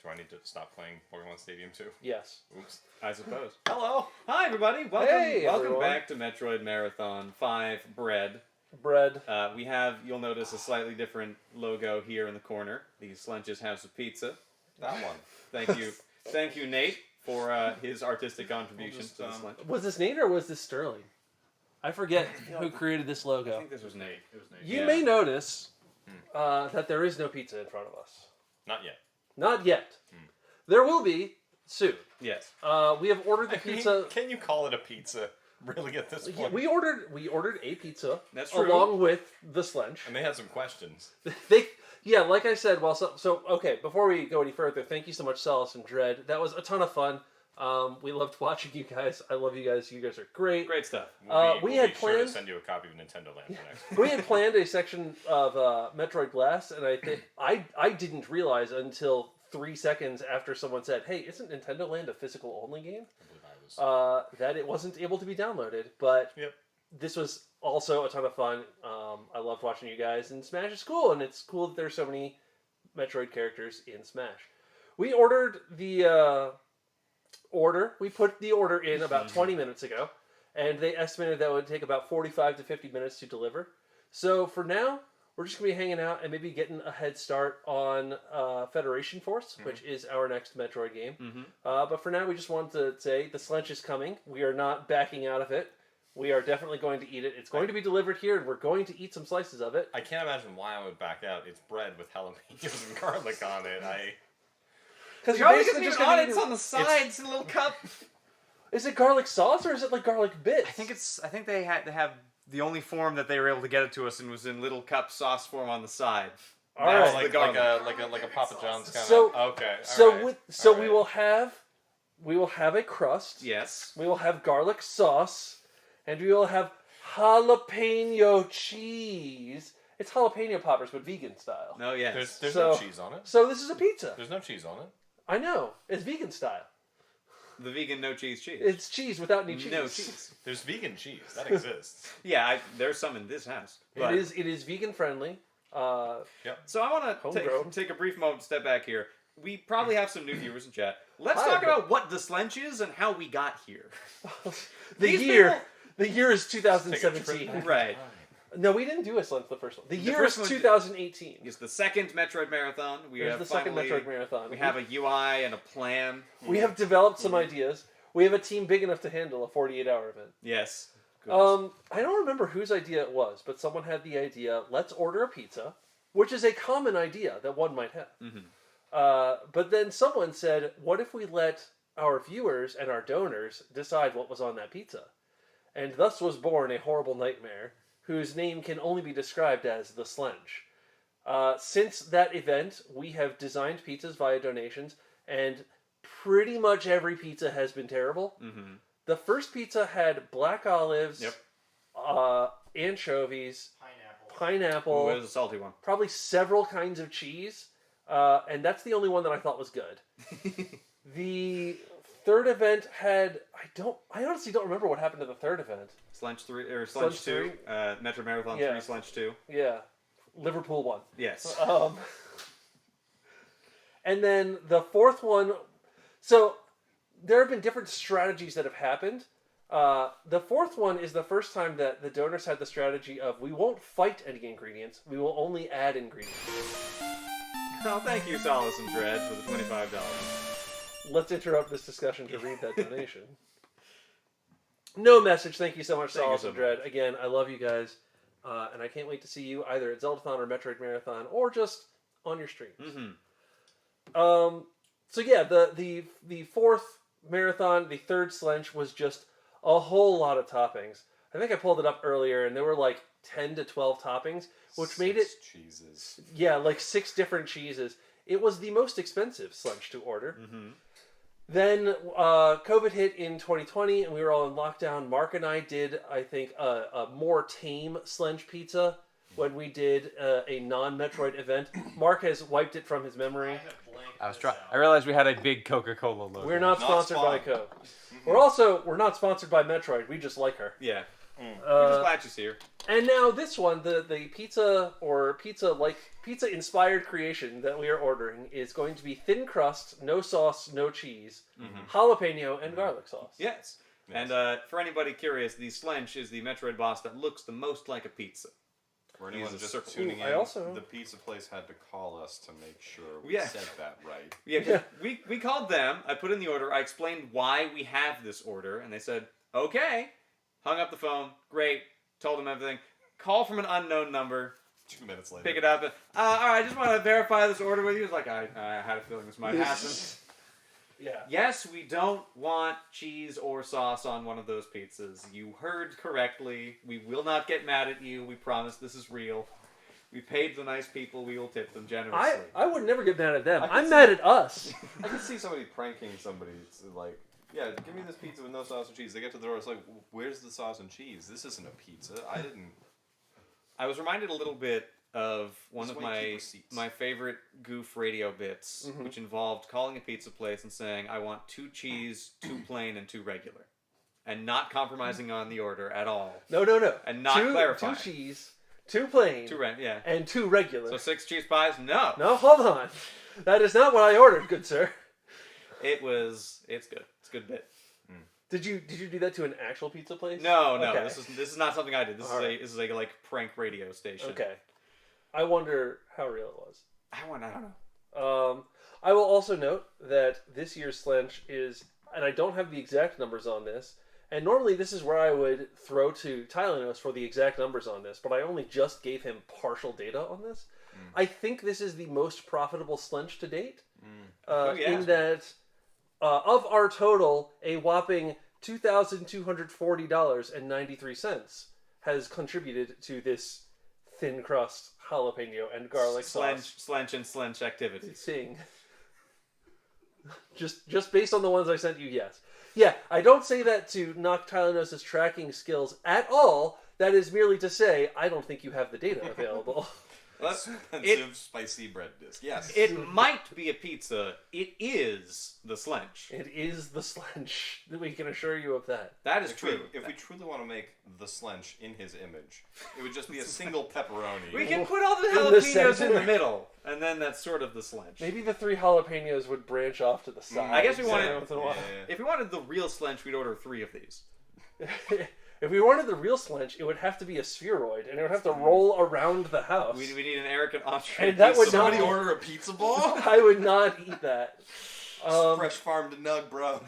Do I need to stop playing Pokemon Stadium 2? Yes. Oops. I suppose. Hello. Hi, everybody. Hey, Welcome everyone. back to Metroid Marathon 5 Bread. Bread. We have, you'll notice, a slightly different logo here in the corner. The Slench's House of Pizza. That one. Thank you, Nate, for his artistic contribution to the Slench. Was this Nate or was this Sterling? I forget who created this I logo. think this was Nate. It was Nate. You may notice that there is no pizza in front of us. Not yet. Not yet. There will be soon. Yes. We have ordered the pizza. Can you call it a pizza? Really, at this point? We ordered a pizza. That's true. Along with the Slench. And they had some questions. Like I said, okay, before we go any further, thank you so much, Solace and Dread. That was a ton of fun. We loved watching you guys. I love you guys. You guys are great. Great stuff. We had sure planned to send you a copy of Nintendo Land for next. We had planned a section of Metroid Blast, and I think I didn't realize until 3 seconds after someone said, "Hey, isn't Nintendo Land a physical only game?" I believe I was. That it wasn't able to be downloaded. But Yep. This was also a ton of fun. I loved watching you guys, and Smash is cool, and it's cool that there's so many Metroid characters in Smash. We ordered the We put the order in about 20 minutes ago, and they estimated that it would take about 45 to 50 minutes to deliver. So for now, we're just going to be hanging out and maybe getting a head start on Federation Force, which is our next Metroid game. But for now, we just wanted to say the Slench is coming. We are not backing out of it. We are definitely going to eat it. It's going to be delivered here, and we're going to eat some slices of it. I can't imagine why I would back out. It's bread with jalapenos and garlic on it. Because You're basically just on it's on the sides in a little cup. Is it garlic sauce or is it like garlic bits? I think they had to have the only form that they were able to get it to us and was in little cup sauce form on the side. All right. Like a Papa John's kind So- of. Okay. We will have a crust. Yes. We will have garlic sauce, and we will have jalapeno cheese. It's jalapeno poppers, but vegan style. No, yes. There's no cheese on it. So this is a pizza. There's no cheese on it. I know. It's vegan style. The vegan no cheese. It's cheese without any cheese. No cheese. There's vegan cheese. That exists. Yeah, there's some in this house. But, It is vegan friendly. So I want Homegrown. to take a brief moment to step back here. We probably have some new viewers in chat. Let's Hi, talk but- about what the Slench is and how we got here. The These year is Take a trip 2017. back. Right. No, we didn't do a Slench the first one. The year first is one- 2018. It's the second Metroid Marathon. It's the second Metroid Marathon. We have a UI and a plan. We have developed some ideas. We have a team big enough to handle a 48-hour event. Yes. I don't remember whose idea it was, but someone had the idea, let's order a pizza, which is a common idea that one might have. But then someone said, what if we let our viewers and our donors decide what was on that pizza? And thus was born a horrible nightmare, whose name can only be described as the Slench. Since that event, we have designed pizzas via donations, and pretty much every pizza has been terrible. The first pizza had black olives, anchovies, pineapple, It was a salty one. probably several kinds of cheese, and that's the only one that I thought was good. The third event had I honestly don't remember what happened to the third event. Slench 3 or Slench 2, 3. Metroid Marathon Yeah. 3, Slench 2. Yeah, Liverpool one. Yes. And then the fourth one. So there have been different strategies that have happened. The fourth one is the first time that the donors had the strategy of we won't fight any ingredients, we will only add ingredients. Oh, thank you, Solace and Dread, for the $25. Let's interrupt this discussion to read that donation. No message. Thank you so much, Thank you Solace so and Dread. Again, I love you guys, and I can't wait to see you either at Zeldathon or Metroid Marathon, or just on your streams. So yeah, the fourth marathon, the third Slench was just a whole lot of toppings. I think I pulled it up earlier, and there were like 10 to 12 toppings, which made it cheeses. Yeah, like 6 different cheeses. It was the most expensive Slench to order. Then COVID hit in 2020, and we were all in lockdown. Mark and I did, I think, a more tame Slench Pizza when we did a non-Metroid event. Mark has wiped it from his memory. I realized we had a big Coca-Cola logo. We're not sponsored by Coke. We're not sponsored by Metroid. We just like her. Yeah. We're just glad she's here. And now this one, the pizza inspired creation that we are ordering is going to be thin crust, no sauce, no cheese, jalapeno, and garlic sauce. Yes. And for anybody curious, the Slench is the Metroid boss that looks the most like a pizza. For anyone He's a just circle. tuning in, also- the pizza place had to call us to make sure we Yeah. said that right. Yeah, we called them. I put in the order. I explained why we have this order, and they said, okay. Hung up the phone. Great. Told them everything. Call from an unknown number. 2 minutes later. Pick it up. All right, I just want to verify this order with you. It's like, I had a feeling this might happen. Yeah. Yes, we don't want cheese or sauce on one of those pizzas. You heard correctly. We will not get mad at you. We promise this is real. We paid the nice people. We will tip them generously. I would never get mad at them. I can I'm see- mad at us. I can see somebody pranking somebody. It's like, yeah, give me this pizza with no sauce and cheese. They get to the door. It's like, where's the sauce and cheese? This isn't a pizza. I didn't. I was reminded a little bit of one This of way you keep my receipts. my favorite goof radio bits, which involved calling a pizza place and saying, I want 2 cheese, 2 plain, and 2 regular. And not compromising on the order at all. No. And not clarifying. 2 cheese, 2 plain, 2 yeah. and 2 regular. So 6 cheese pies? No. No, hold on. That is not what I ordered, good sir. It's good. It's a good bit. Did you do that to an actual pizza place? No. Okay. This is not something I did. This All is a like prank radio station. Okay. I wonder how real it was. I don't know. I will also note that this year's Slench is, and I don't have the exact numbers on this, and normally this is where I would throw to Tylenos for the exact numbers on this, but I only just gave him partial data on this. I think this is the most profitable Slench to date, in that of our total, a whopping $2,240.93 has contributed to this thin crust jalapeno and garlic sauce. Slench and Slench activities. Seeing. Just based on the ones I sent you, yes. Yeah, I don't say that to knock Tylenos' tracking skills at all. That is merely to say, I don't think you have the data available. Expensive spicy bread disc. Yes. It might be a pizza. It is the Slench. It is the Slench. We can assure you of that. That is true. If we truly want to make the Slench in his image, it would just be a single pepperoni. We can put all the In the jalapenos in center. the middle, and then that's sort of the Slench. Maybe the 3 jalapenos would branch off to the side. I guess we every wanted- once in a while. If we wanted the real Slench, we'd order 3 of these. If we wanted the real Slench, it would have to be a spheroid, and it would have to roll around the house. We need an Eric and entree. And that pizza. would Somebody not- order a pizza ball? I would not eat that. Fresh farm to nug, bro.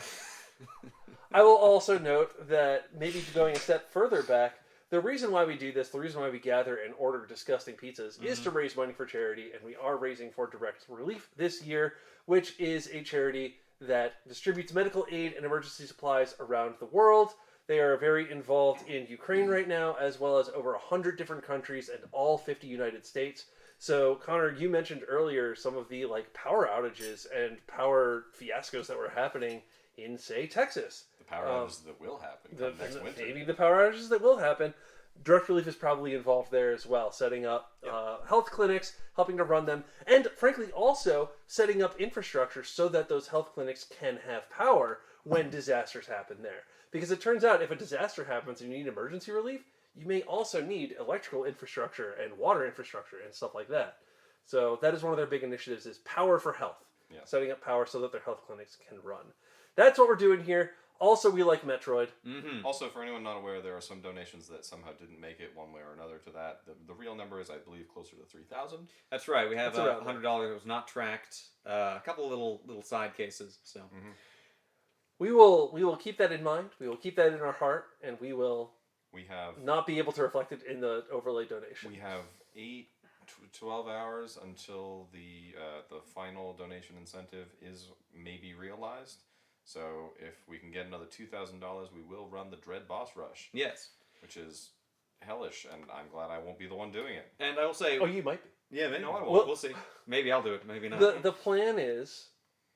I will also note that maybe going a step further back, the reason why we do this, the reason why we gather and order disgusting pizzas, is to raise money for charity, and we are raising for Direct Relief this year, which is a charity that distributes medical aid and emergency supplies around the world. They are very involved in Ukraine right now, as well as over 100 different countries and all 50 United States. So, Connor, you mentioned earlier some of the power outages and power fiascos that were happening in, say, Texas. The power outages that will happen come next winter. Maybe the power outages that will happen. Direct Relief is probably involved there as well, setting up health clinics, helping to run them, and frankly also setting up infrastructure so that those health clinics can have power when disasters happen there. Because it turns out if a disaster happens and you need emergency relief, you may also need electrical infrastructure and water infrastructure and stuff like that. So that is one of their big initiatives is Power for Health. Yeah. Setting up power so that their health clinics can run. That's what we're doing here. Also, we like Metroid. Also, for anyone not aware, there are some donations that somehow didn't make it one way or another to that. The real number is, I believe, closer to 3,000. That's right. We have That's around $100 that was not tracked. A couple of little side cases. So We will keep that in mind. We will keep that in our heart, and we will We have not be able to reflect it in the overlay donation. we have 12 hours until the final donation incentive is maybe realized. So if we can get another $2,000, we will run the Dread Boss Rush, yes, which is hellish, and I'm glad I won't be the one doing it. and I will say, Oh, you might be. yeah, maybe No, I won't. we'll see. Maybe I'll do it. Maybe not. The plan is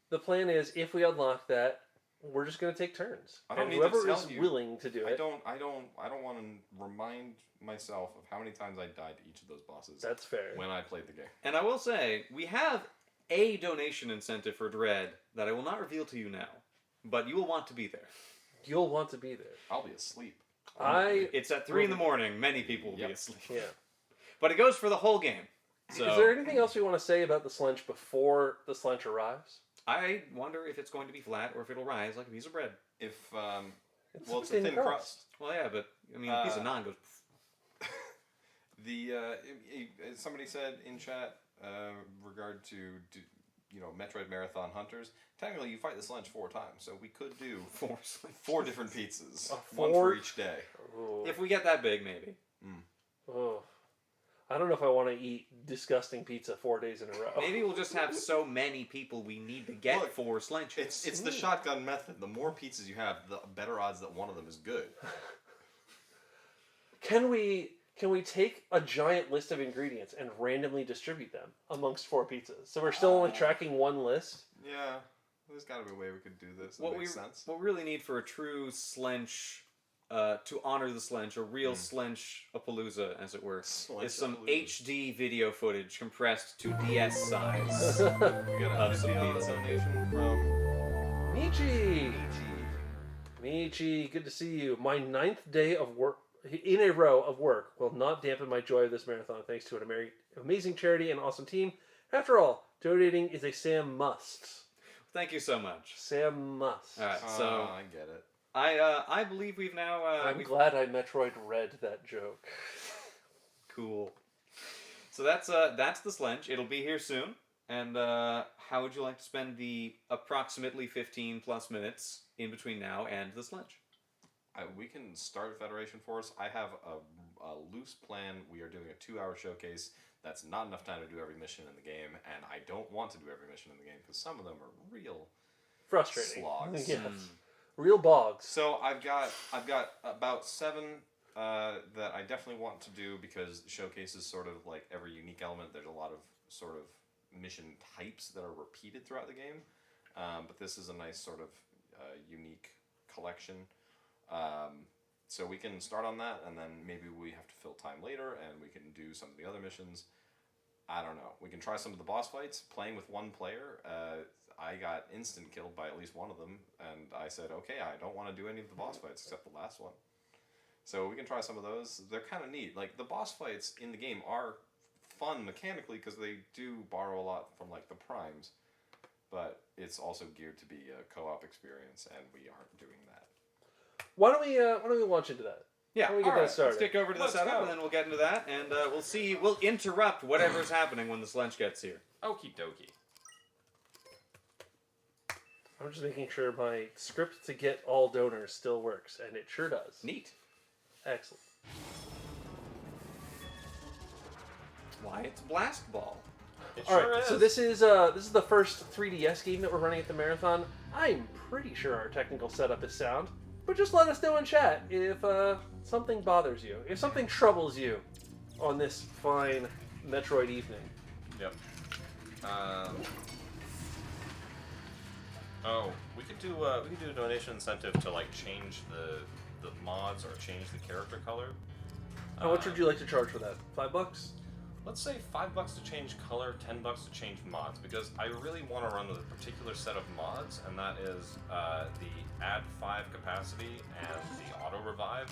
if we unlock that, we're just going to take turns. I don't and need to whoever tell is you. willing to do I it. don't want to remind myself of how many times I died to each of those bosses That's fair. when I played the game. And I will say, we have a donation incentive for Dread that I will not reveal to you now, but you will want to be there. You'll want to be there. I'll be asleep. It's at 3 in the morning. Many people will be asleep. Yeah. But it goes for the whole game. So Is there anything else we want to say about the Slench before the Slench arrives? I wonder if it's going to be flat or if it'll rise like a piece of bread. If It's it's a thin crust. Well, yeah, but I mean, a piece of naan goes. Somebody said in chat regard to Metroid Marathon hunters. Technically, you fight the Slench 4 times, so we could do 4 different pizzas, one for each day. Oh. If we get that big, maybe. Oh. I don't know if I want to eat disgusting pizza 4 days in a row. Maybe we'll just have so many people we need to get Look, 4 Slenches. It's the shotgun method. The more pizzas you have, the better odds that one of them is good. Can we take a giant list of ingredients and randomly distribute them amongst 4 pizzas? So we're still only tracking one list? Yeah. There's got to be a way we could do this. What we really need for a true Slench, to honor the Slench, a real Slench-a-palooza, as it were, is some HD video footage compressed to DS size. We got a $50 donation from Michi! Michi, good to see you. My 9th day of work in a row of work will not dampen my joy of this marathon thanks to an amazing charity and awesome team. After all, donating is a Sam must. Thank you so much. Sam must. All right, so I get it. I believe we've now. I'm glad I Metroid read that joke. Cool. So that's the Slench. It'll be here soon. And how would you like to spend the approximately 15 plus minutes in between now and the Slench? We can start Federation Force. I have a loose plan. We are doing a 2-hour showcase. That's not enough time to do every mission in the game, and I don't want to do every mission in the game because some of them are real frustrating slogs. Yes. Real bogs. So I've got about 7 that I definitely want to do because showcases sort of like every unique element. There's a lot of sort of mission types that are repeated throughout the game, but this is a nice sort of unique collection. So we can start on that, and then maybe we have to fill time later, and we can do some of the other missions. I don't know. We can try some of the boss fights. Playing with one player, I got instant killed by at least one of them, and I said, okay, I don't want to do any of the boss fights except the last one. So we can try some of those. They're kind of neat. Like, the boss fights in the game are fun mechanically because they do borrow a lot from, like, the primes, but it's also geared to be a co-op experience, and we aren't doing that. Why don't we launch into that? Yeah, Why don't we get that started? Let's stick over to the setup, and then we'll get into that, and we'll interrupt whatever's happening when the Slench gets here. Okie dokie. I'm just making sure my script to get all donors still works, and it sure does. Neat. Excellent. Why, it's Blast Ball. Alright, so this is the first 3DS game that we're running at the marathon. I'm pretty sure our technical setup is sound. But just let us know in chat if something bothers you, if something troubles you on this fine Metroid evening. Yep. We could do a donation incentive to like change the mods or change the character color. How much would you like to charge for that? $5? Let's say $5 to change color, $10 to change mods, because I really want to run with a particular set of mods, and that is the add 5 capacity and the auto revive.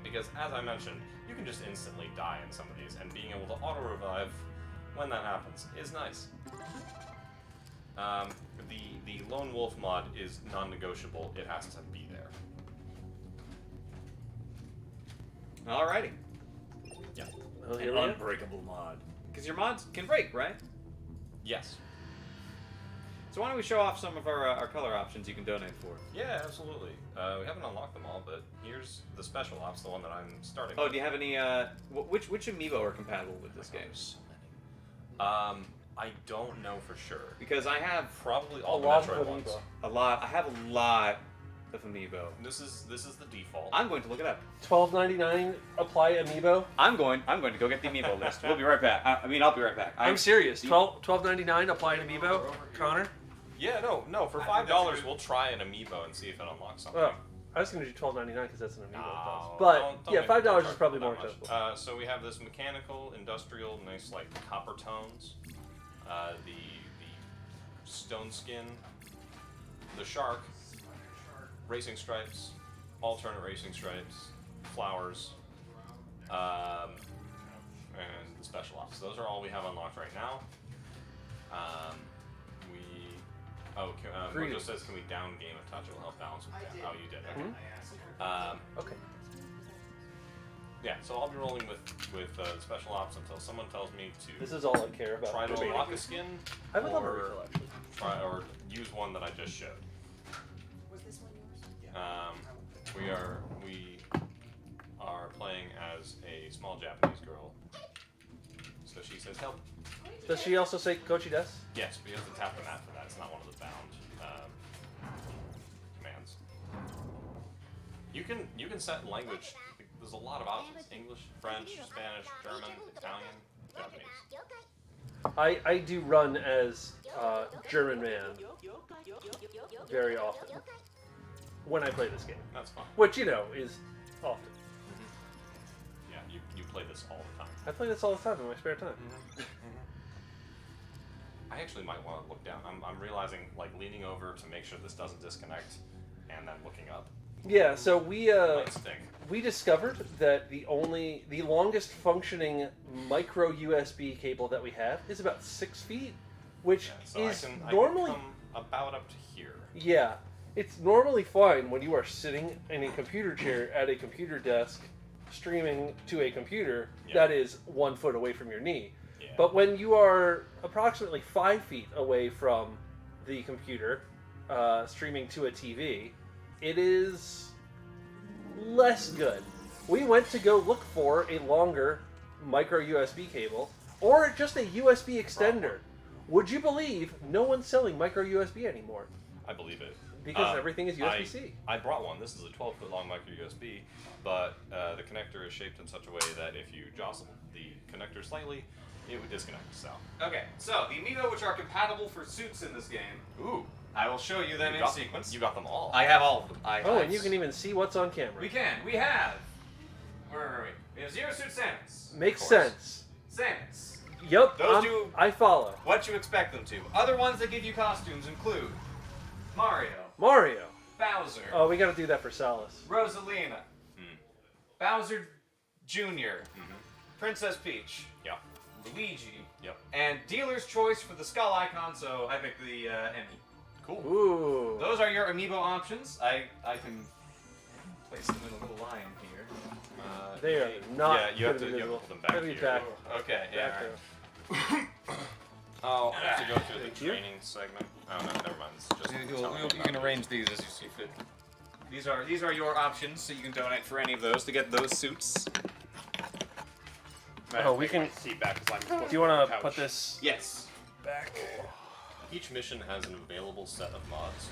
Because as I mentioned, you can just instantly die in some of these, and being able to auto revive when that happens is nice. The Lone Wolf mod is non-negotiable; it has to be there. Alrighty. Yeah. Well, An here we go. unbreakable mod. Because your mods can break, right? Yes. So why don't we show off some of our color options you can donate for? Yeah, absolutely. We haven't unlocked them all, but here's the special ops, the one that I'm starting Oh, with. do you have any, which amiibo are compatible with this game? So many. I don't know for sure. Because I have Probably A all the lot Metroid of ones. amiibo. a lot, I have a lot of amiibo. This is the default. I'm going to look it up. $12.99. Apply amiibo. I'm going to go get the amiibo list. We'll be right back. I'll be right back. I'm serious. $12.99. Apply an amiibo. Connor. Yeah, no. For $5, we'll try an amiibo and see if it unlocks something. Oh, I was going to do $12.99 because that's an amiibo cost. No, But don't yeah, make $5 it is probably that more much. accessible. So we have this mechanical, industrial, nice like copper tones. The stone skin, the shark, racing stripes, alternate racing stripes, flowers, and the special ops. Those are all we have unlocked right now. Green. Mojo says, can we down game a touch? It will help balance with that. Oh, you did. Okay. Okay. Yeah, so I'll be rolling with special ops until someone tells me to This is all I care about. try to debating. unlock a skin, I would love a or refill, actually. try or use one that I just showed. Was this one yours? We are playing as a small Japanese girl. So she says help. Does she also say Kochi des? Yes, but you have to tap the map for that. It's not one of the bound commands. You can set language. There's a lot of options: English, French, Spanish, German, Italian, Japanese. I do run as German man very often when I play this game, That's fun. which is often. Yeah, you play this all the time. I play this all the time in my spare time. I actually might want to look down. I'm realizing, like, leaning over to make sure this doesn't disconnect, and then looking up. Yeah, so we Might stink. we discovered that the longest functioning micro USB cable that we have is about 6 feet, which Yeah, so is I can normally come about up to here. yeah, it's normally fine when you are sitting in a computer chair at a computer desk, streaming to a computer Yeah. that is 1 foot away from your knee. Yeah. But when you are approximately 5 feet away from the computer, streaming to a TV, it is less good. We went to go look for a longer micro USB cable or just a USB extender. Would you believe no one's selling micro USB anymore? I believe it. Because everything is USB-C. I brought one. This is a 12-foot long micro USB, but the connector is shaped in such a way that if you jostle the connector slightly, it would disconnect. So. Okay, so the amiibo which are compatible for suits in this game, Ooh. I will show you them You in got sequence. You got them all. I have all of them. Oh, and you can even see what's on camera. We can. We have. Where are we? We have Zero Suit Samus. Makes Of course. sense. Samus. Yup, Those two- I follow. What you expect them to. Other ones that give you costumes include Mario, Mario. Bowser, Oh, we gotta do that for Salas. Rosalina, Bowser Jr., Princess Peach, Yeah. Luigi, Yep. and dealer's choice for the skull icon, so I picked the Emmy. Cool. Ooh. Those are your amiibo options. I can place them in a little line here. They are not Yeah, you have to gonna be put visible. them back Gotta be here. back. Okay, Back yeah. there. I'll have to go through the Thank you. training segment. Oh no, never mind. It's just You telling me can about arrange these as you see fit. These are your options, so you can donate for any of those to get those suits. Oh, we can. See back because I'm. Do you want to put this Yes. back? Each mission has an available set of mods,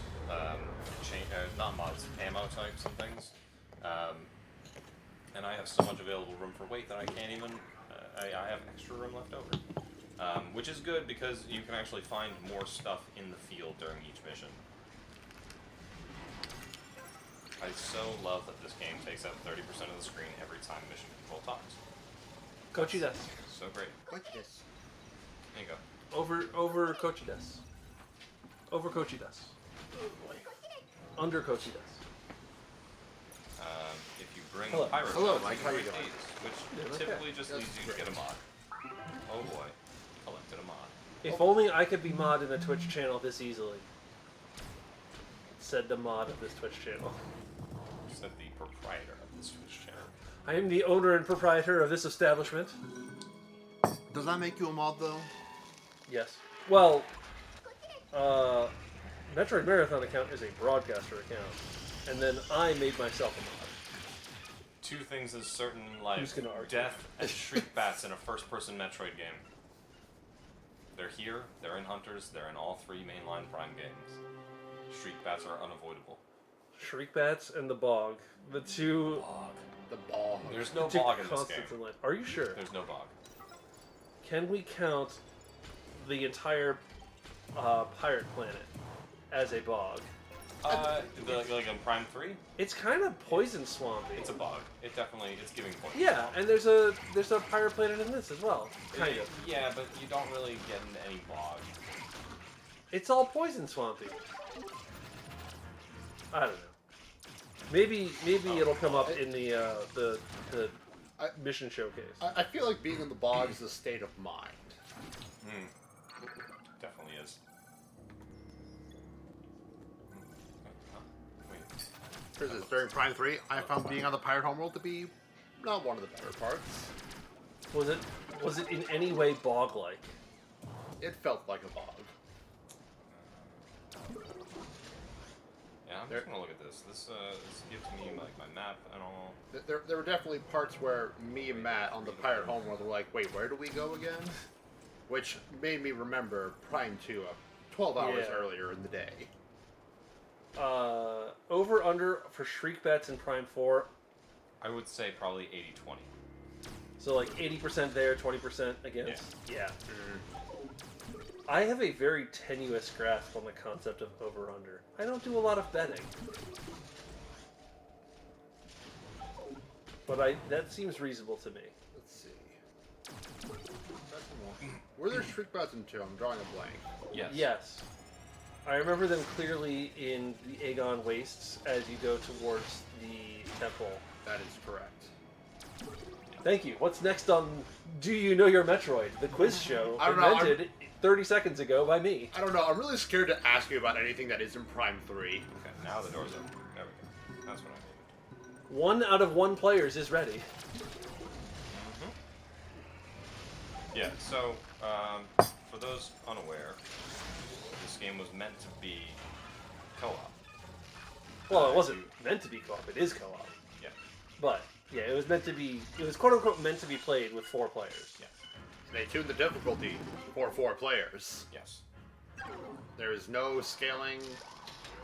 not mods, ammo types and things. And I have so much available room for weight that I can't even. I have extra room left over, which is good because you can actually find more stuff in the field during each mission. I so love that this game takes up 30% of the screen every time mission control talks. Kochi des. So great. There you go. Over Kochi des. Over Kochi des. Under Kochi des. If you bring Hello. pirate Hello, mods, Mike, you how you can doing? these, which Yeah, okay. typically just leads you to get a mod. Oh boy, collected a mod. If only I could be mod in a Twitch channel this easily. Said the mod of this Twitch channel. Said the proprietor of this Twitch channel. I am the owner and proprietor of this establishment. Does that make you a mod though? Yes. Well, Metroid Marathon account is a broadcaster account, and then I made myself a mod. Two things is certain, like Who's gonna argue? death and shriek bats in a first-person Metroid game. They're here. They're in Hunters. They're in all 3 mainline Prime games. Shriek bats are unavoidable. Shriek Bats and the Bog, the two, The ball. There's no the two bog in this game. constants in life. Are you sure? There's no bog. Can we count the entire pirate planet as a bog? Like in Prime 3, It's kind of poison swampy. it's a bog. It's giving points. Yeah, and there's a pirate planet in this as well. Kind of. Yeah, but you don't really get into any bog. It's all poison swampy. I don't know. Maybe it'll come up in the I- mission showcase. I feel like being in the bog is a state of mind. Definitely is. Wait. Here's this, during Prime 3, I found being on the pirate homeworld to be not one of the better parts. Was it in any way bog-like? It felt like a bog. Yeah, I'm just gonna look at this. This gives me like my map and all. There were definitely parts where me and Matt on the pirate homeworld were like, wait, where do we go again? Which made me remember Prime 2 12 hours Yeah. earlier in the day. Over under for Shriek Bets in Prime 4. I would say probably 80-20. So like 80% there, 20% against. Yeah. I have a very tenuous grasp on the concept of over under. I don't do a lot of betting. But that seems reasonable to me. Let's see. Were there Shriek Bats in 2? I'm drawing a blank. Yes. Yes. I remember them clearly in the Aegon Wastes as you go towards the temple. That is correct. Thank you. What's next on Do You Know Your Metroid? The quiz show I don't know, invented 30 seconds ago by me. I don't know, I'm really scared to ask you about anything that isn't Prime 3. Okay, now the door's open. There we go. That's what I needed. 1 out of 1 players is ready. Yeah, so, for those unaware, this game was meant to be co-op. Well, it wasn't meant to be co-op. It is co-op. Yeah. But, yeah, it was quote-unquote meant to be played with 4 players. Yeah. They tuned the difficulty for 4 players. Yes. There is no scaling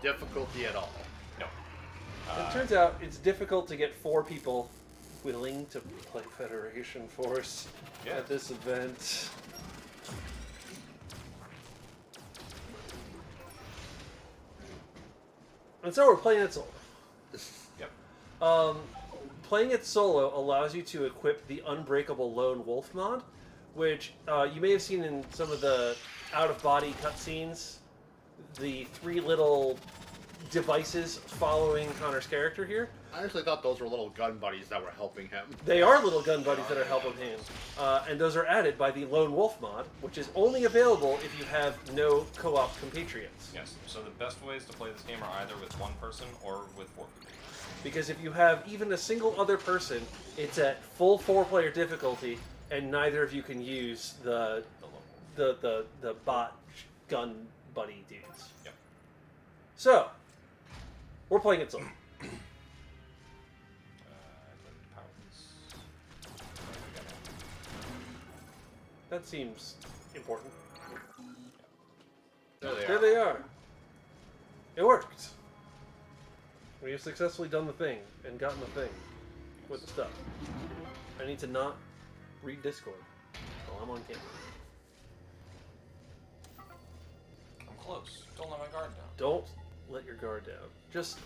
difficulty at all. No. It turns out it's difficult to get 4 people willing to play Federation Force Yeah. at this event. And so we're playing it solo. Yep. Playing it solo allows you to equip the Unbreakable Lone Wolf mod, which you may have seen in some of the out-of-body cutscenes. The 3 little devices following Connor's character here. I actually thought those were little gun buddies that were helping him. They are little gun buddies that are helping him. And those are added by the Lone Wolf mod, which is only available if you have no co-op compatriots. Yes. So the best ways to play this game are either with 1 person or with 4 people. Because if you have even a single other person, it's at full 4-player difficulty, and neither of you can use the bot gun buddy dudes. Yep. So, we're playing it solo. That seems important. There they are. It worked. We have successfully done the thing and gotten the thing with the stuff. I need to not read Discord while I'm on camera. I'm close. Don't let my guard down. Don't let your guard down. Just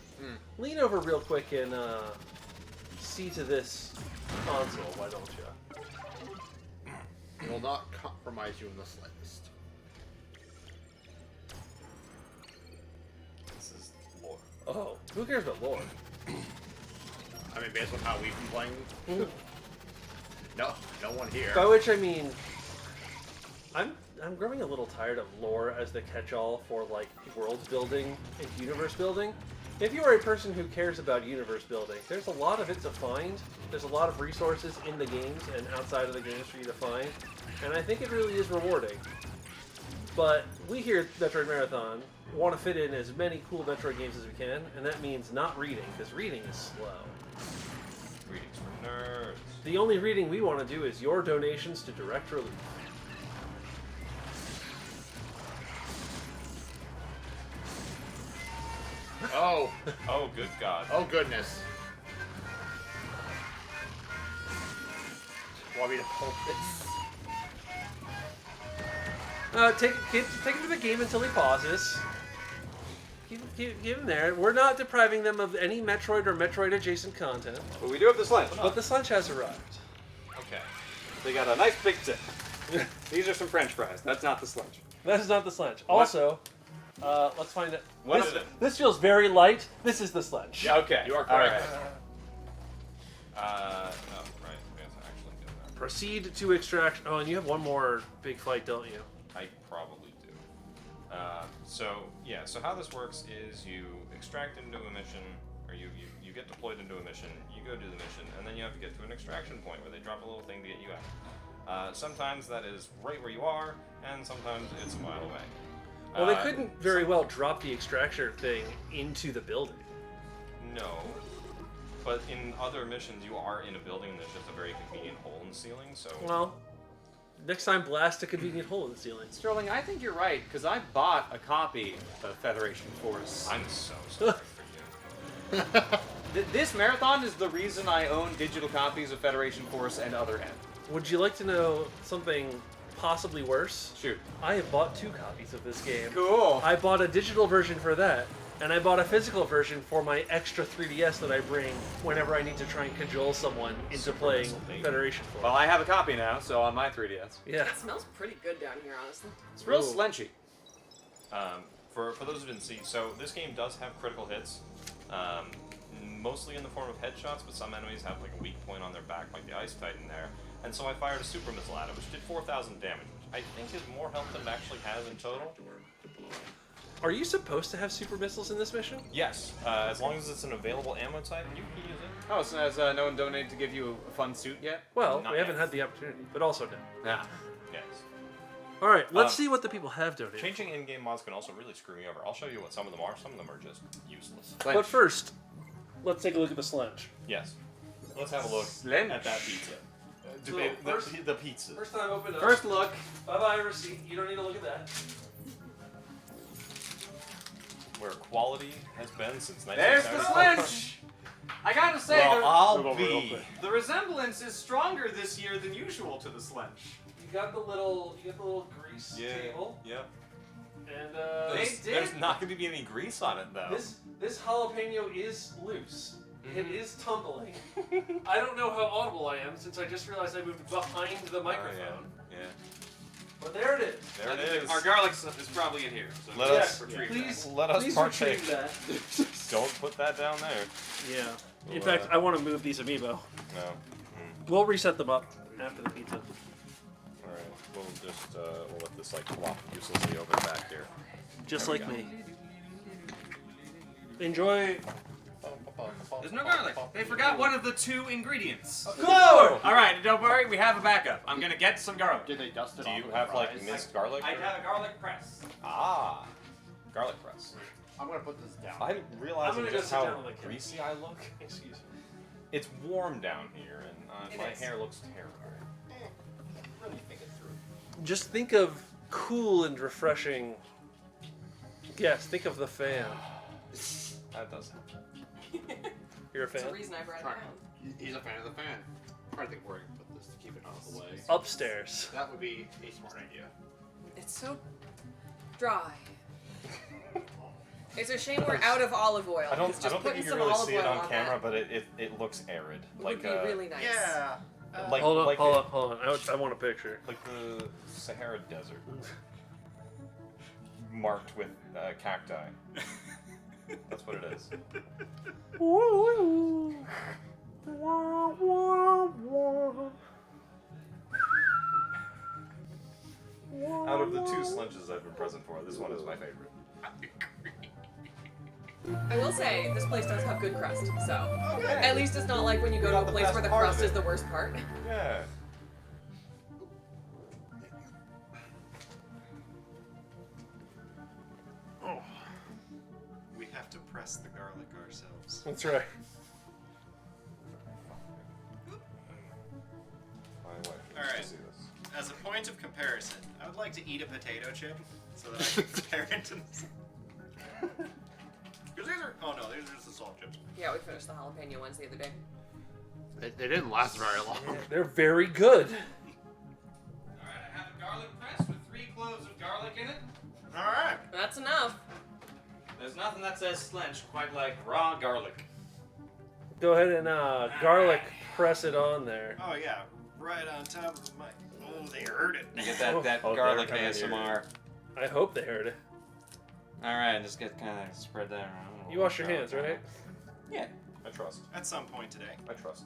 lean over real quick and see to this console, why don't you? It will not compromise you in the slightest. This is lore. Oh, who cares about lore? I mean, based on how we've been playing, no one here. By which I mean, I'm growing a little tired of lore as the catch-all for like world building and universe building. If you are a person who cares about universe building, there's a lot of it to find. There's a lot of resources in the games and outside of the games for you to find, and I think it really is rewarding. But we here at Metroid Marathon want to fit in as many cool Metroid games as we can, and that means not reading, because reading is slow. Readings for nerds. The only reading we want to do is your donations to Direct Relief. Oh, Oh, good God. oh goodness. Want me to hold this? Take him to the game until he pauses. Keep him there. We're not depriving them of any Metroid or Metroid-adjacent content, But we do have the Slench. but the Slench has arrived. Okay. They got a nice big tip. These are some French fries. That's not the Slench. That is not the Slench. Also, Let's find it. What this, is it? This feels very light. This is the Slench. Okay. You are All correct. right. Oh, right. We have to actually do that. Proceed to extraction. Oh, and you have one more big fight, don't you? I probably do. So how this works is you extract into a mission, or you get deployed into a mission, you go do the mission, and then you have to get to an extraction point where they drop a little thing to get you out. Sometimes that is right where you are, and sometimes it's a mile away. Well, they couldn't very well drop the extraction thing into the building. No. But in other missions, you are in a building and there's just a very convenient hole in the ceiling, so... Well, next time blast a convenient hole in the ceiling. Sterling, I think you're right, because I bought a copy of Federation Force. I'm so sorry for you. This marathon is the reason I own digital copies of Federation Force and Other M. Would you like to know something possibly worse? Shoot. I have bought 2 copies of this game. Cool. I bought a digital version for that, and I bought a physical version for my extra 3DS that I bring whenever I need to try and cajole someone into Super playing missile thing. Federation Force. Well, I have a copy now, so on my 3DS. Yeah. It smells pretty good down here, honestly. It's real Ooh. slenchy. For those who didn't see, so this game does have critical hits, mostly in the form of headshots, but some enemies have like a weak point on their back, like the Ice Titan there. And so I fired a super missile at it, which did 4,000 damage, which I think is more health than it actually has in total. Are you supposed to have super missiles in this mission? Yes, as long as it's an available ammo type, you can use it. Oh, so has no one donated to give you a fun suit yet? Well, Not we haven't yet. had the opportunity, but also no. Nah. Yes. All right, let's Um, see what the people have donated. Changing in-game mods can also really screw me over. I'll show you what some of them are. Some of them are just useless. But first, let's take a look at the Slench. Yes. Let's have a look Slench. at that pizza. So The pizza. First time open up. First look. Bye-bye receipt. You don't need to look at that. Where quality has been since There's the 1974. Slench! I gotta say, Well, I'll Move over real be. quick. the resemblance is stronger this year than usual to the Slench. You got the little grease table, Yep. and There's not going to be any grease on it though. this jalapeno is loose. It Mhm. is tumbling. I don't know how audible I am since I just realized I moved behind the microphone. Yeah. But there it is. There it is. Our garlic stuff is probably in here. So Let yes, us- retrieve Please, Let us please partake. retrieve that. Don't put that down there. Yeah. In We'll, fact, I want to move these amiibo. No. We'll reset them up after the pizza. All right. We'll just we'll let this like flop uselessly over the back here. Just There we like go. me. Enjoy. There's no garlic. They forgot one of the 2 ingredients. Good lord! Alright, don't worry, we have a backup. I'm gonna get some garlic. Did they dust it Do off you with have like fries? minced garlic? I or- have a garlic press. Ah, garlic press. I'm gonna put this down. I'm realizing gonna go just sit how down on the couch. greasy I look. Excuse me. It's warm down here, and It my is. hair looks terrible. Really think it through. Just think of cool and refreshing. Yes, think of the fan. That does help. You're a That's the fan? reason I brought it Try. down. He's a fan of the fan. I'm trying to think where I can put this to keep it out of the way. Upstairs. That would be a smart idea. It's so dry. It's a shame we're out of olive oil. I don't Just think putting you can some really olive see it oil on on camera, that but it looks arid. would be really nice. Like Hold on, like hold the- on, hold on. I want a picture. like the Sahara Desert, marked with cacti. That's what it is. Out of the 2 Slenches I've been present for, this one is my favorite. I will say, this place does have good crust, so Okay. at least it's not like when you go to Got a the place best where the part of crust it. is the worst part. Yeah. We have to press the garlic ourselves. That's right. My wife wants Alright. to see this. As a point of comparison, I would like to eat a potato chip so that I can compare it to this. Because these are. Oh no, these are just the salt chips. Yeah, we finished the jalapeno ones the other day. They didn't last very long. They're very good. Alright, I have a garlic press with 3 cloves of garlic in it. Alright. That's enough. There's nothing that says Slench quite like raw garlic. Go ahead and garlic press it on there. Oh yeah, right on top of the mic. Oh, they heard it. You get that Oh, garlic they're coming here. ASMR. I hope they heard it. All right, just get kind of spread that around. You wash your hands, right? Yeah. I trust. At some point today. I trust.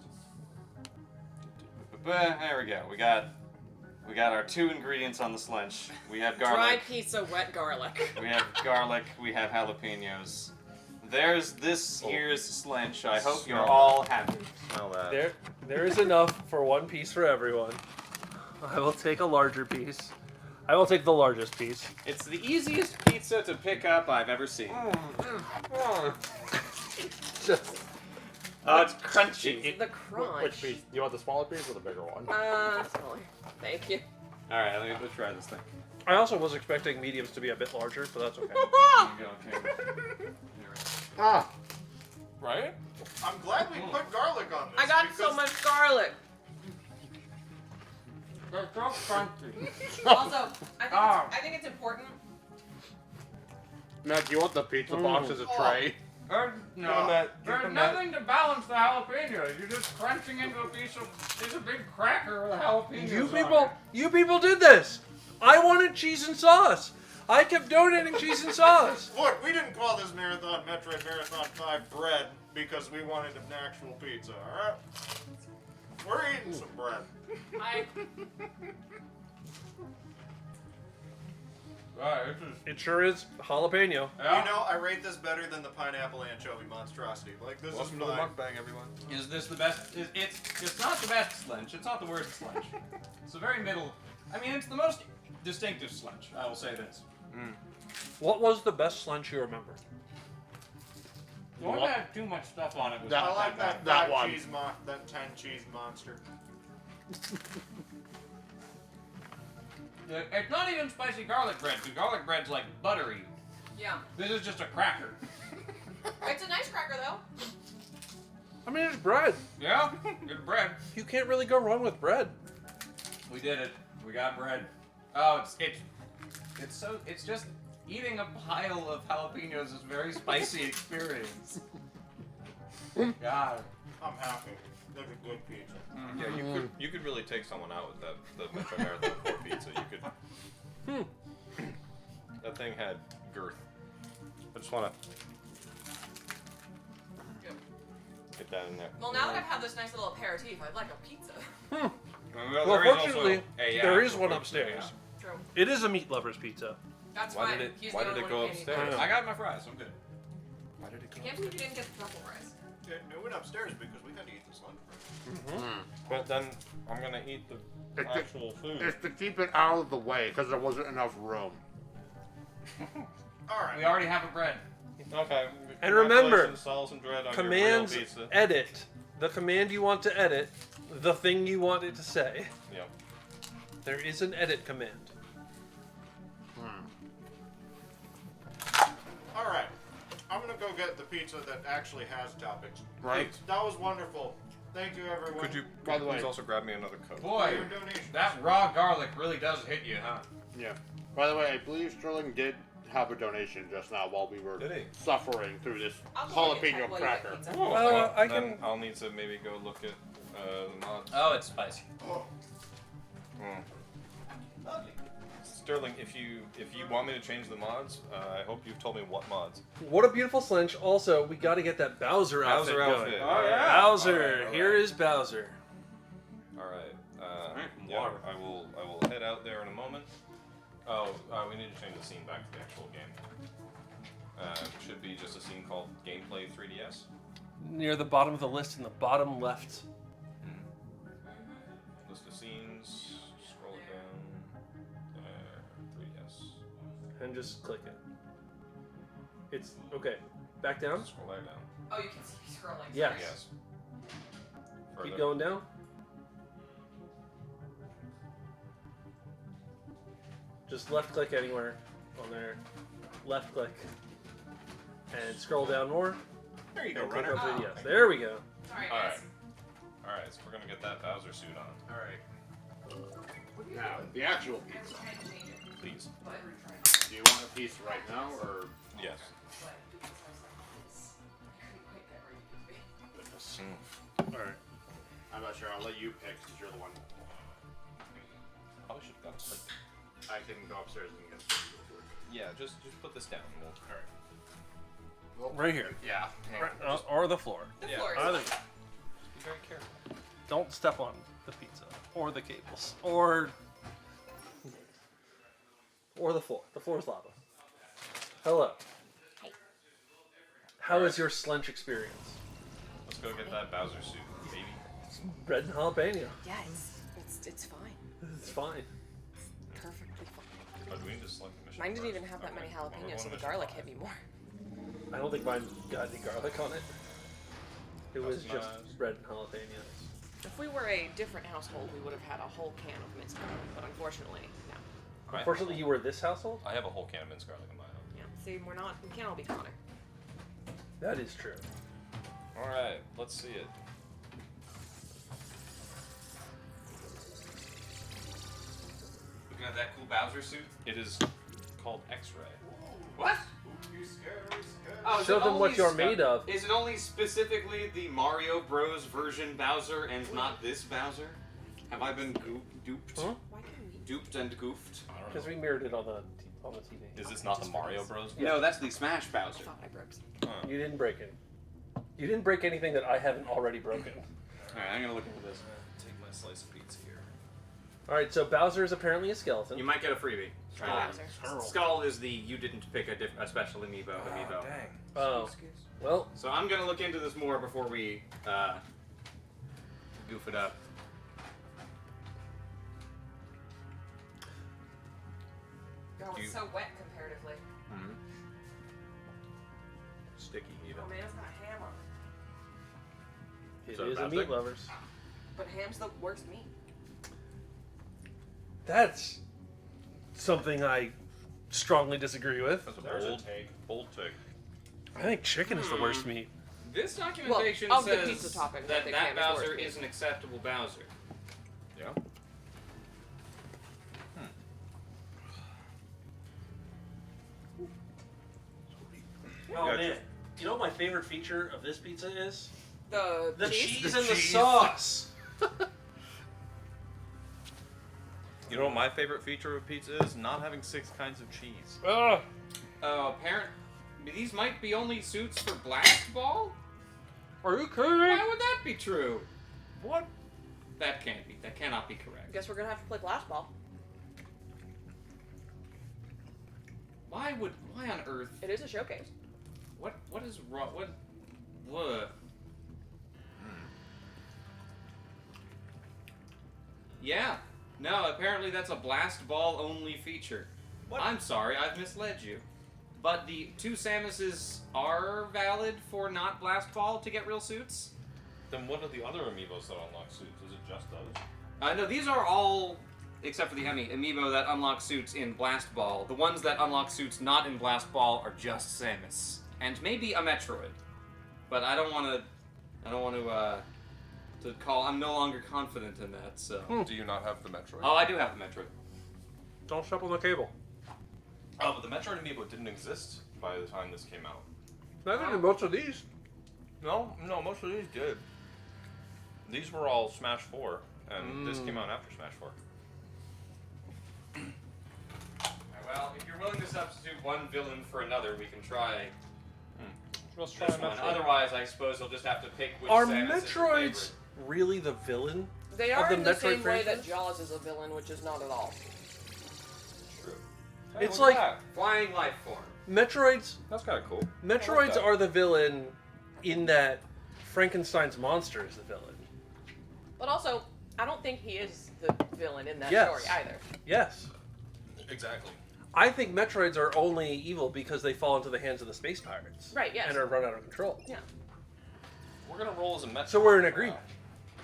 But there we go. We got our 2 ingredients on the slench. We have Dry garlic. pizza, wet garlic. We have garlic. We have jalapenos. There's this year's slench. I hope you're all happy. Smell that. There is enough for one piece for everyone. I will take a larger piece. I will take the largest piece. It's the easiest pizza to pick up I've ever seen. Just It's crunchy. The crunch. Which piece? Do you want the smaller piece or the bigger one? Smaller. Thank you. All right, let's try this thing. I also was expecting mediums to be a bit larger, but that's okay. Ah! Right? I'm glad we put garlic on this. I got so because much garlic. They're so crunchy. Also, I think it's important. Matt, do you want the pizza box as a tray? No. There's nothing to balance the jalapenos. You're just crunching into a piece of big cracker with jalapenos. You people did this. I wanted cheese and sauce. I kept donating cheese and sauce. Look, we didn't call this marathon Metroid Marathon 5 bread because we wanted an actual pizza, alright? We're eating some bread. It sure is jalapeno. You know, I rate this better than the pineapple anchovy monstrosity. Like, this Welcome is to the fine. mukbang, everyone. Is this the best? It's not the best slench. It's not the worst slench. It's the very middle. I mean, it's the most distinctive slench. I will say this. What was the best lunch you remember? The one that had too much stuff on it was That- I like that, that 5 one. cheese that 10 cheese monster. It's not even spicy garlic bread, because garlic bread's like buttery. Yeah. This is just a cracker. It's a nice cracker though. I mean, it's bread. Yeah, good bread. You can't really go wrong with bread. We did it. We got bread. Oh, it's just eating a pile of jalapenos is a very spicy experience. God. I'm happy. That's a good pizza. Yeah, you could really take someone out with the Metroid Marathon 4 pizza. You could. That thing had girth. I just want to get that in there. Well, now that I've had this nice little aperitif, I'd like a pizza. Well, fortunately, there is one upstairs. True. It is a meat lover's pizza. That's Why fine. did it- He's why the did only it one go who paid me. upstairs? I got my fries. I'm good. Why did it I can't believe you didn't get the truffle fries. It went upstairs because we had to eat this lunch. But then I'm gonna eat the actual food. It's to keep it out of the way because there wasn't enough room. Alright. We already have a bread. Okay. And remember, congratulations, Salsa and bread on Commands your real pizza. edit. The command you want to edit, the thing you want it to say. Yep. There is an edit command. Alright. I'm gonna go get the pizza that actually has toppings. Right. That was wonderful. Thank you, everyone. Could you By the please way- also grab me another Coke? Boy, Your donation. that raw garlic really does hit you, huh? Yeah. By the way, I believe Sterling did have a donation just now while we were Did he? suffering through this I'll go look at jalapeno while you get cracker. pizza. Well, I then can- I'll need to maybe go look at the mods. Oh, it's spicy. Oh, Lovely. Sterling, if you want me to change the mods, I hope you've told me what mods. What a beautiful slench. Also, we got to get that Bowser outfit Bowser going. outfit. Oh, yeah. Bowser. All Here right. is Bowser. All right. Alright, Yeah, water. I will head out there in a moment. Oh, we need to change the scene back to the actual game. Should be just a scene called Gameplay 3DS. Near the bottom of the list in the bottom left. List of scenes. Scroll it down. 3DS. And just click it. It's okay. Back down. Scroll that down. Oh, you can see me scrolling. Yes. sorry. Yes. Further. Keep going down. Just left click anywhere on there. Left click. And scroll down more. There you go, And click runner. on Oh. 3DS. There we go. Sorry, All guys. right. All right. So we're gonna get that Bowser suit on. All right. Now, the actual I pizza. tried to change it, Please. but Do you want a piece right now or? Yes. Goodness. Alright. I'm not sure. I'll let you pick since you're the one. Probably should have got a plate. I can go upstairs and get some food. Yeah, just put this down. We'll... All right. Well, Right here. Yeah. Or the floor. The Yeah. floor Either. is fine. Be very careful. Don't step on the pizza or the cables or the floor. The floor is lava. Hello. Hey. How is your Slench experience? Let's go get that Bowser suit, baby. Bread and jalapeno. Yeah, it's fine. It's fine. Perfectly fine. Oh, do we need to select the mission? Mine didn't first? even have that many Okay. Well, we're jalapenos, so going the to garlic mission hit me more. I don't think mine got any garlic on it. It was That's just nice. bread and jalapenos. If we were a different household, we would have had a whole can of minced garlic, but unfortunately, no. Unfortunately, you were this household? I have a whole can of minced garlic in my own. Yeah, see, we can't all be Connor. That is true. Alright, let's see it. Looking at that cool Bowser suit, it is called X-Ray. What? Oh, is Show it them what only you're made of. Is it only specifically the Mario Bros. Version Bowser and not this Bowser? Have I been duped? Huh? Why couldn't we? Duped and goofed? Because we mirrored it on the TV. Is this not the Mario Bros? No, that's the Smash I Bowser. thought I broke something. You didn't break it. You didn't break anything that I haven't already broken. Alright, I'm gonna look into this. Take my slice of pizza here. Alright, so Bowser is apparently a skeleton. You might get a freebie. Try that. Bowser. Skull is the you didn't pick a special amiibo. amiibo. Dang. Oh. Well, So I'm gonna look into this more before we goof it up. Oh, You- it's so wet comparatively. Hmm. Sticky even. Oh man, it's got ham on it. it So is a Bowser? meat lovers. But ham's the worst meat. That's something I strongly disagree with. That's a There's a bold take. Bold take. I think chicken is the worst meat. This documentation Well, of the says pizza toppings, I that think that ham is the Bowser worst meat. is an acceptable Bowser. Yeah. Oh Gotcha. man, you know what my favorite feature of this pizza is? The cheese The and the cheese. sauce. You know what my favorite feature of pizza is? Not having 6 kinds of cheese. Ugh. Oh, these might be only suits for Blast Ball? Are you kidding? Why would that be true? What? That can't be. That cannot be correct. Guess we're gonna have to play blast ball. Why on earth? It is a showcase. What is wrong? What? Yeah. No, apparently that's a Blast Ball only feature. What? I'm sorry, I've misled you. But the 2 Samuses are valid for not Blast Ball to get real suits? Then what are the other amiibos that unlock suits? Is it just those? No, these are all, except for the amiibo that unlock suits in Blast Ball. The ones that unlock suits not in Blast Ball are just Samus. And maybe a Metroid. But I don't want to call, I'm no longer confident in that, so. Do you not have the Metroid? Oh, I do have the Metroid. Don't step on the cable. Oh, but the Metroid amiibo didn't exist by the time this came out. Neither do most of these. No, most of these did. These were all Smash 4, and this came out after Smash 4. Well, if you're willing to substitute one villain for another, we can try Let's try this one. Metroid. Otherwise, I suppose you'll just have to pick which Are Samus is your Metroids favorite. really the villain? They Of are the in the Metroid same way franchise? that Jaws is a villain, which is not at all. True. It's look at like- that. Flying life form. Metroids. That's kind of cool. Metroids that. are the villain in that Frankenstein's monster is the villain. But also, I don't think he is the villain in that Yes. story either. Yes. Exactly. I think Metroids are only evil because they fall into the hands of the space pirates. Right, yes. And are run out of control. Yeah. We're gonna roll as a Metroid. So we're in for agreement. now.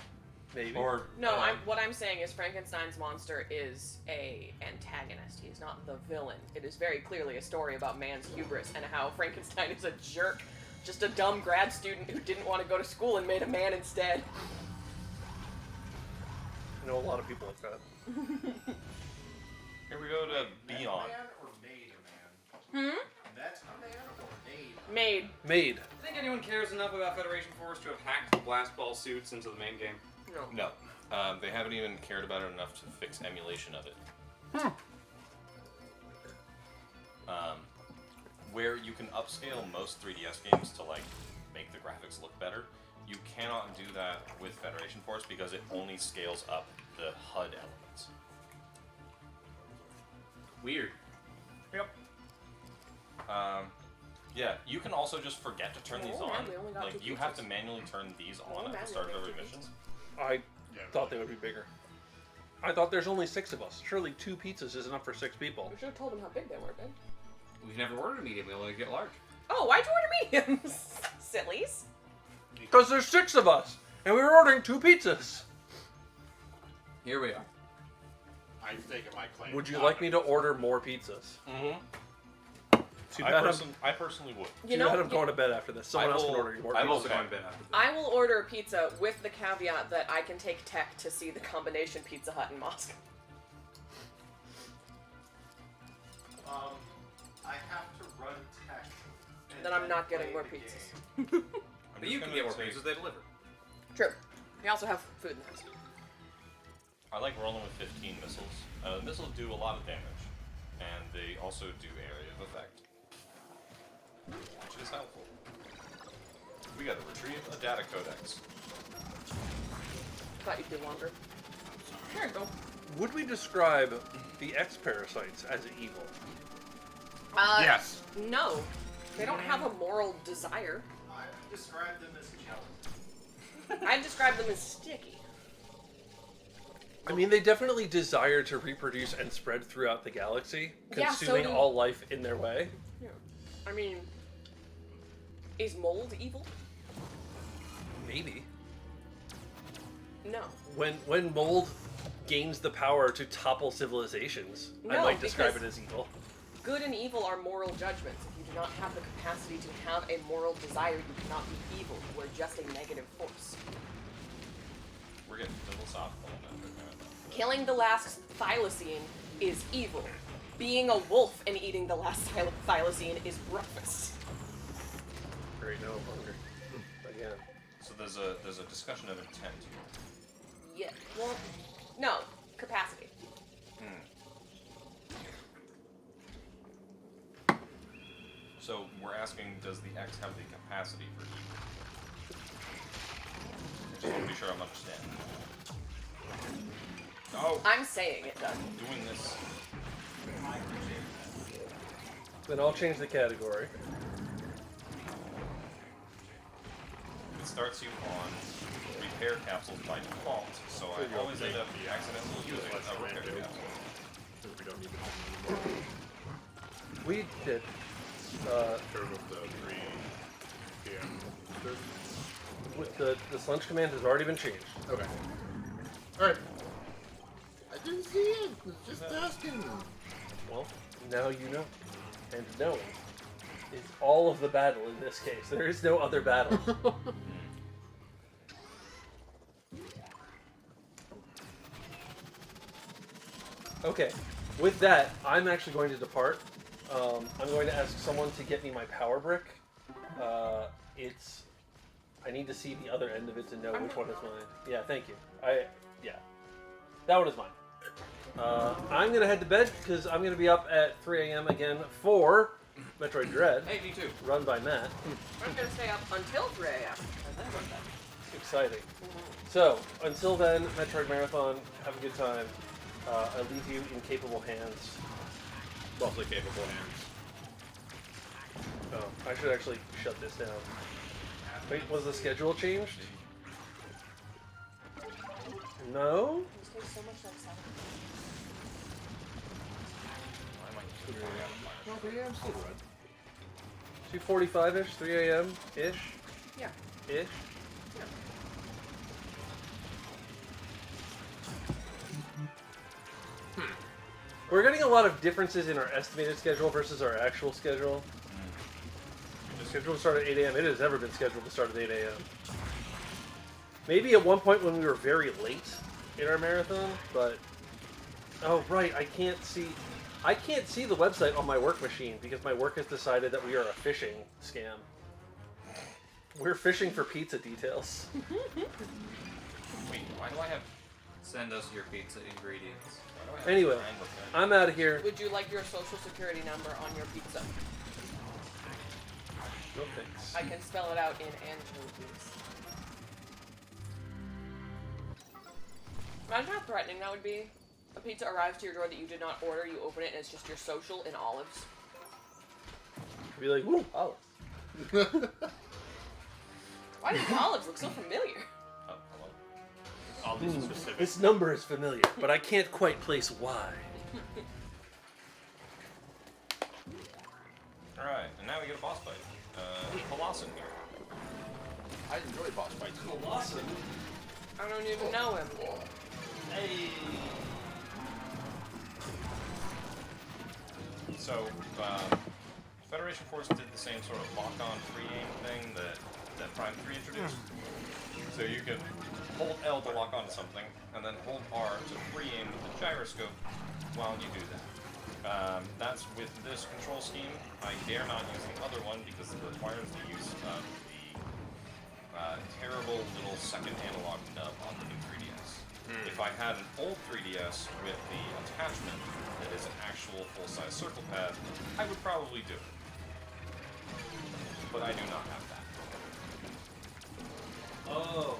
Maybe. Or No, what I'm saying is Frankenstein's monster is a antagonist. He's not the villain. It is very clearly a story about man's hubris and how Frankenstein is a jerk, just a dumb grad student who didn't want to go to school and made a man instead. I know a lot of people like that. Here we go to Beyond. Man or made a man? Hmm? That's a man or made? Made. Made. Do you think anyone cares enough about Federation Force to have hacked the Blast Ball suits into the main game? No. No. They haven't even cared about it enough to fix emulation of it. where you can upscale most 3DS games to like make the graphics look better, you cannot do that with Federation Force because it only scales up the HUD elements. Weird. Yep. Yeah, you can also just forget to turn these Oh, on. man, we only got Like, two you have to pizzas. manually turn these Oh, on at man, the start we of got every two mission. I thought they would be bigger. I thought there's only 6 of us. Surely 2 pizzas is enough for 6 people. We should have told them how big they were, Ben. We've never ordered a medium. We only get large. Oh, why'd you order mediums? Sillies. Because there's 6 of us, and we were ordering 2 pizzas. Here we are. I've taken my claim. Would you like me to order more pizzas? Mm-hmm. Too I bad personally would. You too know, bad I'm going to bed after this. Someone else can order you more I'm pizzas. also going to bed after this. I will order a pizza with the caveat that I can take tech to see the combination Pizza Hut in Moscow. I have to run tech. and Then I'm not getting play more the pizzas. game. But you can get more pizzas. They deliver. True. We also have food in the house. I like rolling with 15 missiles. Missiles do a lot of damage, and they also do area of effect, which is helpful. We gotta retrieve a data codex. Thought you'd do longer. There you go. Would we describe the X-Parasites as evil? Yes. No. They don't have a moral desire. I describe them as jealous. I describe them as sticky. I mean, they definitely desire to reproduce and spread throughout the galaxy, Yeah, so consuming do- all life in their way. Yeah. I mean, is mold evil? Maybe. No. When mold gains the power to topple civilizations, I No, might describe it because- as evil. Good and evil are moral judgments. If you do not have the capacity to have a moral desire, you cannot be evil. You are just a negative force. We're getting philosophical on that. Killing the last thylacine is evil. Being a wolf and eating the last thylacine is breakfast. Great, no, I'm hungry. Again. So there's a discussion of intent here. Yeah. Well, no. Capacity. So we're asking, does the X have the capacity for evil? Just want to be sure I'm understanding. Oh, I'm saying it does. doing this. Then I'll change the category. It starts you on repair capsules by default, so I always end up accidentally using a repair capsule. We don't need to anymore. We did. Turn off the 3 p.m. With the Slench command has already been changed. Okay. Alright. I didn't see it. I was just asking. Well, now you know. And knowing is all of the battle in this case. There is no other battle. Okay, with that, I'm actually going to depart. I'm going to ask someone to get me my power brick. I need to see the other end of it to know which one is mine. Yeah, thank you. That one is mine. I'm gonna head to bed because I'm gonna be up at 3 a.m. again for Metroid Dread, Hey, me too. run by Matt. I'm gonna stay up until 3 a.m. and then go to bed. Exciting. So, until then, Metroid Marathon, have a good time. I leave you in capable hands. Mostly capable hands. Oh, I should actually shut this down. Wait, was the schedule changed? No? This tastes so much like salad. Why am I keep falling out of No, 3 a.m. still good. 2:45-ish, 3 a.m.-ish? Yeah. Ish? Yeah. We're getting a lot of differences in our estimated schedule versus our actual schedule. The schedule to start at 8 a.m. It has never been scheduled to start at 8 a.m. Maybe at one point when we were very late in our marathon, but... Oh, right, I can't see the website on my work machine because my work has decided that we are a phishing scam. We're fishing for pizza details. Wait, why do I have... Send us your pizza ingredients. why do I have Anyway, triangle thing? I'm out of here. Would you like your social security number on your pizza? No thanks. I can spell it out in anchovies. Imagine how threatening that would be. A pizza arrives to your door that you did not order, you open it, and it's just your social in olives. I'd be like, woo, olives. Why do the olives look so familiar? Oh, hello. All these specific. This number is familiar, but I can't quite place why. Alright, and now we get a boss fight. Colossus here. I enjoy boss fights. Awesome. I don't even know him. Hey. So, Federation Force did the same sort of lock-on free aim thing that Prime 3 introduced. So you could hold L to lock onto something, and then hold R to free aim with the gyroscope while you do that. That's with this control scheme. I dare not use the other one because it requires the use of the terrible little second analog nub on the new 3DS. If I had an old 3DS with the attachment that is an actual full-size circle pad, I would probably do it. But I do not have that. Oh.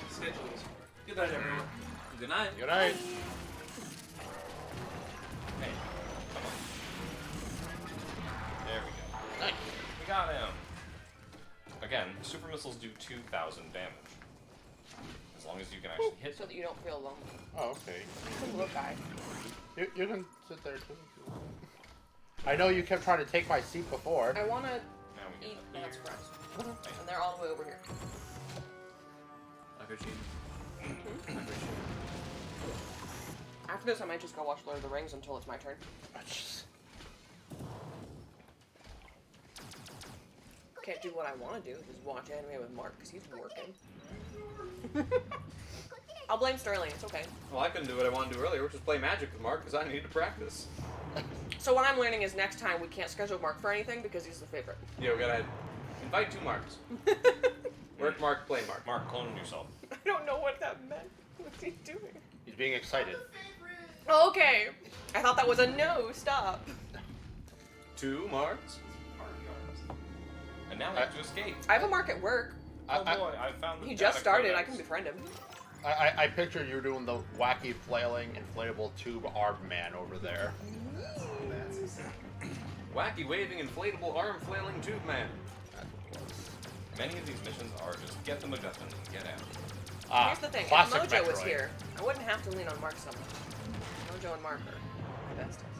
Schedules. Good night, everyone. Good night. Good night. Hey, come on. There we go. Nice. We got him. Again, super missiles do 2,000 damage. As long as you can actually hit So them. that you don't feel lonely. Oh, okay. Look, guy. You can sit there too. I know you kept trying to take my seat before. I want to Now we eat get Matt's that. fries. And they're all the way over here. After this, I might just go watch Lord of the Rings until it's my turn. Can't do what I want to do, just watch anime with Mark, because he's working. I'll blame Sterling, it's okay. Well, I couldn't do what I wanted to do earlier, which was play Magic with Mark, because I needed to practice. So what I'm learning is next time we can't schedule Mark for anything, because he's the favorite. Yeah, we gotta invite 2 Marks. Work Mark, play Mark. Mark, clone yourself. I don't know what that meant. What's he doing? He's being excited. Oh, okay. I thought that was a no, stop. 2 Marks? And now we have to escape. I have a Mark at work. Oh boy, I found the He just data started, I codex. can befriend him. I pictured you doing the wacky flailing inflatable tube arm man over there. Wacky waving inflatable arm flailing tube man. Many of these missions are just get the MacGuffin and get out. Here's the thing, if classic Mojo was Metroid. here, I wouldn't have to lean on Mark so much. Mojo and Mark are my besties.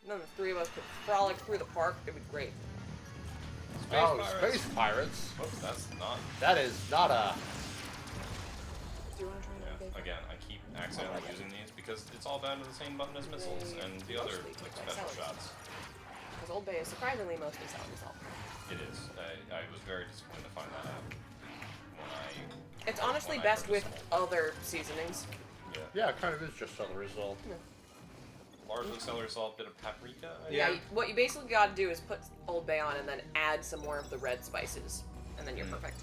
Then the 3 of us could frolic through the park, it'd be great. Space pirates. Whoops, that's not. That is not a. Do you want to try Yeah, another bacon? again, I keep accidentally using these because it's all down to the same button as missiles and the other like special shots. Because Old Bay is surprisingly mostly celery salt. It is. I was very disappointed to find that out. When It's honestly when I best with purchased them. other seasonings. Yeah, it kind of is just a result. Largely celery salt, bit of paprika. I Yeah, think. what you basically gotta do is put Old Bay on and then add some more of the red spices. And then you're perfect.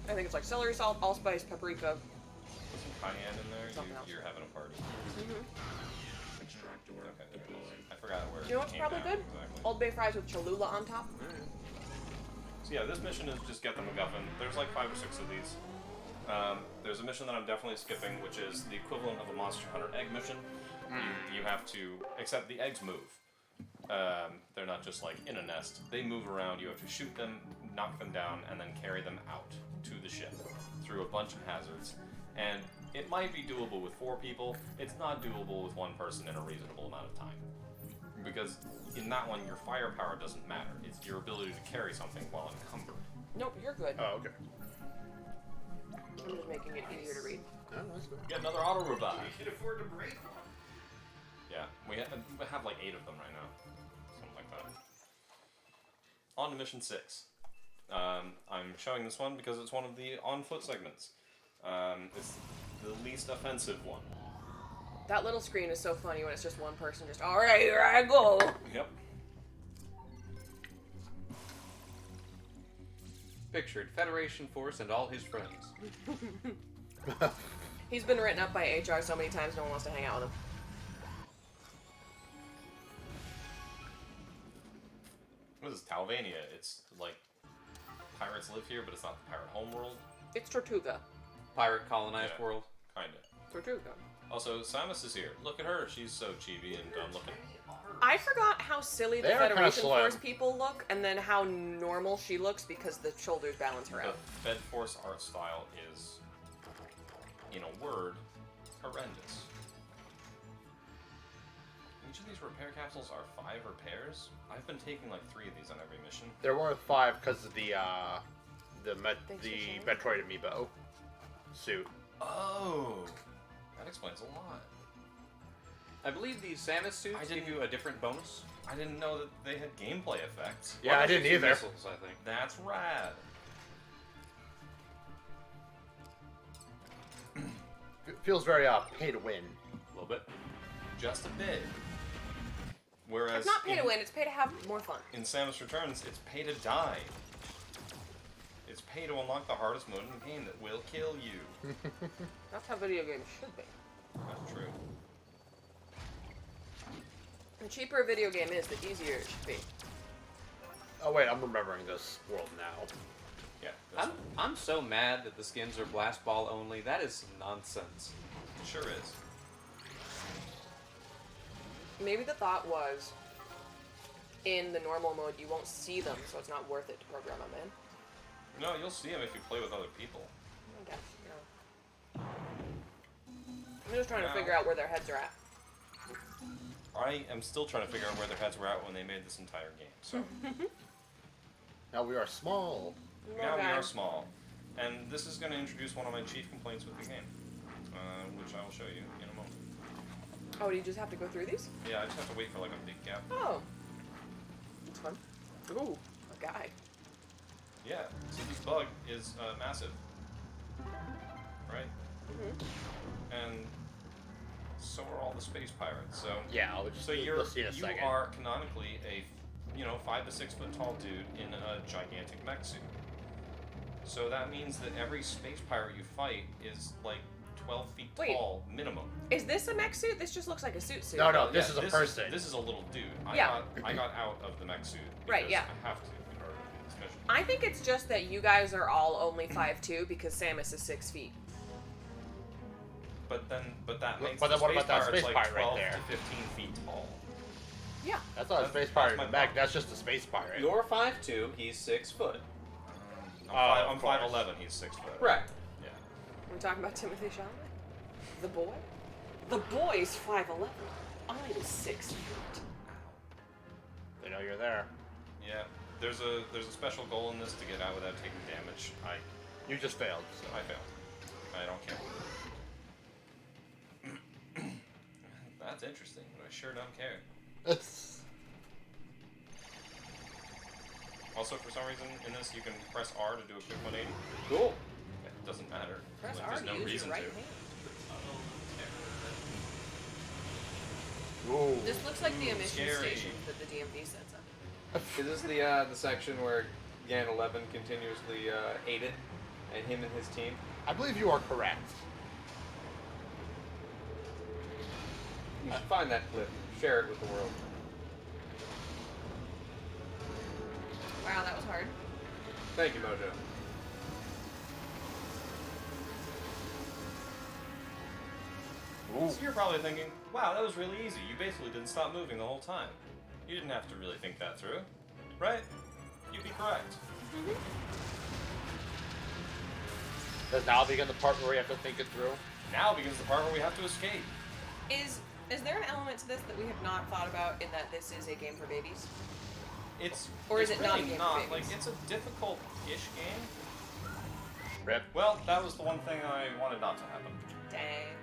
I think it's like celery salt, allspice, paprika. Put some cayenne in there. Something else. You're having a party. Mm-hmm. Okay, there it is. I forgot where. You know it what's came probably down good? Exactly. Old Bay fries with Cholula on top. So yeah, this mission is just get the MacGuffin. There's like 5 or 6 of these. There's a mission that I'm definitely skipping, which is the equivalent of a Monster Hunter egg mission. You have to, except the eggs move. They're not just like in a nest. They move around. You have to shoot them, knock them down, and then carry them out to the ship through a bunch of hazards. And it might be doable with 4 people. It's not doable with 1 person in a reasonable amount of time. Because in that one, your firepower doesn't matter. It's your ability to carry something while encumbered. Nope, you're good. Oh, okay. I'm just making it easier to read. Oh, that's good. Get another auto revive. We can afford to break one. Yeah, we have like 8 of them right now. Something like that. On to mission 6. I'm showing this one because it's one of the on-foot segments. It's the least offensive one. That little screen is so funny when it's just one person just, alright, here I go. Yep. Pictured Federation Force and all his friends. He's been written up by HR so many times no one wants to hang out with him. What is this, Talvania? It's like pirates live here, but it's not the pirate homeworld. It's Tortuga. Pirate colonized Yeah. world. Kinda. Tortuga. Also, Samus is here. Look at her. She's so chibi and dumb looking. I forgot how silly the They are kinda Federation slim. Force people look, and then how normal she looks because the shoulders balance her The out. Fed Force art style is, in a word, horrendous. Each of these repair capsules are 5 repairs. I've been taking like 3 of these on every mission. There were 5 because of the Thanks for the sharing. Metroid amiibo suit. Oh, that explains a lot. I believe these Samus suits I give didn't- you a different bonus. I didn't know that they had gameplay effects. Yeah, I didn't either. Missiles, I think. That's rad. Feels very pay to win. A little bit. Just a bit. Whereas It's not pay to win, it's pay to have more fun. in Samus Returns, it's pay to die. It's pay to unlock the hardest mode in the game that will kill you. That's how video games should be. That's true. The cheaper a video game is, the easier it should be. Oh wait, I'm remembering this world now. Yeah, that's I'm so mad that the skins are blast ball only. That is nonsense. it sure is. Maybe the thought was, in the normal mode, you won't see them, so it's not worth it to program them in. No, you'll see them if you play with other people. I guess, yeah. I'm just trying to figure out where their heads are at. I am still trying to figure out where their heads were at when they made this entire game. So Now we are small. now we Okay. are small, and this is going to introduce one of my chief complaints with the game, which I will show you in a moment. Oh, do you just have to go through these? Yeah, I just have to wait for like a big gap. Oh. That's fun. Ooh, a guy. Yeah, so this bug is massive, right? And so are all the space pirates. So Yeah, I'll just so you're we'll see in a you second. are canonically a 5 to 6 foot tall dude in a gigantic mech suit. So that means that every space pirate you fight is like 12 feet Wait. tall minimum. Is this a mech suit? This just looks like a suit. No, no, Yeah, this is a person. This is a little dude. Yeah. I got out of the mech suit. Right, because yeah. I have to in order to do this mission. I think it's just that you guys are all only 5'2" because Samus is 6 feet. But that makes But the then what space about that pirates space like pirate right 12 there? to 15 feet tall. Yeah. That's not a That's- space that's pirate my in the mech. problem. That's just a space pirate. You're 5'2", he's 6 foot. I'm of course. 5'11", he's 6 foot. Right. Yeah. We're talking about Timothy Chalamet? The boy? The boy's 5'11". I'm 6 feet. They know you're there. Yeah. There's a special goal in this to get out without taking damage. You just failed. So. I failed. I don't care. That's interesting, but I sure don't care. It's Also, for some reason, in this, you can press R to do a quick 180. Cool. It doesn't matter. Press Like, R there's to no use reason your right to. hand. ooh. This looks like the emission scary. station that the DMV sets up. Is this the section where Gan 11 continuously ate it, and him and his team? I believe you are correct. You should find that clip, share it with the world. Wow, that was hard. Thank you, Mojo. Ooh. So you're probably thinking, wow, that was really easy. You basically didn't stop moving the whole time. You didn't have to really think that through, right? You'd be correct. Does now begin the part where we have to think it through? Now begins the part where we have to escape. Is there an element to this that we have not thought about in that this is a game for babies? Or is it not a really game for not? babies? Like, it's a difficult-ish game. Rip. Well, that was the one thing I wanted not to happen. Dang.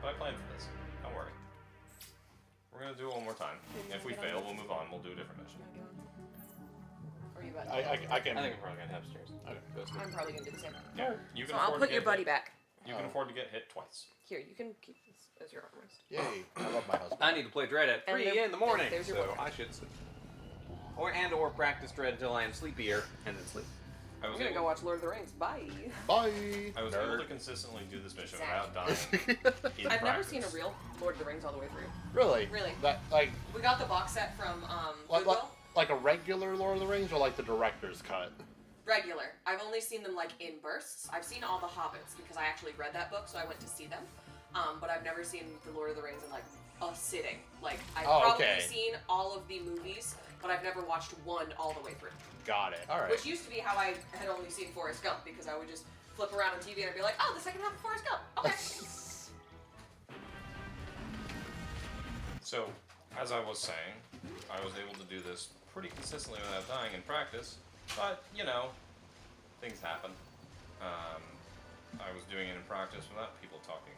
But I planned for this. Don't worry. We're gonna do it one more time. If we fail, we'll move on. We'll do a different mission. Or you about to? I can. I think I'm probably gonna head upstairs. Okay. I'm probably gonna do the same. Yeah. You So can I'll afford put to your get buddy hit. back. You can afford to get hit twice. Here, you can keep this as your armrest. Yay. I love my husband. I need to play Dread at And 3 there- in the morning, there's your so boyfriend. I should sleep. Or practice Dread until I am sleepier, and then sleep. I I'm was gonna go able, watch Lord of the Rings. Bye. Bye. I was able nerd. to consistently do this mission Zach. without dying. In I've never practice. seen a real Lord of the Rings all the way through. Really? Really? That like We got the box set from like, Goodwill. like a regular Lord of the Rings or like the director's cut? Regular. I've only seen them like in bursts. I've seen all the Hobbits because I actually read that book, so I went to see them. But I've never seen the Lord of the Rings in like a sitting. Like I've probably okay. seen all of the movies, but I've never watched one all the way through. Got it. All right. Which used to be how I had only seen Forrest Gump, because I would just flip around on TV and I'd be like, oh, the second half of Forrest Gump. Okay. So, as I was saying, I was able to do this pretty consistently without dying in practice, but, you know, things happen. I was doing it in practice without people talking.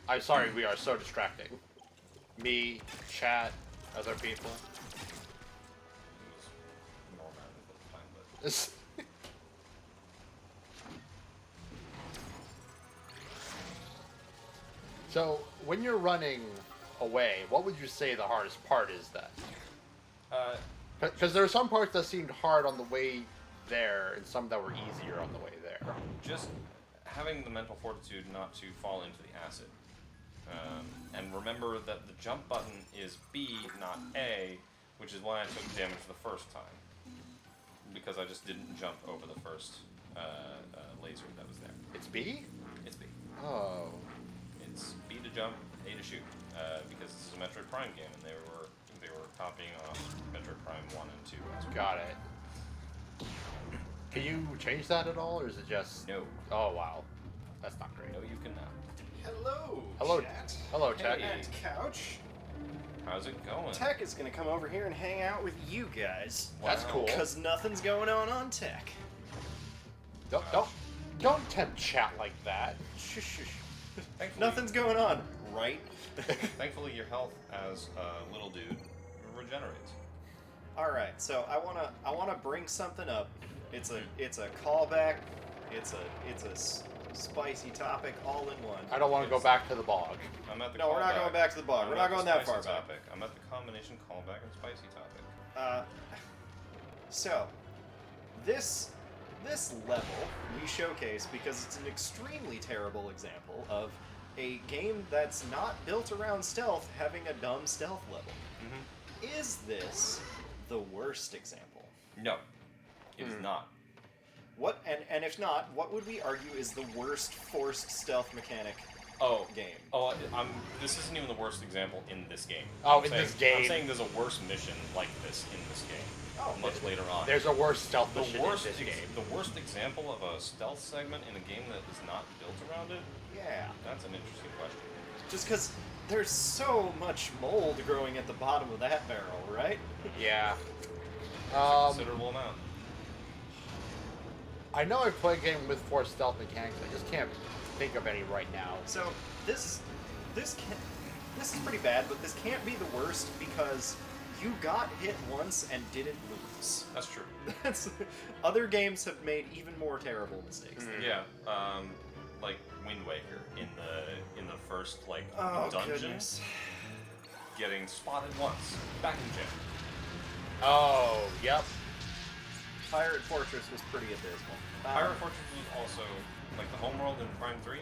I'm sorry, we are so distracting. Me, chat, other people. It was more manageable at the time, but So, when you're running away, what would you say the hardest part is then? Because there are some parts that seemed hard on the way there, and some that were easier on the way there. just having the mental fortitude not to fall into the acid. And remember that the jump button is B, not A, which is why I took damage the first time. Because I just didn't jump over the first laser that was there. It's B? It's B. Oh. It's B to jump, A to shoot. Because this is a Metroid Prime game, and they were copying off Metroid Prime 1 and 2 as well. Got it. Can you change that at all, or is it just... No. Oh, wow. That's not great. No, you cannot. Hello, Hello, chat. hello, Tech. Hey. And Couch. How's it going? Tech is gonna come over here and hang out with you guys. That's Wow. cool. Because nothing's going on Tech. Don't tempt chat like that. Shush, shush. Thankfully, Nothing's going on, right? Thankfully, your health as a little dude regenerates. All right, so I wanna bring something up. It's a callback. It's a spicy topic all in one. I don't want to go back to the bog. I'm at the No, we're not callback. going back to the bog. I'm We're at not the going that spicy far back. topic. I'm at the combination callback and spicy topic. So, this level we showcase because it's an extremely terrible example of a game that's not built around stealth having a dumb stealth level. Mm-hmm. Is this the worst example? No, it is not. What and if not, what would we argue is the worst forced stealth mechanic Oh, game? Oh, this isn't even the worst example in this game. Oh, I'm in saying, this game. I'm saying there's a worse mission like this in this game. Oh, much later on. There's a worse stealth the mission worst in this game. The worst example of a stealth segment in a game that is not built around it. Yeah. That's an interesting question. Just because there's so much mold growing at the bottom of that barrel, right? Yeah. It's a considerable amount. I know I've played a game with 4 stealth mechanics. I just can't think of any right now. So this is pretty bad, but this can't be the worst because you got hit once and didn't lose. That's true. That's other games have made even more terrible mistakes. Yeah, like Wind Waker in the first Oh, dungeon, goodness. getting spotted once, back in jail. Oh, yep. Pirate Fortress was pretty abysmal. Pirate Fortress was also like the homeworld in Prime 3.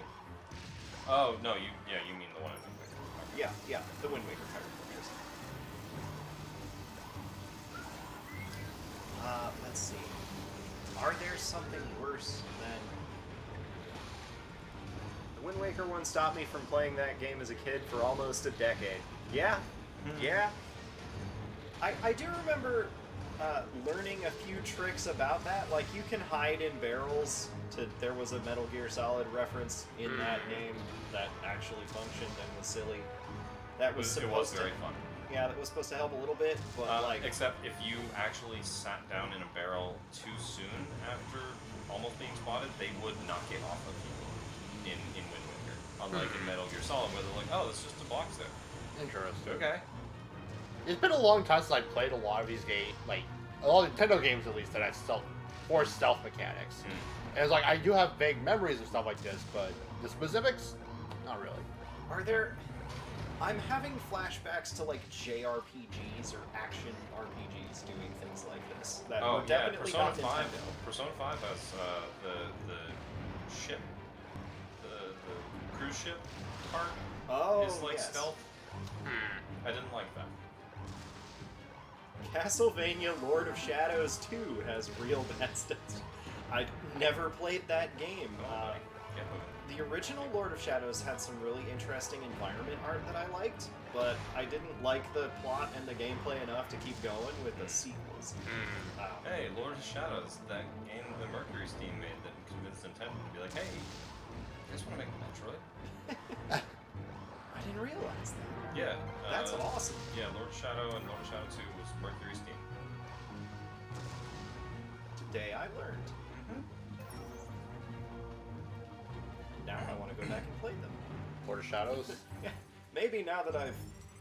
Oh no, you mean the one I think. Yeah, the Wind Waker Pirate Fortress. Let's see. Are there something worse than the Wind Waker one? Stopped me from playing that game as a kid for almost a decade. Yeah. I do remember learning a few tricks about that. Like you can hide in barrels. There was a Metal Gear Solid reference in that game that actually functioned and was silly. That was It was very fun. Yeah, that was supposed to help a little bit, but Except if you actually sat down in a barrel too soon after almost being spotted, they would knock it off of you in Wind Waker. Unlike in Metal Gear Solid, where they're like, oh, it's just a box there. Interesting. Okay. It's been a long time since I played a lot of these games, like a lot of Nintendo games at least, that had force stealth mechanics. And it's like I do have vague memories of stuff like this, but the specifics, not really. are there I'm having flashbacks to like JRPGs or action RPGs doing things like this. That Oh were yeah, definitely Persona not 5. Nintendo. Persona 5 has the ship, the cruise ship part Oh, is like yes. stealth. I didn't like that. Castlevania Lord of Shadows 2 has real bad stealth. I never played that game. Yeah, The original Lord of Shadows had some really interesting environment art that I liked, but I didn't like the plot and the gameplay enough to keep going with the sequels. Hey, Lord of Shadows, that game the Mercury Steam made that convinced Nintendo to be like, hey, you guys want to make Metroid? I didn't realize that. Yeah. That's awesome. Yeah, Lord of Shadow and Lord of Shadow 2 was Mercury Steam. Today I learned. Now I want to go back and play them. Lord of Shadows. Yeah, maybe now that I've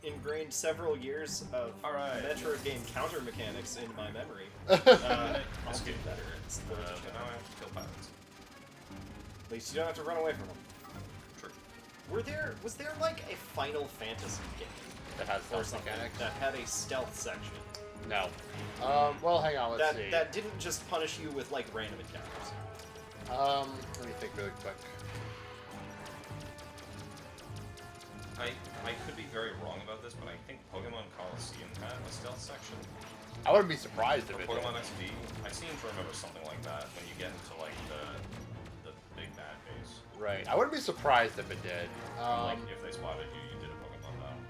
ingrained several years of Alright. Metroid game counter mechanics in my memory, I'll Escape. get better at But Lord of now I have to kill pirates. At least you don't have to run away from them. True. Was there like a Final Fantasy game That has or stealth something mechanics. that had a stealth section No. Well, hang on. Let's see. that didn't just punish you with like random encounters? Let me think really quick. I could be very wrong about this, but I think Pokemon Coliseum had a stealth section. I wouldn't be surprised if Or it Pokemon did. XD. I seem to remember something like that when you get into like the big bad base. Right. I wouldn't be surprised if it did. Like if they spotted you, you did a Pokemon battle.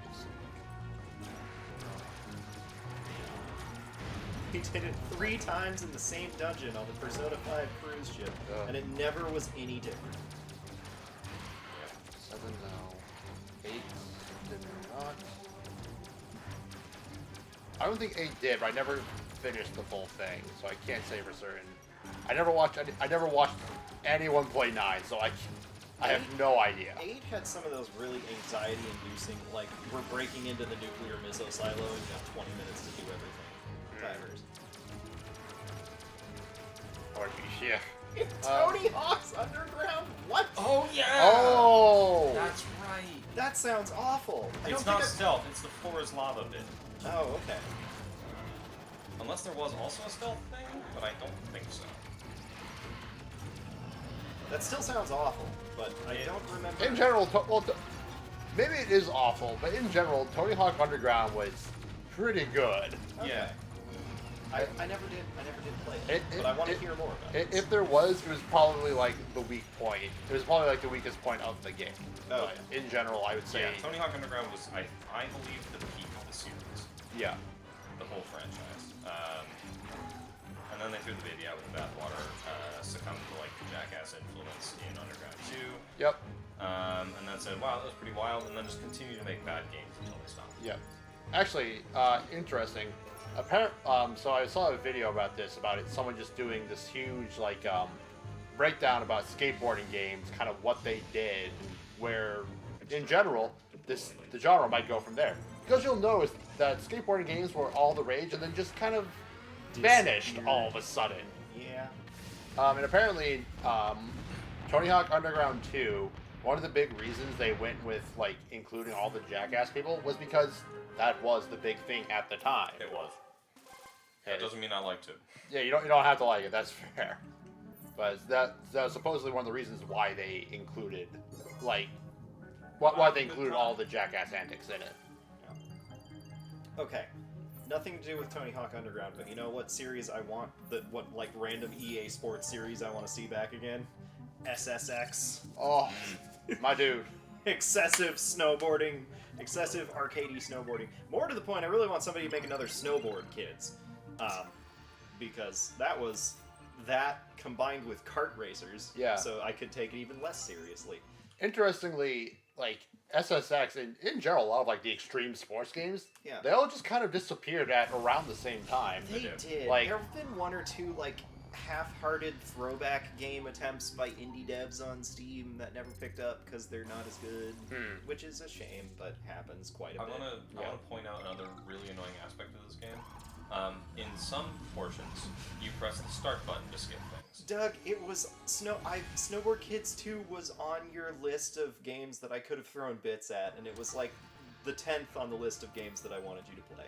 He did it 3 times in the same dungeon on the Persona 5 cruise ship, Ugh. and it never was any different. 7 now. 8 did not. I don't think 8 did, but I never finished the full thing, so I can't say for certain. I never watched anyone play 9, so I have no idea. 8 had some of those really anxiety-inducing, like, we're breaking into the nuclear missile silo and you have 20 minutes to do everything. Timers. Or yeah. Tony Hawk's Underground? What? Oh yeah! Oh! That's right. That sounds awful. I It's don't not think stealth, it's the forest lava bit. Oh, okay. Unless there was also a stealth thing, but I don't think so. That still sounds awful, but I don't remember. In general, maybe it is awful, but in general, Tony Hawk Underground was pretty good. Okay. Yeah. I never did play it, but I want to hear more about it. If there was, it was probably like the weak point. It was probably like the weakest point of the game. Oh, But in general, I would say, Yeah, Tony Hawk Underground was, I believe, the peak of the series. yeah. The whole franchise. And then they threw the baby out with the bathwater, succumbed to like the Jackass influence in Underground 2. Yep. And then said, wow, that was pretty wild, and then just continued to make bad games until they stopped. Yep. Actually, interesting. So I saw a video about this, about it. Someone just doing this huge like breakdown about skateboarding games, kind of what they did, and where, in general, the genre might go from there. Because you'll notice that skateboarding games were all the rage, and then just kind of vanished all of a sudden. Yeah. And apparently, Tony Hawk Underground 2, one of the big reasons they went with like including all the Jackass people was because that was the big thing at the time. It was. That doesn't mean I liked it. Yeah, you don't have to like it. That's fair. But that was supposedly one of the reasons why they included like why they included all the Jackass antics in it. Okay. Nothing to do with Tony Hawk Underground, but you know what series I want? What like random EA Sports series I want to see back again? SSX. Oh, my dude. Excessive snowboarding, excessive arcadey snowboarding. More to the point, I really want somebody to make another Snowboard Kids, because that combined with kart racers. Yeah. So I could take it even less seriously. Interestingly, like SSX and in general, a lot of like the extreme sports games, Yeah. they all just kind of disappeared at around the same time. They did. Like- There have been one or two like half-hearted throwback game attempts by indie devs on Steam that never picked up because they're not as good, which is a shame, but happens quite a I bit. want to point out another really annoying aspect of this game. In some portions, you press the start button to skip things. Doug, it was Snowboard Kids 2 was on your list of games that I could have thrown bits at, and it was like the 10th on the list of games that I wanted you to play.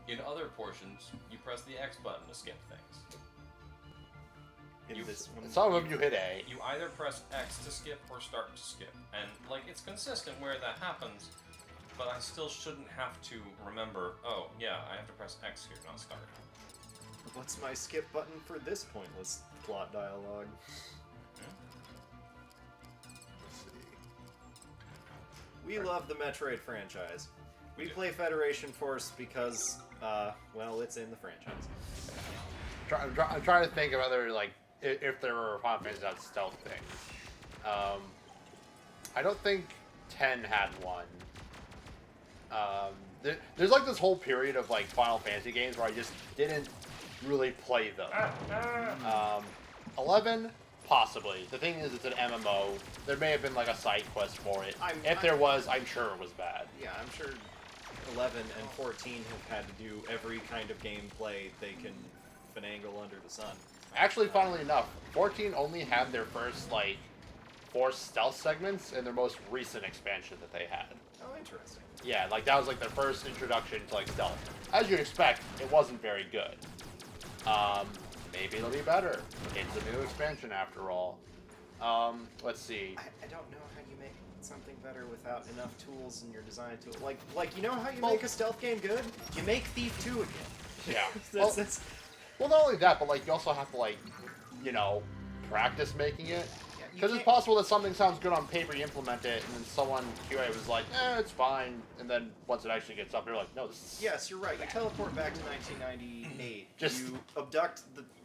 In other portions, you press the X button to skip things. In this one, Some of them you hit A. You either press X to skip or start to skip. And, like, it's consistent where that happens, but I still shouldn't have to remember, oh, yeah, I have to press X here, not start. what's my skip button for this pointless plot dialogue? Let's see. We love the Metroid franchise. We play Federation Force because, well, it's in the franchise. I'm trying to think of other, like, if there were Final Fantasy that stealth things. I don't think 10 had one. There's like this whole period of like Final Fantasy games where I just didn't really play them. 11, possibly. The thing is, it's an MMO. There may have been like a side quest for it. If there was, I'm sure it was bad. Yeah, I'm sure 11 and 14 have had to do every kind of gameplay they can finagle under the sun. Actually, funnily enough, 14 only had their first like 4 stealth segments in their most recent expansion that they had. Oh, interesting. Yeah, like that was like their first introduction to like stealth. As you'd expect, it wasn't very good. Maybe it'll be better. It's a new expansion after all. Let's see. I don't know how you make something better without enough tools in your design tool. Like you know how you make a stealth game good? You make Thief 2 again. Yeah. that's Well, not only that, but like you also have to like, you know, practice making it. Because it's possible that something sounds good on paper, you implement it, and then someone QA was like, it's fine. And then once it actually gets up, they're like, no, this is... Yes, you're right. You teleport back to 1998. You abduct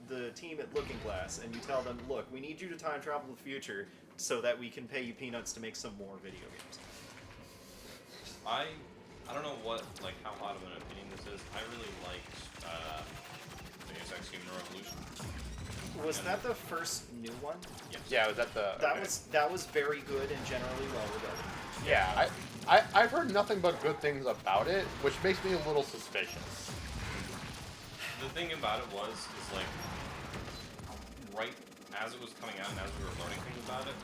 the team at Looking Glass, and you tell them, look, we need you to time travel to the future so that we can pay you peanuts to make some more video games. I don't know what, like, how hot of an opinion this is. I really liked Deus Ex Human Revolution. Was that the first new one? Yes. Yeah, was that the... That was very good and generally well regarded. Yeah, I've heard nothing but good things about it, which makes me a little suspicious. The thing about it is like, right as it was coming out and as we were learning things about it,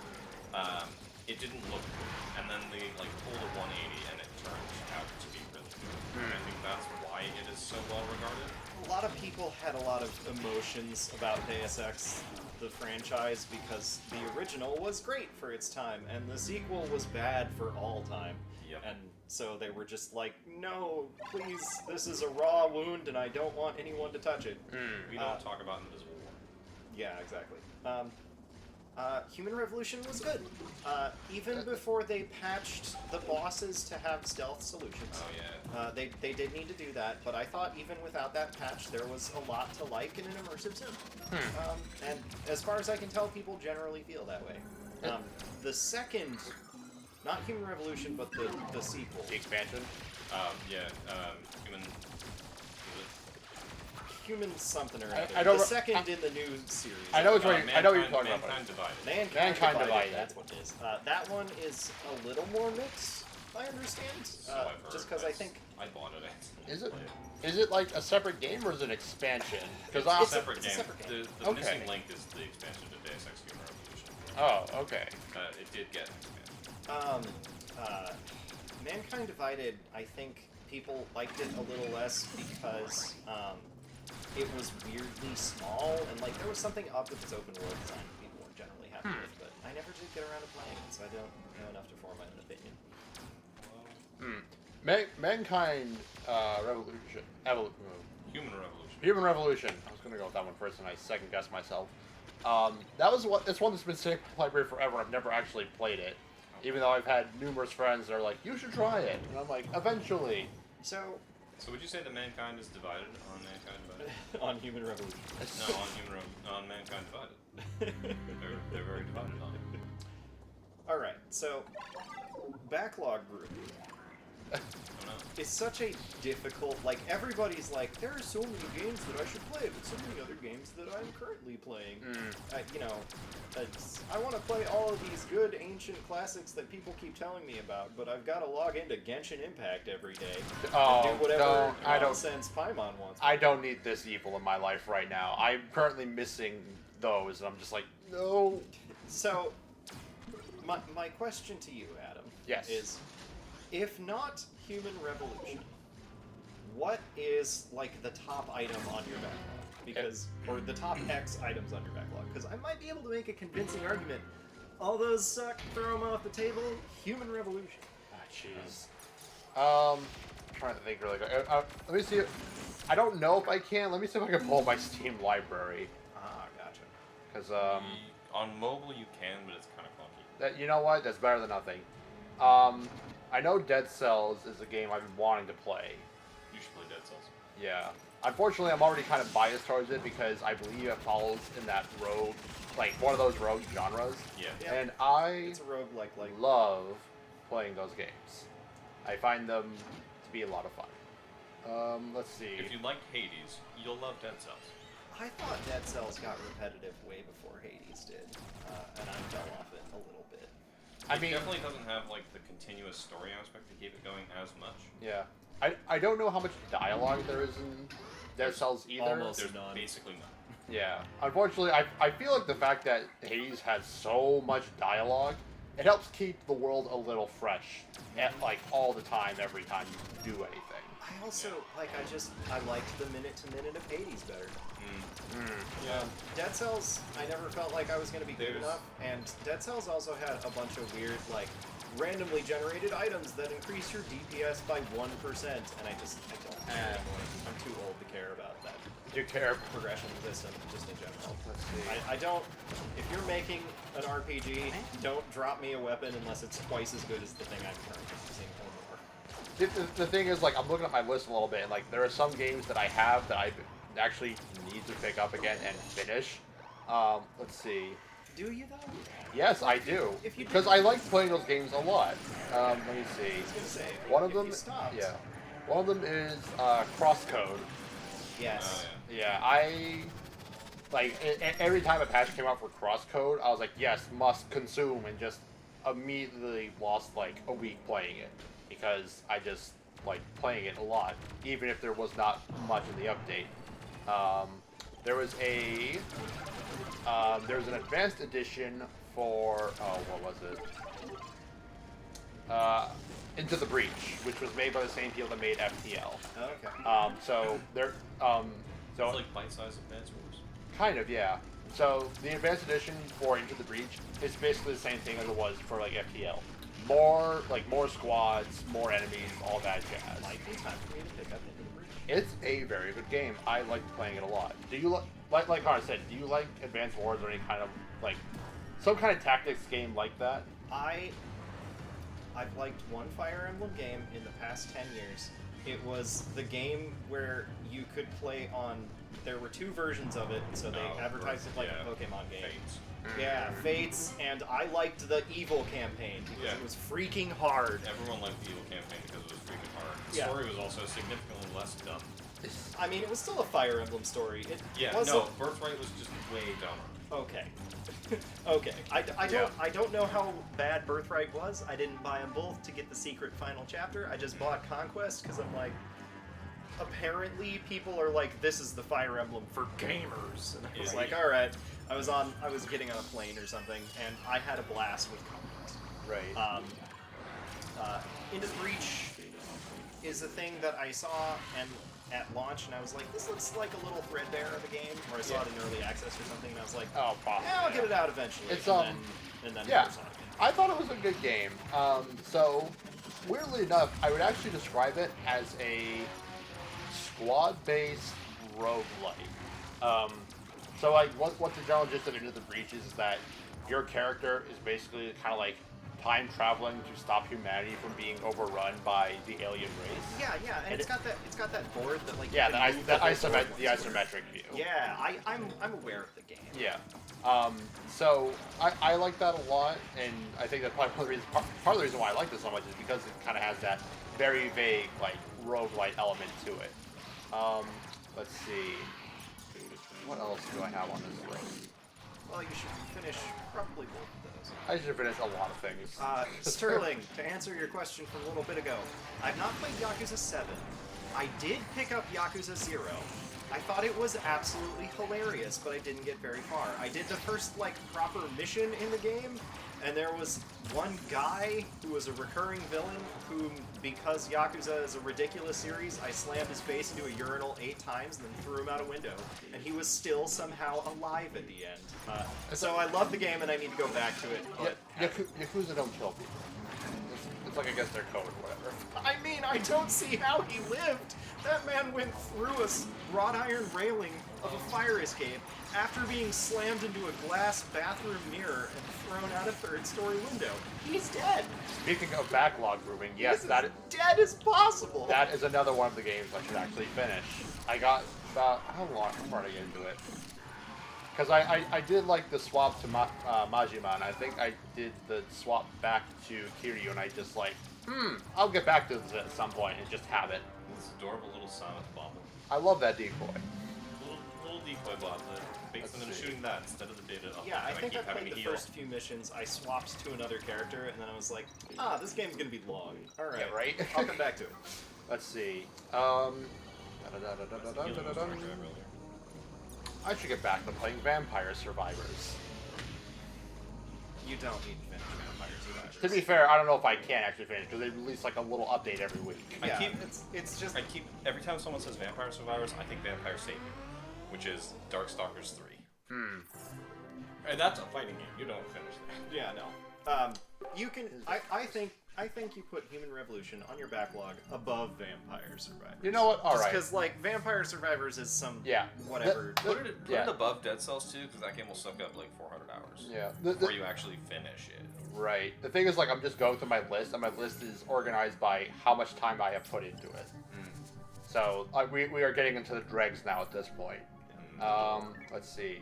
it didn't look good. And then they like pulled a 180 and it turned out to be really good. And I think that's why it is so well regarded. A lot of people had a lot of emotions about Deus Ex, the franchise, because the original was great for its time, and the sequel was bad for all time. Yep. And so they were just like, no, please, this is a raw wound, and I don't want anyone to touch it. We don't talk about Invisible War. Yeah, exactly. Human Revolution was good. Even before they patched the bosses to have stealth solutions. Oh, yeah. They did need to do that, but I thought even without that patch, there was a lot to like in an immersive sim. And as far as I can tell, people generally feel that way. The second, not Human Revolution, but the sequel. The expansion? Human something or I other. don't The second in the new series. I know what you're talking about. Mankind Divided. Mankind Divided, Divided. that's what it is. That one is a little more mixed, I understand. So I've heard. Just because I think... I bought it. Is it like a separate game or is it an expansion? Because It's a separate it's a game. separate game. The Okay. missing link is the expansion to Deus Ex Human Revolution. Oh, okay. It did get an expansion. Mankind Divided, I think people liked it a little less because it was weirdly small, and like there was something up with its open world design people weren't generally happy with, but I never did get around to playing it, so I don't know enough to form my own opinion. Mankind Revolution. Human Revolution. Human Revolution. I was gonna go with that one first, and I second guessed myself. It's one that's been sitting in my library forever. I've never actually played it, even though I've had numerous friends that are like, "You should try it," and I'm like, "Eventually." So would you say that Mankind is divided on Mankind Divided? on Human Revolution. No, on Mankind Divided. They're very divided on it. Alright, so backlog group. I don't know. It's such a difficult, like, everybody's like, there are so many games that I should play, but so many other games that I'm currently playing. I want to play all of these good ancient classics that people keep telling me about, but I've got to log into Genshin Impact every day and do whatever nonsense Paimon wants. I don't need this evil in my life right now. I'm currently missing those, and I'm just like, no. So, my question to you, Adam, Yes. is, If not Human Revolution, what is like the top item on your backlog? Because, or the top X items on your backlog? Because I might be able to make a convincing argument. All those suck. Throw them off the table. Human Revolution. Ah, jeez. Trying to think really quick. Let me see. I don't know if I can. Let me see if I can pull my Steam library. Ah, gotcha. Because On mobile you can, but it's kind of clunky. that, you know what? That's better than nothing. I know Dead Cells is a game I've been wanting to play. You should play Dead Cells. Yeah. Unfortunately, I'm already kind of biased towards it because I believe it falls in that rogue, like one of those rogue genres. Yeah. Yeah. And I It's a roguelike like. love playing those games. I find them to be a lot of fun. Let's see. If you like Hades, you'll love Dead Cells. I thought Dead Cells got repetitive way before Hades did, and I fell off it a little bit. I mean, It definitely doesn't have like the continuous story aspect to keep it going as much. yeah. I don't know how much dialogue there is in Dead Cells either. Almost. There's none. basically none. Yeah. Unfortunately, I feel like the fact that Hades has so much dialogue, it helps keep the world a little fresh, at, like all the time, every time you do anything. I also I liked the minute-to-minute of Hades better. Yeah. Dead Cells, I never felt like I was going to be good There's- enough, and Dead Cells also had a bunch of weird, like, randomly generated items that increase your DPS by 1%, and I don't care. I'm too old to care about that. Do you care? Progression system, just in general. Let's see. I don't. If you're making an RPG, don't drop me a weapon unless it's twice as good as the thing I'm currently using or more. The thing is, like, I'm looking at my list a little bit, and, like, there are some games that I have that I actually need to pick up again and finish. Let's see. Do you though? Yes, I do. If you Because do- I like playing those games a lot. Let me see. I was gonna say. One of if them, you stopped. yeah. One of them is Crosscode. Yes. Yeah, I like every time a patch came out for Crosscode, I was like, yes, must consume, and just immediately lost like a week playing it because I just like playing it a lot, even if there was not much in the update. There was an advanced edition for what was it? Into the Breach, which was made by the same people that made FTL. Okay. So they're so It's like bite-sized Advance Wars. kind of, yeah. So the advanced edition for Into the Breach is basically the same thing as it was for like FTL. More squads, more enemies, all that jazz. Might be time for me to pick up Into the Breach. It's a very good game. I like playing it a lot. Do you like Connor said? Do you like Advanced Wars or any kind of like some kind of tactics game like that? I've liked one Fire Emblem game in the past 10 years. It was the game where you could play on. There were two versions of it, so they advertised it like a Pokemon game. Fates. Yeah, Fates, and I liked the Evil campaign because Yeah. it was freaking hard. Everyone liked the Evil campaign because it was freaking hard. The Yeah. story was also significantly less dumb. I mean, it was still a Fire Emblem story. It Yeah, wasn't, no, Birthright was just way dumber. Okay. Okay. I don't know how bad Birthright was. I didn't buy them both to get the secret final chapter. I just bought Conquest because I'm like, apparently people are like, this is the Fire Emblem for gamers. And I was Yeah. like, all right. I was getting on a plane or something, and I had a blast with Conquest. Right. Into the Breach is a thing that I saw and at launch, and I was like, this looks like a little threadbare of a game, or I saw it in early access or something, and I was like, Oh, possibly. yeah, I'll get it out eventually. It's, and then yeah. never saw it again. I thought it was a good game. So, weirdly enough, I would actually describe it as a squad-based roguelike. So, like, what the general gist of Into the Breach is that your character is basically kind of like time traveling to stop humanity from being overrun by the alien race. Yeah, and And it's got that board that like Yeah, you can move the whole board the once. isometric view. Yeah, I'm aware of the game. Yeah. So I like that a lot, and I think that probably part of the reason why I like this so much is because it kind of has that very vague like roguelite element to it. Let's see. What else do I have on this list? Well, you should finish probably both of those. I should finish a lot of things. Sterling, to answer your question from a little bit ago, I've not played Yakuza 7. I did pick up Yakuza 0. I thought it was absolutely hilarious, but I didn't get very far. I did the first, like, proper mission in the game, and there was one guy who was a recurring villain whom, because Yakuza is a ridiculous series, I slammed his face into a urinal 8 times and then threw him out a window. And he was still somehow alive at the end. So I love the game and I need to go back to it. But Yakuza don't kill people. It's like against their code or whatever. I mean, I don't see how he lived. That man went through a wrought iron railing of a fire escape after being slammed into a glass bathroom mirror and thrown out a 3rd-story window. He's dead. Speaking of backlog grooming, yes, He's that as dead as possible. that is another one of the games I should actually finish. I got about how far did I get into it? Because I did like the swap to Majima, and I think I did the swap back to Kiryu, and I just like, I'll get back to this at some point and just have it. This adorable little Sonic bomb. I love that decoy. Little decoy bomb that makes them Let's see. shooting that instead of the data. Yeah, I and think I keep having played to the heal. first few missions. I swapped to another character, and then I was like, this game's gonna be long. All right, Yeah, right? I'll come back to it. Let's see. I should get back to playing Vampire Survivors. You don't need to finish Vampire Survivors. To be fair, I don't know if I can actually finish because they release like a little update every week. I Yeah, keep- it's just I keep every time someone says Vampire Survivors, I think Vampire Savior, which is Darkstalkers 3. And that's a fighting game. You don't finish that. yeah, no. You can. I think you put Human Revolution on your backlog above Vampire Survivors. You know what? All right. Because like Vampire Survivors is some whatever. Put it Yeah. above Dead Cells 2, because that game will suck up like 400 hours. Yeah. Before you actually finish it. Right. The thing is, like, I'm just going through my list, and my list is organized by how much time I have put into it. So we are getting into the dregs now at this point. Let's see.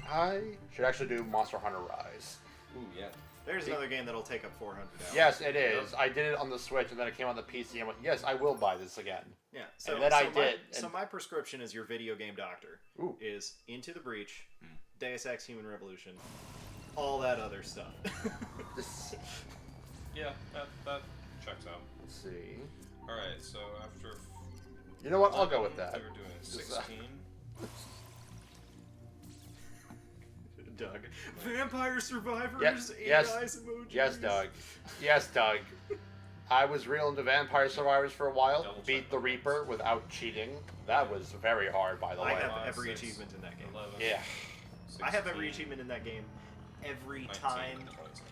I should actually do Monster Hunter Rise. Ooh, yeah. There's another game that'll take up 400 hours. Yes, it is. I did it on the Switch, and then it came on the PC, and I went, yes, I will buy this again. Yeah. And then I my, did, So and- my prescription as your video game doctor Ooh. is Into the Breach, Deus Ex Human Revolution, all that other stuff. This, Yeah, that checks out. let's see. Alright, so after... You know what? I'll go with that. They were doing 16. Doug. Vampire Survivors? Yes, Eight yes, eyes emojis. Yes, Doug. Yes, Doug. I was real into Vampire Survivors for a while. Double check Beat the those. Reaper without cheating. That was very hard, by the I way. have Five, every 6, achievement in that game. 11, Yeah. I have every 16, achievement in that game every 19, time 20.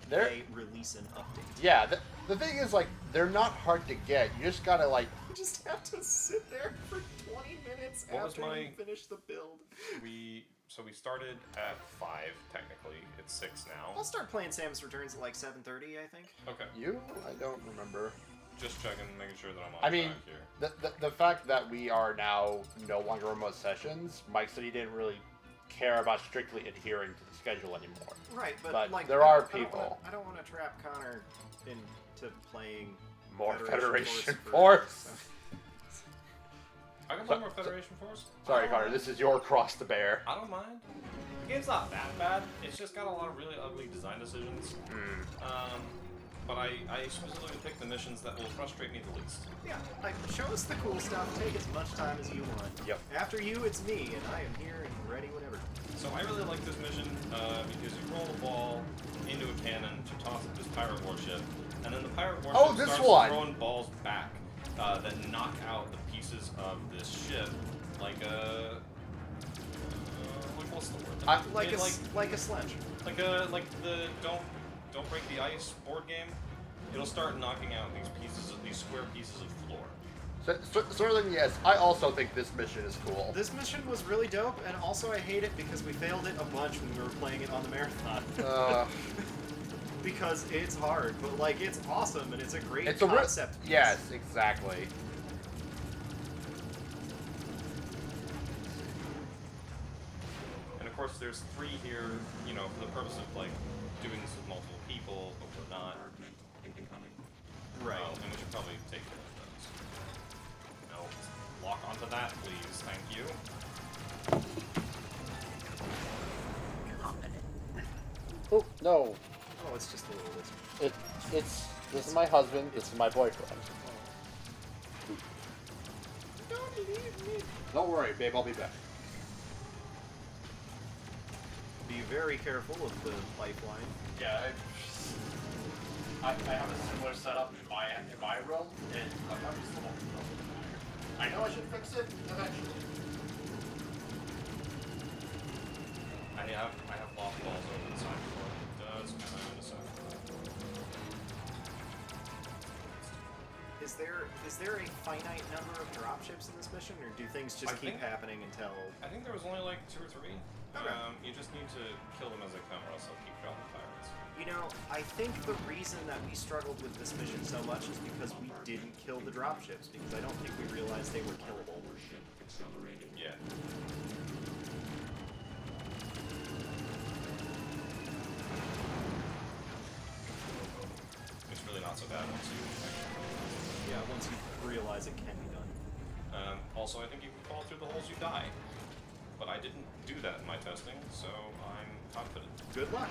There, they release an update. yeah. The thing is, like, they're not hard to get. You just gotta, like, You just have to sit there for 20 minutes What was after my- you finish the build. We started at 5, technically. It's 6 I'll now. start playing Samus Returns at like 7:30, I think. Okay. you? I don't remember. Just checking, making sure that I'm on I mean, track here. the fact that we are now no longer remote sessions, Mike said he didn't really care about strictly adhering to the schedule anymore. Right, but, But like there I are don't- I don't wanna- people. I don't want to trap Connor into playing More Federation for- Force. I can play more Federation Force. Sorry, Connor. This is your cross to bear. I don't mind. The game's not that bad. It's just got a lot of really ugly design decisions. But I specifically picked the missions that will frustrate me the least. Yeah, like show us the cool stuff. Take as much time as you want. Yep. After you, it's me, and I am here and ready whenever. So I really like this mission because you roll the ball into a cannon to toss at this pirate warship, and then the pirate warship Oh, this starts one! throwing balls back that knock out the pieces of this ship, like a what's the word? Like It, like a sledge. like the don't break the ice board game. It'll start knocking out these square pieces of floor. Sterling, yes. I also think this mission is cool. This mission was really dope, and also I hate it because we failed it a bunch when we were playing it on the marathon. Because it's hard, but like it's awesome and it's a great It's a concept. piece. Yes, exactly. And of course, there's 3 here, you know, for the purpose of like doing this with multiple people, but we're not. Right. And we should probably take care of those. Now, lock onto that, please. Thank you. Oh no! Oh, it's just a little lizard. This is my husband. This is my boyfriend. Don't eat Don't worry, babe. I'll be back. Be very careful of the lifeline. Yeah, I have a similar setup in my room, and I'm just a little tired. I know I should fix it eventually. I have mothballs over the side before it does come out of the side. Is there a finite number of dropships in this mission, or do things just keep happening until? I think there was only like 2 or 3. Okay. You just need to kill them as they come, or else they'll keep dropping pirates. You know, I think the reason that we struggled with this mission so much is because we didn't kill the dropships, because I don't think we realized they were killable. Yeah. It's really not so bad once you actually. Yeah, once you realize it can be done. Also, I think you can fall through the holes you die. But I didn't do that in my testing, so I'm confident. Good luck.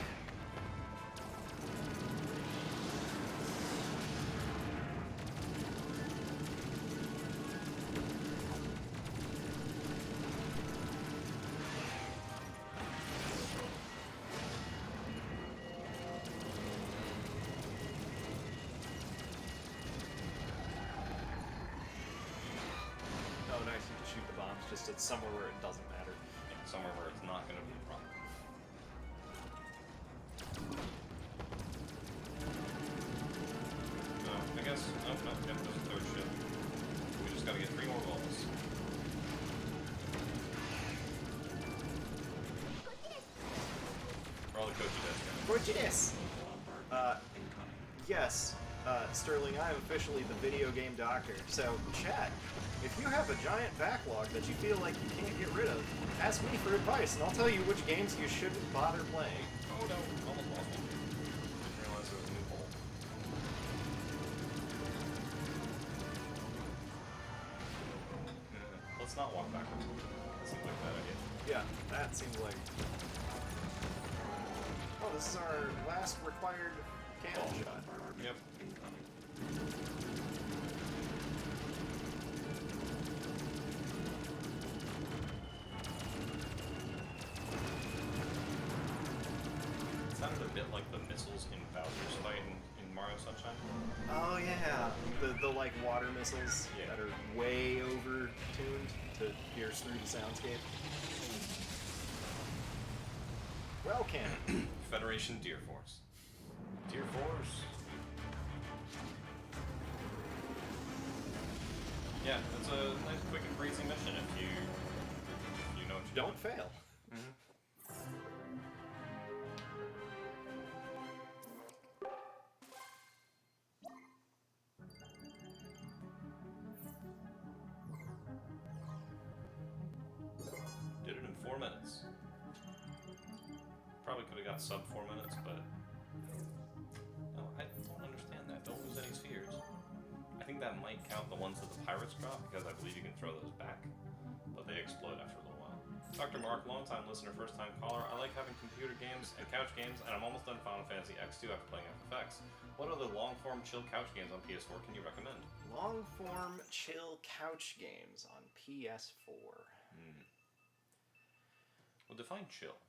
Oh, nice. You can shoot the bombs just at somewhere where it doesn't matter. Somewhere where it's not going to be a problem. No, I guess. Oh, no, yep, there's a 3rd ship. We just gotta get 3 more balls. For all the Koji Deaths guys. Gorgeous! Yes, Sterling, I am officially the video game doctor. So, chat, if you have a giant backlog that you feel like you can't get rid of, ask me for advice, and I'll tell you which games you shouldn't bother playing. Oh no, almost lost one. Didn't realize there was a new hole. Let's not walk backwards. That seems like a bad idea. Yeah, that seems like... Oh, this is our last required cannon shot. Yep. It sounded a bit like the missiles in Bowser's fight in Mario Sunshine. Oh yeah, the like water missiles that are way over-tuned to pierce through the soundscape. Well, cannon. Federation Deer Force. Deer Force. Yeah, that's a nice, quick, and breezy mission if you know what you're Don't fail. Did it in 4 minutes. Probably could have got sub 4 minutes, but no, I don't understand that. Don't lose any spheres. I think that might count the ones that the pirates drop because I believe you can throw those back, but they explode after a little while. Dr. Mark, long-time listener, first-time caller. I like having computer games and couch games, and I'm almost done Final Fantasy X2 after playing FFX. What other long-form chill couch games on PS4 can you recommend? Long-form chill couch games on PS4. Well, define chill.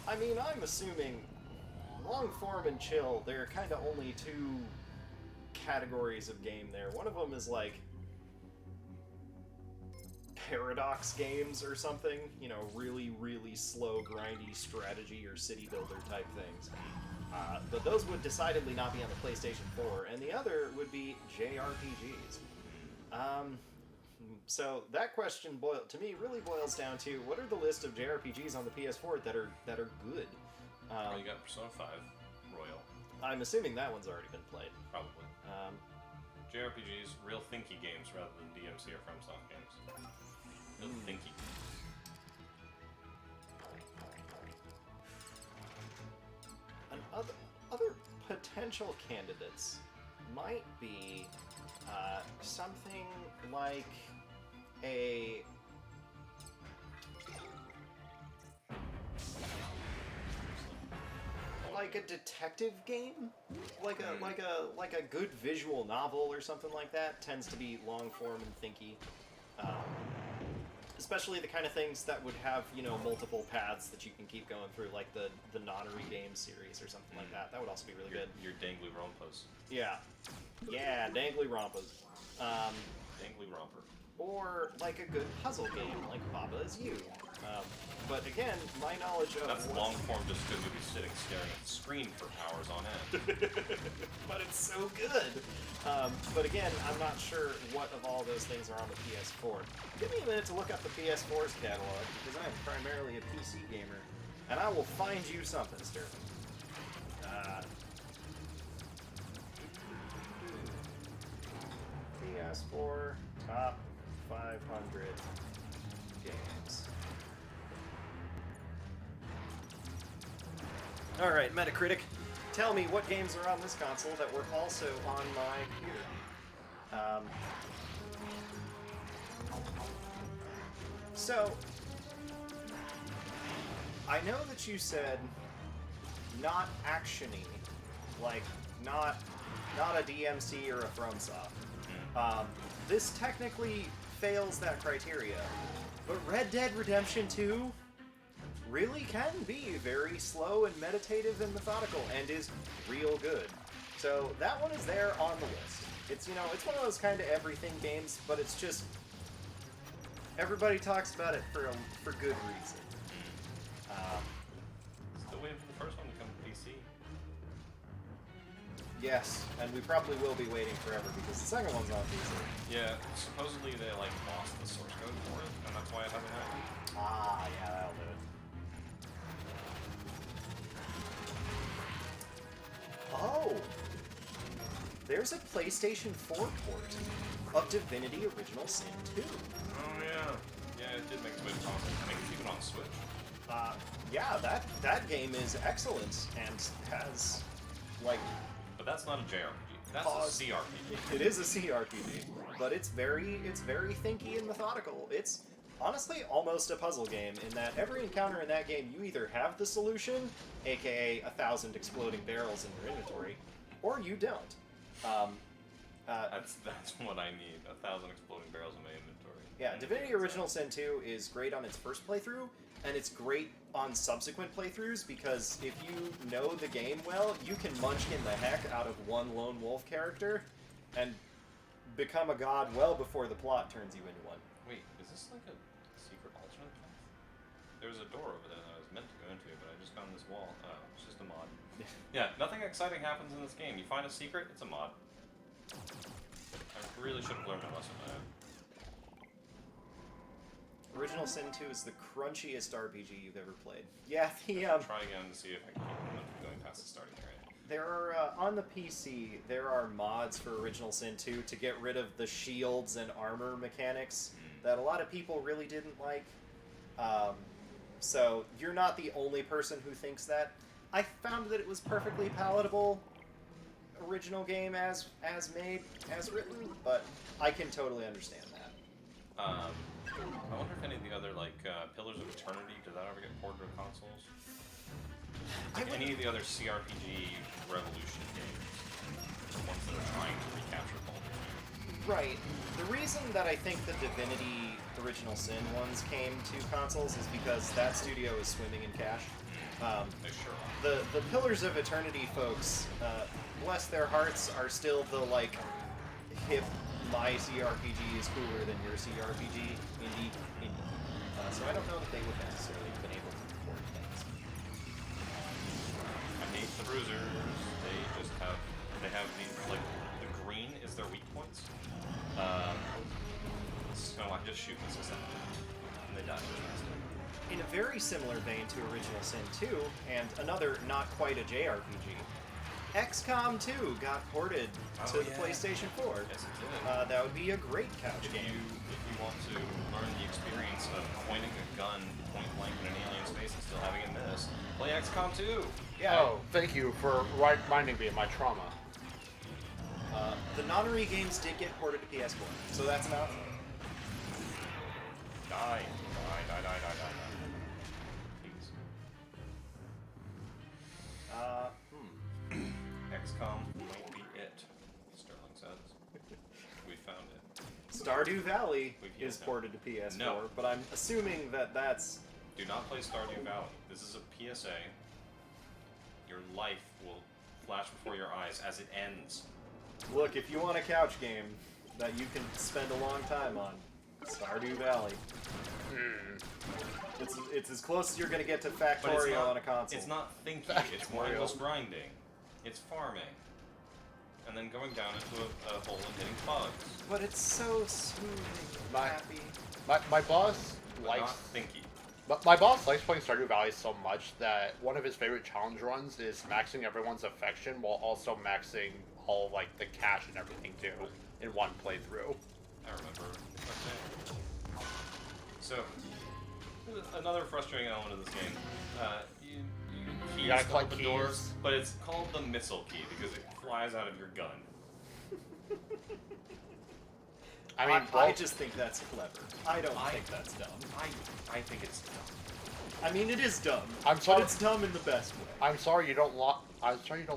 I mean, I'm assuming long-form and chill, there are kind of only 2 categories of game there. One of them is like paradox games or something, you know, really, really slow, grindy strategy or city builder type things. But those would decidedly not be on the PlayStation 4, and the other would be JRPGs. So that question to me really boils down to what are the list of JRPGs on the PS4 that are good? You got Persona 5 Royal. I'm assuming that one's already been played. Probably. JRPGs, real thinky games rather than DMC or FromSoft games. Real thinky games. Other potential candidates might be something like a detective game, like a good visual novel or something like that. Tends to be long form and thinky. Especially the kind of things that would have, multiple paths that you can keep going through, like the Nonnery game series or something like that. That would also be really good. Your dangly rompas. Yeah. Yeah, dangly rompas. Dangly romper. Or like a good puzzle game, like Baba Is You. But again, my knowledge of That's long form just because you'll be sitting staring at the screen for hours on end. but it's so good. But again, I'm not sure what of all those things are on the PS4. Give me a minute to look up the PS4's catalog, because I'm primarily a PC gamer, and I will find you something, Sterling. PS4 top 500 games. Alright, Metacritic. Tell me what games are on this console that were also on my computer. So, I know that you said not action-y, like not a DMC or a FromSoft. This technically fails that criteria, but Red Dead Redemption 2 really can be very slow and meditative and methodical, and is real good. So that one is there on the list. It's it's one of those kind of everything games, but it's just everybody talks about it for good reason. Still waiting for the first one to come to PC. Yes, and we probably will be waiting forever because the second one's on PC. Yeah, supposedly they lost the source code for it, and that's why it hasn't happened. Ah, yeah, that'll do it. Oh! There's a PlayStation 4 port of Divinity Original Sin 2. Oh yeah. Yeah, it did make its way to console. I think it's even on Switch. Yeah, that game is excellent and has, But that's not a JRPG. That's a CRPG. It is a CRPG, but it's very thinky and methodical. It's honestly almost a puzzle game in that every encounter in that game you either have the solution, aka 1,000 exploding barrels in your inventory, or you don't. That's what I need. 1,000 exploding barrels in my inventory. Yeah, Divinity Original Sin 2 is great on its first playthrough, and it's great on subsequent playthroughs because if you know the game well, you can munchkin the heck out of one lone wolf character and become a god well before the plot turns you into one. Wait, is this like a secret alternate path? There was a door over there that I was meant to go into, but I just found this wall. Oh, it's just a mod. Yeah, nothing exciting happens in this game. You find a secret, it's a mod. I really should have learned a lesson on that. Original Sin 2 is the crunchiest RPG you've ever played. Yeah, Try again to see if I can keep going past the starting area. there are, on the PC, there are mods for Original Sin 2 to get rid of the shields and armor mechanics that a lot of people really didn't like. So you're not the only person who thinks that. I found that it was perfectly palatable original game as made, as written, but I can totally understand that. I wonder if any of the other, Pillars of Eternity, did that ever get ported to consoles? Any of the other CRPG Revolution games, the ones that are trying to recapture Baldur's Gate. Right. The reason that I think the Divinity Original Sin ones came to consoles is because that studio is swimming in cash. They sure are. The Pillars of Eternity folks, bless their hearts, are still the hip. My CRPG is cooler than your CRPG indie. So I don't know that they would necessarily have been able to report things. I hate the bruisers. They have these, the green is their weak points. So I just shoot this instead. And they die. In a very similar vein to Original Sin 2, and another not quite a JRPG, XCOM 2 got ported to the PlayStation 4. Yes, it did. That would be a great couch If game. you want to learn the experience of pointing a gun point blank in an alien's face and still having it miss, play XCOM 2. Yeah. Oh, thank you for reminding me of my trauma. The Nonnery games did get ported to PS4, so that's an option. Die. Please. XCOM might be it, Sterling says. We found it. So Stardew Valley We can is get ported to PS4, No. but I'm assuming that that's... Do not play Stardew Valley. This is a PSA. Your life will flash before your eyes as it ends. Look, if you want a couch game that you can spend a long time on, Stardew Valley. It's as close as you're going to get to But it's Factorio not, on a console. It's not thinking. It's Factorio. mindless grinding. It's farming. And then going down into a hole and hitting bugs. But it's so smooth and My- happy. My boss But likes... not thinky. But my boss likes playing Stardew Valley so much that one of his favorite challenge runs is maxing everyone's affection while also maxing all like the cash and everything too in one playthrough. I remember. Okay. So, another frustrating element of this game. You You gotta keys collect the keys. doors, but it's called the missile key because it flies out of your gun. I mean, I both- just think that's clever. I don't think that's dumb. I think it's dumb. I mean, it is dumb. I'm sorry- But it's dumb in the best way. I'm sorry you don't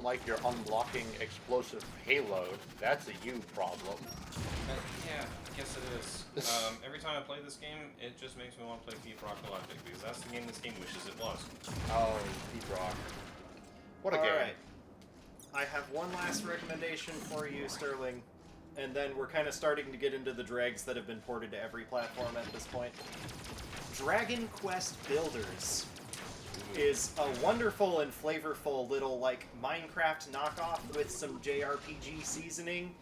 like your unlocking explosive payload. That's a you problem. Yeah, I guess it is. Every time I play this game, it just makes me want to play Deep Rock Galactic because that's the game this game wishes it was. Oh, Deep Rock. What a All game. right. I have one last recommendation for you, Sterling, and then we're kind of starting to get into the dregs that have been ported to every platform at this point. Dragon Quest Builders is a wonderful and flavorful little, like, Minecraft knockoff with some JRPG seasoning.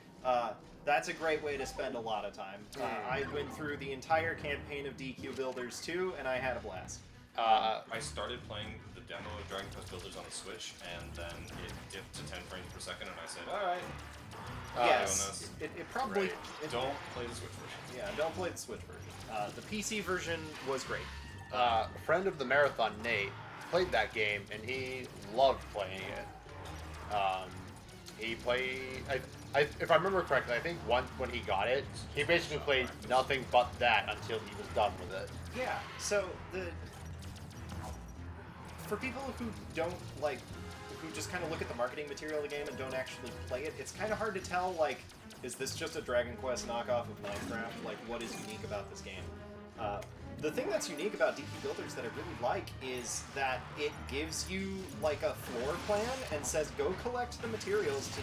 That's a great way to spend a lot of time. I went through the entire campaign of DQ Builders 2, and I had a blast. I started playing the demo of Dragon Quest Builders on the Switch, and then it dipped to 10 frames per second, and I said, alright, Yes, it probably... it- don't play the Switch version. Yeah, don't play the Switch version. The PC version was great. A friend of the marathon, Nate, played that game and he loved playing it. He played, if I remember correctly, I think when he got it, he basically played nothing but that until he was done with it. Yeah, so for people who don't like, who just kind of look at the marketing material of the game and don't actually play it, it's kind of hard to tell, like, is this just a Dragon Quest knockoff of Minecraft? Like, what is unique about this game? The thing that's unique about DQ Builders that I really like is that it gives you, like, a floor plan and says, go collect the materials to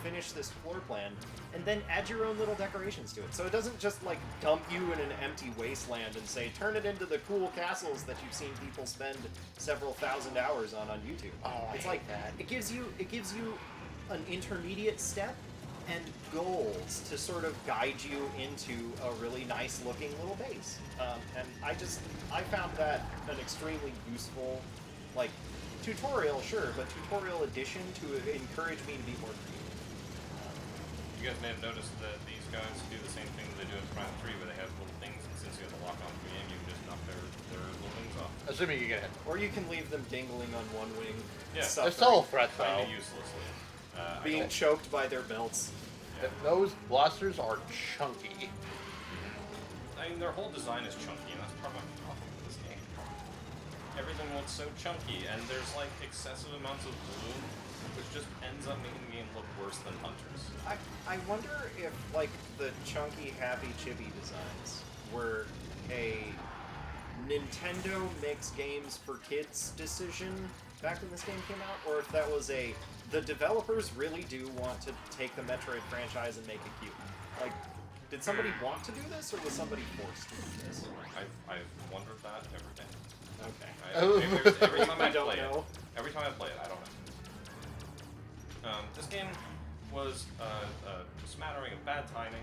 finish this floor plan, and then add your own little decorations to it. So it doesn't just, like, dump you in an empty wasteland and say, turn it into the cool castles that you've seen people spend several thousand hours on YouTube. Oh, I it's hate like that. it gives you an intermediate step and goals to sort of guide you into a really nice looking little base. And I found that an extremely useful, like, tutorial, sure, but tutorial addition to encourage me to be more creative. You guys may have noticed that these guys do the same thing that they do in Prime 3, where they have little things, and since you have the lock-on game, you can just knock their little things off. Assuming you get it. Or you can leave them dingling on one wing, Yeah. They're suffering, still a threat though. Kind of uselessly. being choked by their belts. Those blasters are chunky. I mean, their whole design is chunky, and that's part of my problem with this game. Everything looks so chunky, and there's like excessive amounts of bloom, which just ends up making the game look worse than Hunters. I wonder if, like, the chunky, happy, chibi designs were a Nintendo makes games for kids decision back when this game came out, or if that was the developers really do want to take the Metroid franchise and make it cute. Like, did somebody want to do this, or was somebody forced to do this? I've wondered that every day. Okay. Every time I don't play know. it, I don't know. This game was a smattering of bad timing.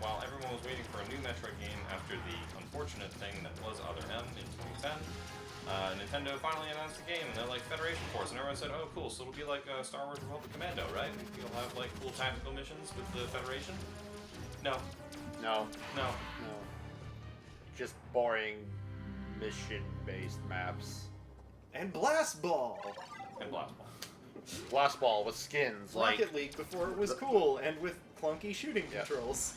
While everyone was waiting for a new Metroid game after the unfortunate thing that was Other M in 2010, Nintendo finally announced the game, and they're like Federation Force, and everyone said, "Oh, cool! So it'll be like Star Wars Republic Commando, right? You'll have like cool tactical missions with the Federation." No, No. no. Just boring mission-based maps. And Blast Ball! And Blast Ball. Blast Ball with skins like Rocket League before it was cool, and with clunky shooting Yeah. controls.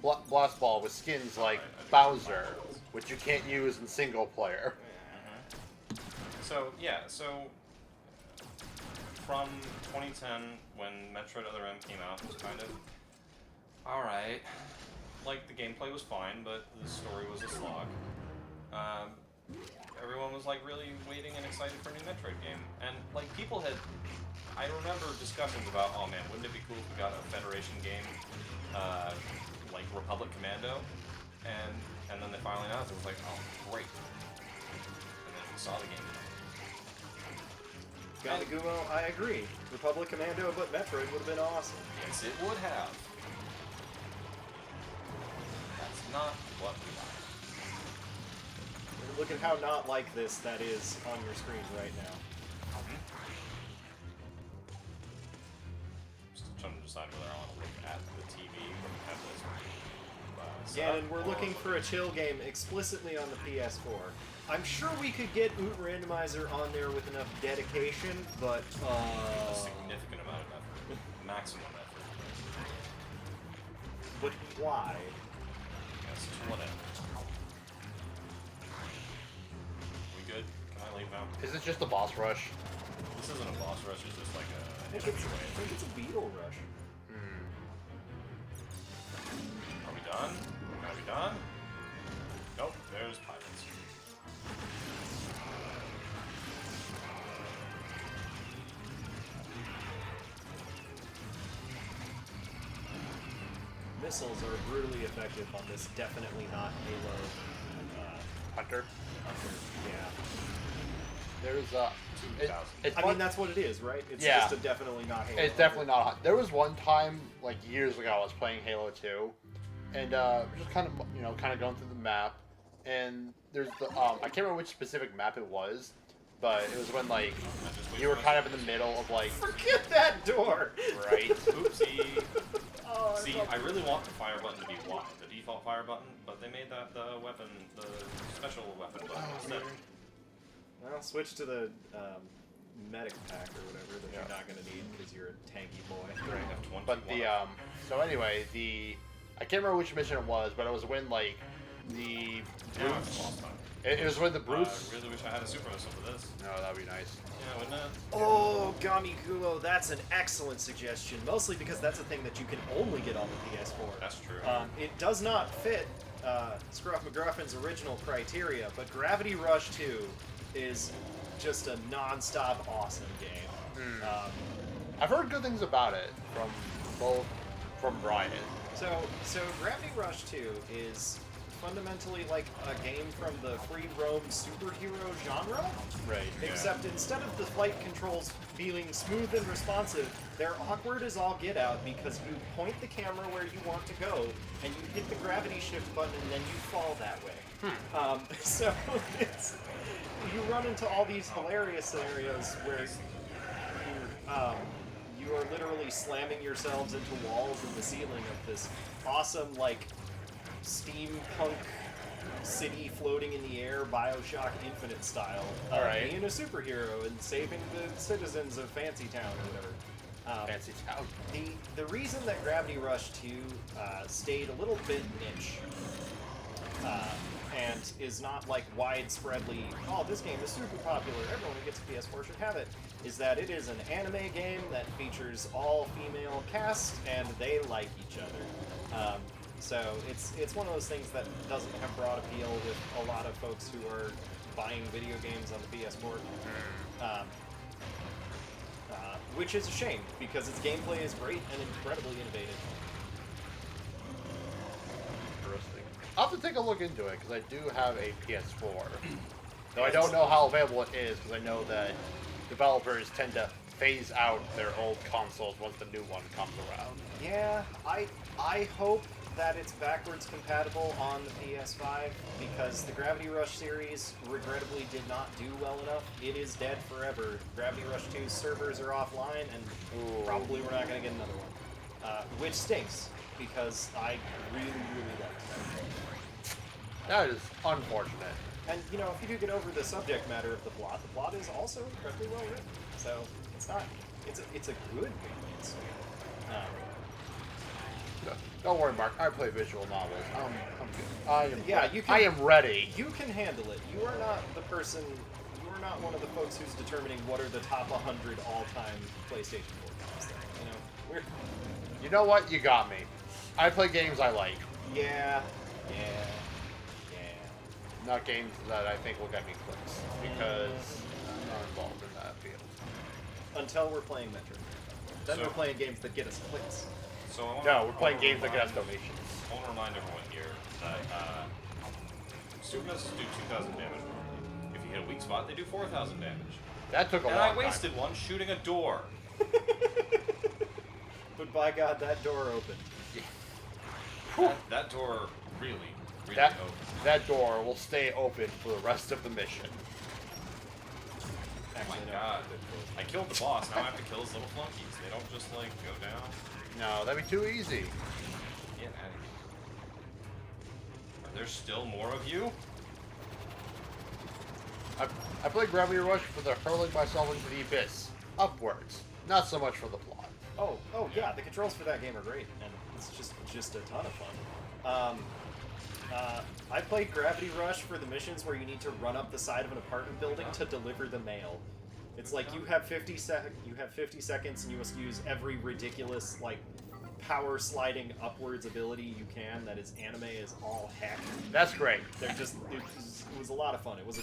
Blast Ball with skins like Alright, Bowser, which you can't use in single player. So yeah, from 2010 when Metroid Other M came out, it was kind of all right. Like, the gameplay was fine, but the story was a slog. Everyone was, like, really waiting and excited for a new Metroid game. And, like, people had... I remember discussions about, oh man, wouldn't it be cool if we got a Federation game, like Republic Commando? And then they finally announced it. It was like, oh, great. And then we saw the game. Gamagumo, I agree. Republic Commando, but Metroid would have been awesome. Yes, it would have. That's not what we like. Look at how not like this that is on your screen right now. Still trying to decide whether I want to look at the TV or have this. Again, and we're looking for a chill game explicitly on the PS4. I'm sure we could get Oot Randomizer on there with enough dedication, but a significant amount of effort. Maximum effort. But why? Yes, to what end? We good? Can I leave now? Is it just a boss rush? This isn't a boss rush, it's just like a I think it's a Beetle Rush. Are we done? Are we done? Nope, there's pirates. Missiles are brutally effective on this definitely not Halo Hunter? Yeah. There's it's I fun- mean, that's what it is, right? It's Yeah. just a definitely not Halo. It's definitely not hot. There was one time, like years ago, I was playing Halo 2, and just kind of, kind of going through the map, and there's the, I can't remember which specific map it was, but it was when, like, you were kind of in the middle of, like... Forget that door! Right? Oopsie. Oh, See, I really want the fire button to be Y, the default fire button, but they made that the weapon, the special weapon button instead. Well, switch to the medic pack or whatever that you're not going to need because you're a tanky boy. Right. F21. But the, so anyway, I can't remember which mission it was, but it was when, like, the Yeah, brutes... lost time. It was when the brutes... I really wish I had a super missile for this. No, that'd be nice. Yeah, wouldn't it? Oh, Gamigumo, that's an excellent suggestion. Mostly because that's a thing that you can only get on the PS4. That's true. It does not fit Scruff McGruffin's original criteria, but Gravity Rush 2 is just a non-stop awesome game. I've heard good things about it from Brian. So Gravity Rush 2 is fundamentally like a game from the free roam superhero genre. Right. Except instead of the flight controls being smooth and responsive, they're awkward as all get out because you point the camera where you want to go, and you hit the gravity shift button, and then you fall that way. So you run into all these hilarious scenarios where you are literally slamming yourselves into walls in the ceiling of this awesome, like, steampunk city floating in the air, Bioshock Infinite style. Alright. Being a superhero and saving the citizens of Fancy Town or whatever. Fancy Town. The reason that Gravity Rush 2 stayed a little bit niche and is not like widespreadly, oh, this game is super popular, everyone who gets a PS4 should have it, is that it is an anime game that features all female cast and they like each other. So it's one of those things that doesn't have broad appeal with a lot of folks who are buying video games on the PS4. Which is a shame, because its gameplay is great and incredibly innovative. Interesting. I'll have to take a look into it, because I do have a PS4. Though I don't know how available it is, because I know that developers tend to phase out their old consoles once the new one comes around. Yeah, I hope that it's backwards compatible on the PS5, because the Gravity Rush series regrettably did not do well enough. It is dead forever. Gravity Rush 2's servers are offline, and probably we're not going to get another one. Which stinks, because I really, really liked that. That is unfortunate. And, if you do get over the subject matter of the plot is also incredibly well written. So, it's not... It's a good game. It's, Don't worry, Mark. I play visual novels. I'm good. I am can, ready. You can handle it. You are not the person. You are not one of the folks who's determining what are the top 100 all-time PlayStation 4 games. We're. You know what? You got me. I play games I like, Yeah. not games that I think will get me clicks, because I'm not involved in that field. Until we're playing Metroid. Then So- we're playing games that get us clicks. So I wanna, No, we're playing I wanna games that get us remind- donations. I want to remind everyone here that Sugas do 2,000 damage normally. If you hit a weak spot, they do 4,000 damage. That took a And long I wasted one shooting a door. But by God, that door opened. That door really That opened. that door will stay open for the rest of the mission. Oh my Actually, no. god. I killed the boss, now I have to kill his little flunkies. They don't just, like, go down. No, that'd be too easy. Get out of here. Are there still more of you? I play Gravity Rush for the hurling myself into the abyss, upwards. Not so much for the plot. Oh yeah, the controls for that game are great, and it's just a ton of fun. I played Gravity Rush for the missions where you need to run up the side of an apartment building to deliver the mail. It's like you have 50 seconds, and you must use every ridiculous like power sliding upwards ability you can. That is anime as all heck. That's great. It was a lot of fun. It was a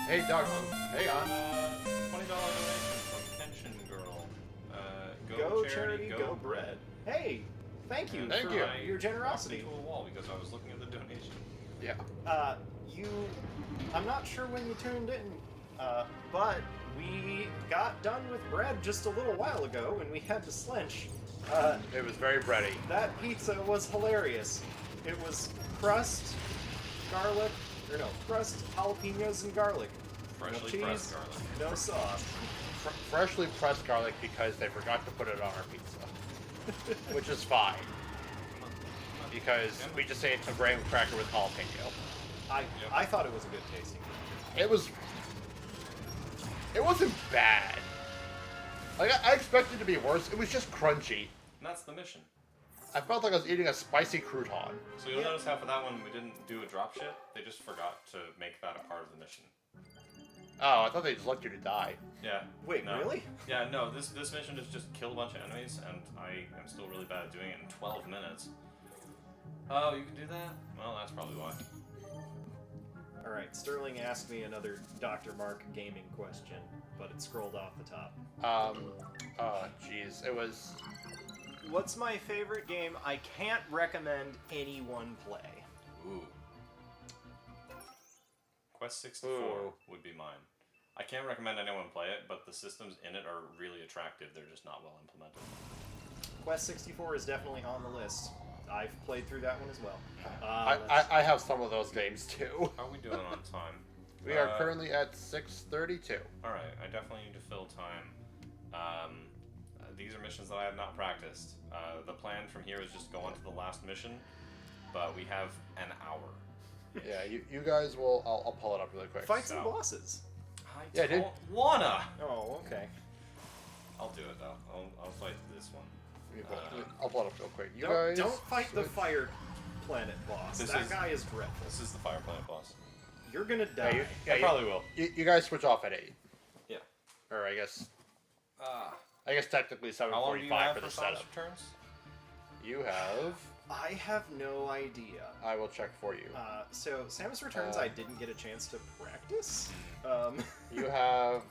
Hey, Doug. Hang on. $20 donation from Pension Girl. go charity, go bread. Hey, thank you Thank for you. your generosity. I walked into a wall because I was looking at the donation. Yeah. I'm not sure when you tuned in, but we got done with bread just a little while ago, and we had to slench. It was very bready. That pizza was hilarious. It was crust, garlic, crust, jalapenos, and garlic. Freshly cheese, pressed garlic. no sauce. Freshly pressed garlic because they forgot to put it on our pizza. Which is fine. Because we just ate a graham cracker with jalapeno. I thought it was a good tasting. It wasn't bad. Like, I expected it to be worse. It was just crunchy. And that's the mission. I felt like I was eating a spicy crouton. So you'll notice how for that one we didn't do a drop ship. They just forgot to make that a part of the mission. Oh, I thought they just left you to die. Yeah. Wait, no. really? Yeah, no, this mission is just kill a bunch of enemies, and I am still really bad at doing it in 12 minutes. Oh, you can do that? Well, that's probably why. Alright, Sterling asked me another Dr. Mark gaming question, but it scrolled off the top. Oh, jeez. It was... What's my favorite game I can't recommend anyone play? Ooh. Quest 64 Ooh. would be mine. I can't recommend anyone play it, but the systems in it are really attractive. They're just not well implemented. Quest 64 is definitely on the list. I've played through that one as well. I have some of those games, too. How are we doing on time? We are currently at 6:32. Alright, I definitely need to fill time. These are missions that I have not practiced. The plan from here is just go on to the last mission, but we have an hour. Yeah, you guys will... I'll pull it up really quick. Fight some So- bosses. I Yeah, don't dude. wanna! Oh, okay. I'll do it though. I'll fight this one. I'll pull it up real quick. You Don't, guys... don't fight the switch. Fire Planet boss. This That is- guy is dreadful. This is the Fire Planet boss. You're gonna Yeah, die. I probably will. You guys switch off at 8. Yeah. Or I guess technically How long do you 7:45 have for for the Samus setup. returns? You have... I have no idea. I will check for you. So Samus Returns, I didn't get a chance to practice. You have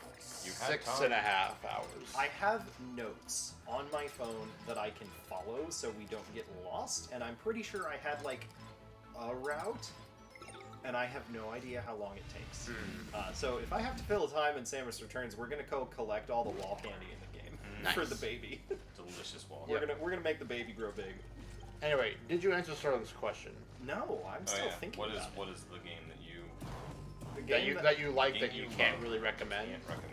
You had 6.5 hours. I have notes on my phone that I can follow so we don't get lost, and I'm pretty sure I had like a route, and I have no idea how long it takes. So if I have to fill time in Samus Returns, we're gonna go collect all the wall candy in the game for Nice. the baby. Delicious wall. We're gonna make the baby grow big. Anyway, did you answer Sterling's question? No, I'm still thinking What is about what is the game that you it. The That game you like game that you you can't love. really recommend? can't recommend?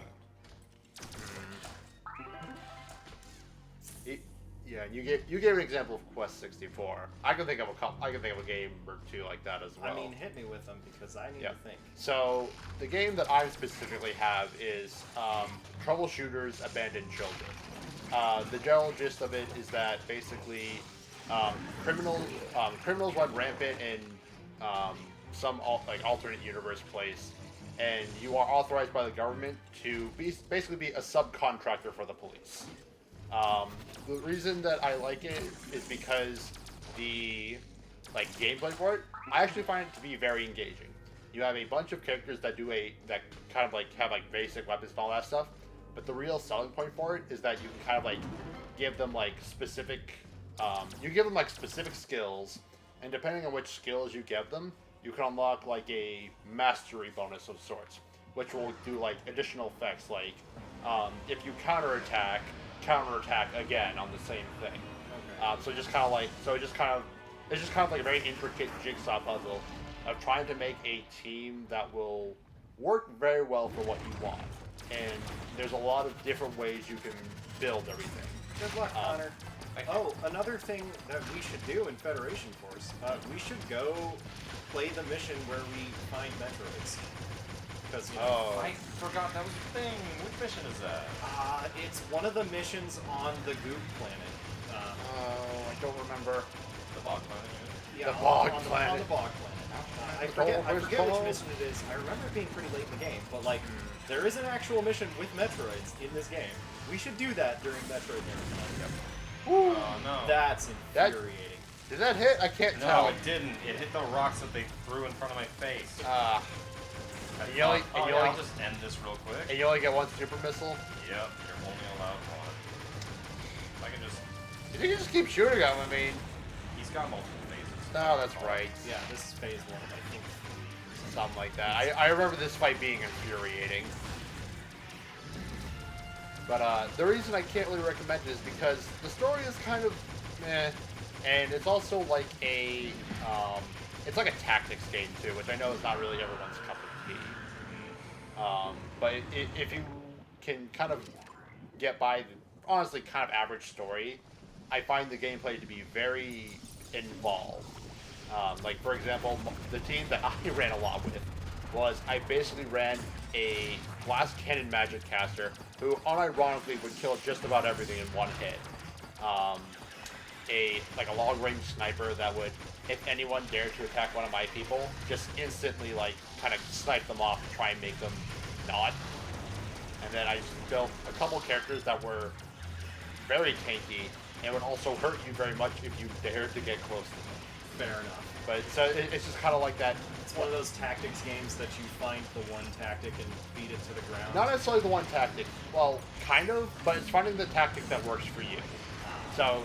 Yeah, you gave an example of Quest 64. I can think of a game or two like that as well. I mean, hit me with them because I need Yeah. to think. So the game that I specifically have is Troubleshooters Abandoned Children. The general gist of it is that basically criminals run rampant in some alternate universe place, and you are authorized by the government to basically be a subcontractor for the police. The reason that I like it is because the gameplay for it, I actually find it to be very engaging. You have a bunch of characters that that kind of have basic weapons and all that stuff, but the real selling point for it is that you can kind of give them specific specific skills, and depending on which skills you give them, you can unlock a mastery bonus of sorts, which will do additional effects if you counterattack again on the same thing. Okay. So it's just kind of a very intricate jigsaw puzzle of trying to make a team that will work very well for what you want. And there's a lot of different ways you can build everything. Good luck, Connor. Oh, another thing that we should do in Federation Force, we should go play the mission where we find Metroids. Because I forgot that was a thing. What mission is that? it's one of the missions on the Goop planet. I don't remember. The bog planet. Yeah, The Bog on Planet. On the Bog Planet. I forget which mission it is. I remember it being pretty late in the game, but there is an actual mission with Metroids in this game. We should do that during Metroid Marathon. Oh no. That's infuriating. Did that hit? I can't tell. No, it didn't. It hit the rocks that they threw in front of my face. I'll just end this real quick. And you only get one super missile? Yep, you're only allowed one. I can just... You can just keep shooting him, I mean... He's got multiple phases. No, that's right. Yeah, this is phase 1, I think. Something like that. I remember this fight being infuriating. But the reason I can't really recommend it is because the story is kind of meh, and it's also it's like a tactics game too, which I know is not really everyone's cup of tea. But if you can kind of get by the honestly kind of average story, I find the gameplay to be very involved. For example, the team that I ran a lot with was I basically ran a glass cannon magic caster who unironically would kill just about everything in one hit. A long range sniper that would, if anyone dared to attack one of my people, just instantly kind of snipe them off and try and make them not. And then I just built a couple characters that were very tanky and would also hurt you very much if you dared to get close to them. Fair enough. But so it's just kind of like that. It's one of those tactics games that you find the one tactic and beat it to the ground. Not necessarily the one tactic. Well, kind of, but it's finding the tactic that works for you. So,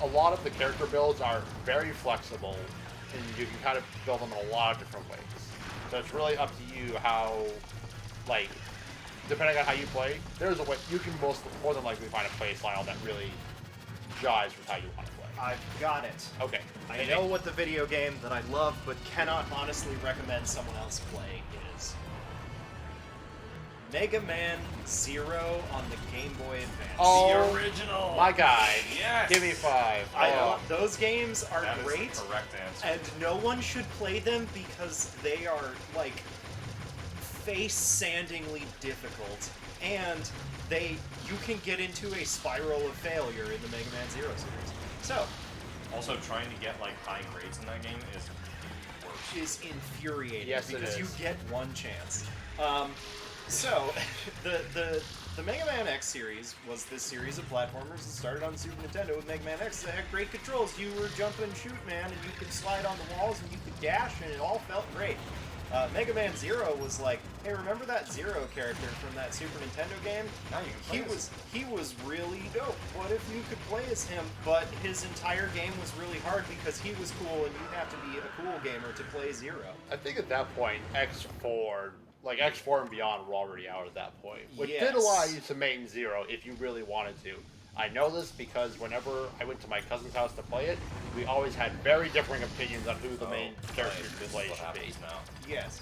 a lot of the character builds are very flexible, and you can kind of build them in a lot of different ways. So it's really up to you how, depending on how you play, there's a way you can more than likely find a play style that really jives with how you want to play. I've got it. Okay. I know what the video game that I love but cannot honestly recommend someone else play is. Mega Man Zero on the Game Boy Advance. Oh, The original. my guy. Yes. Give me 5. Those games are That is the great, correct answer. and no one should play them because they are face-sandingly difficult, and you can get into a spiral of failure in the Mega Man Zero series. So, Also, trying to get high grades in that game is the worst. is infuriating Yes, it because you is. get one chance. So, the Mega Man X series was this series of platformers that started on Super Nintendo with Mega Man X that had great controls. You were jump and shoot, man, and you could slide on the walls and you could dash, and it all felt great. Mega Man Zero was hey, remember that Zero character from that Super Nintendo game? Now you can play as He was really dope. What if you could play as him, but his entire game was really hard because he was cool and you have to be a cool gamer to play Zero? I think at that point, X4 and beyond were already out at that point, which did Yes. allow you to main Zero if you really wanted to. I know this because whenever I went to my cousin's house to play it, we always had very differing opinions on who the main character to play should be. now. Yes.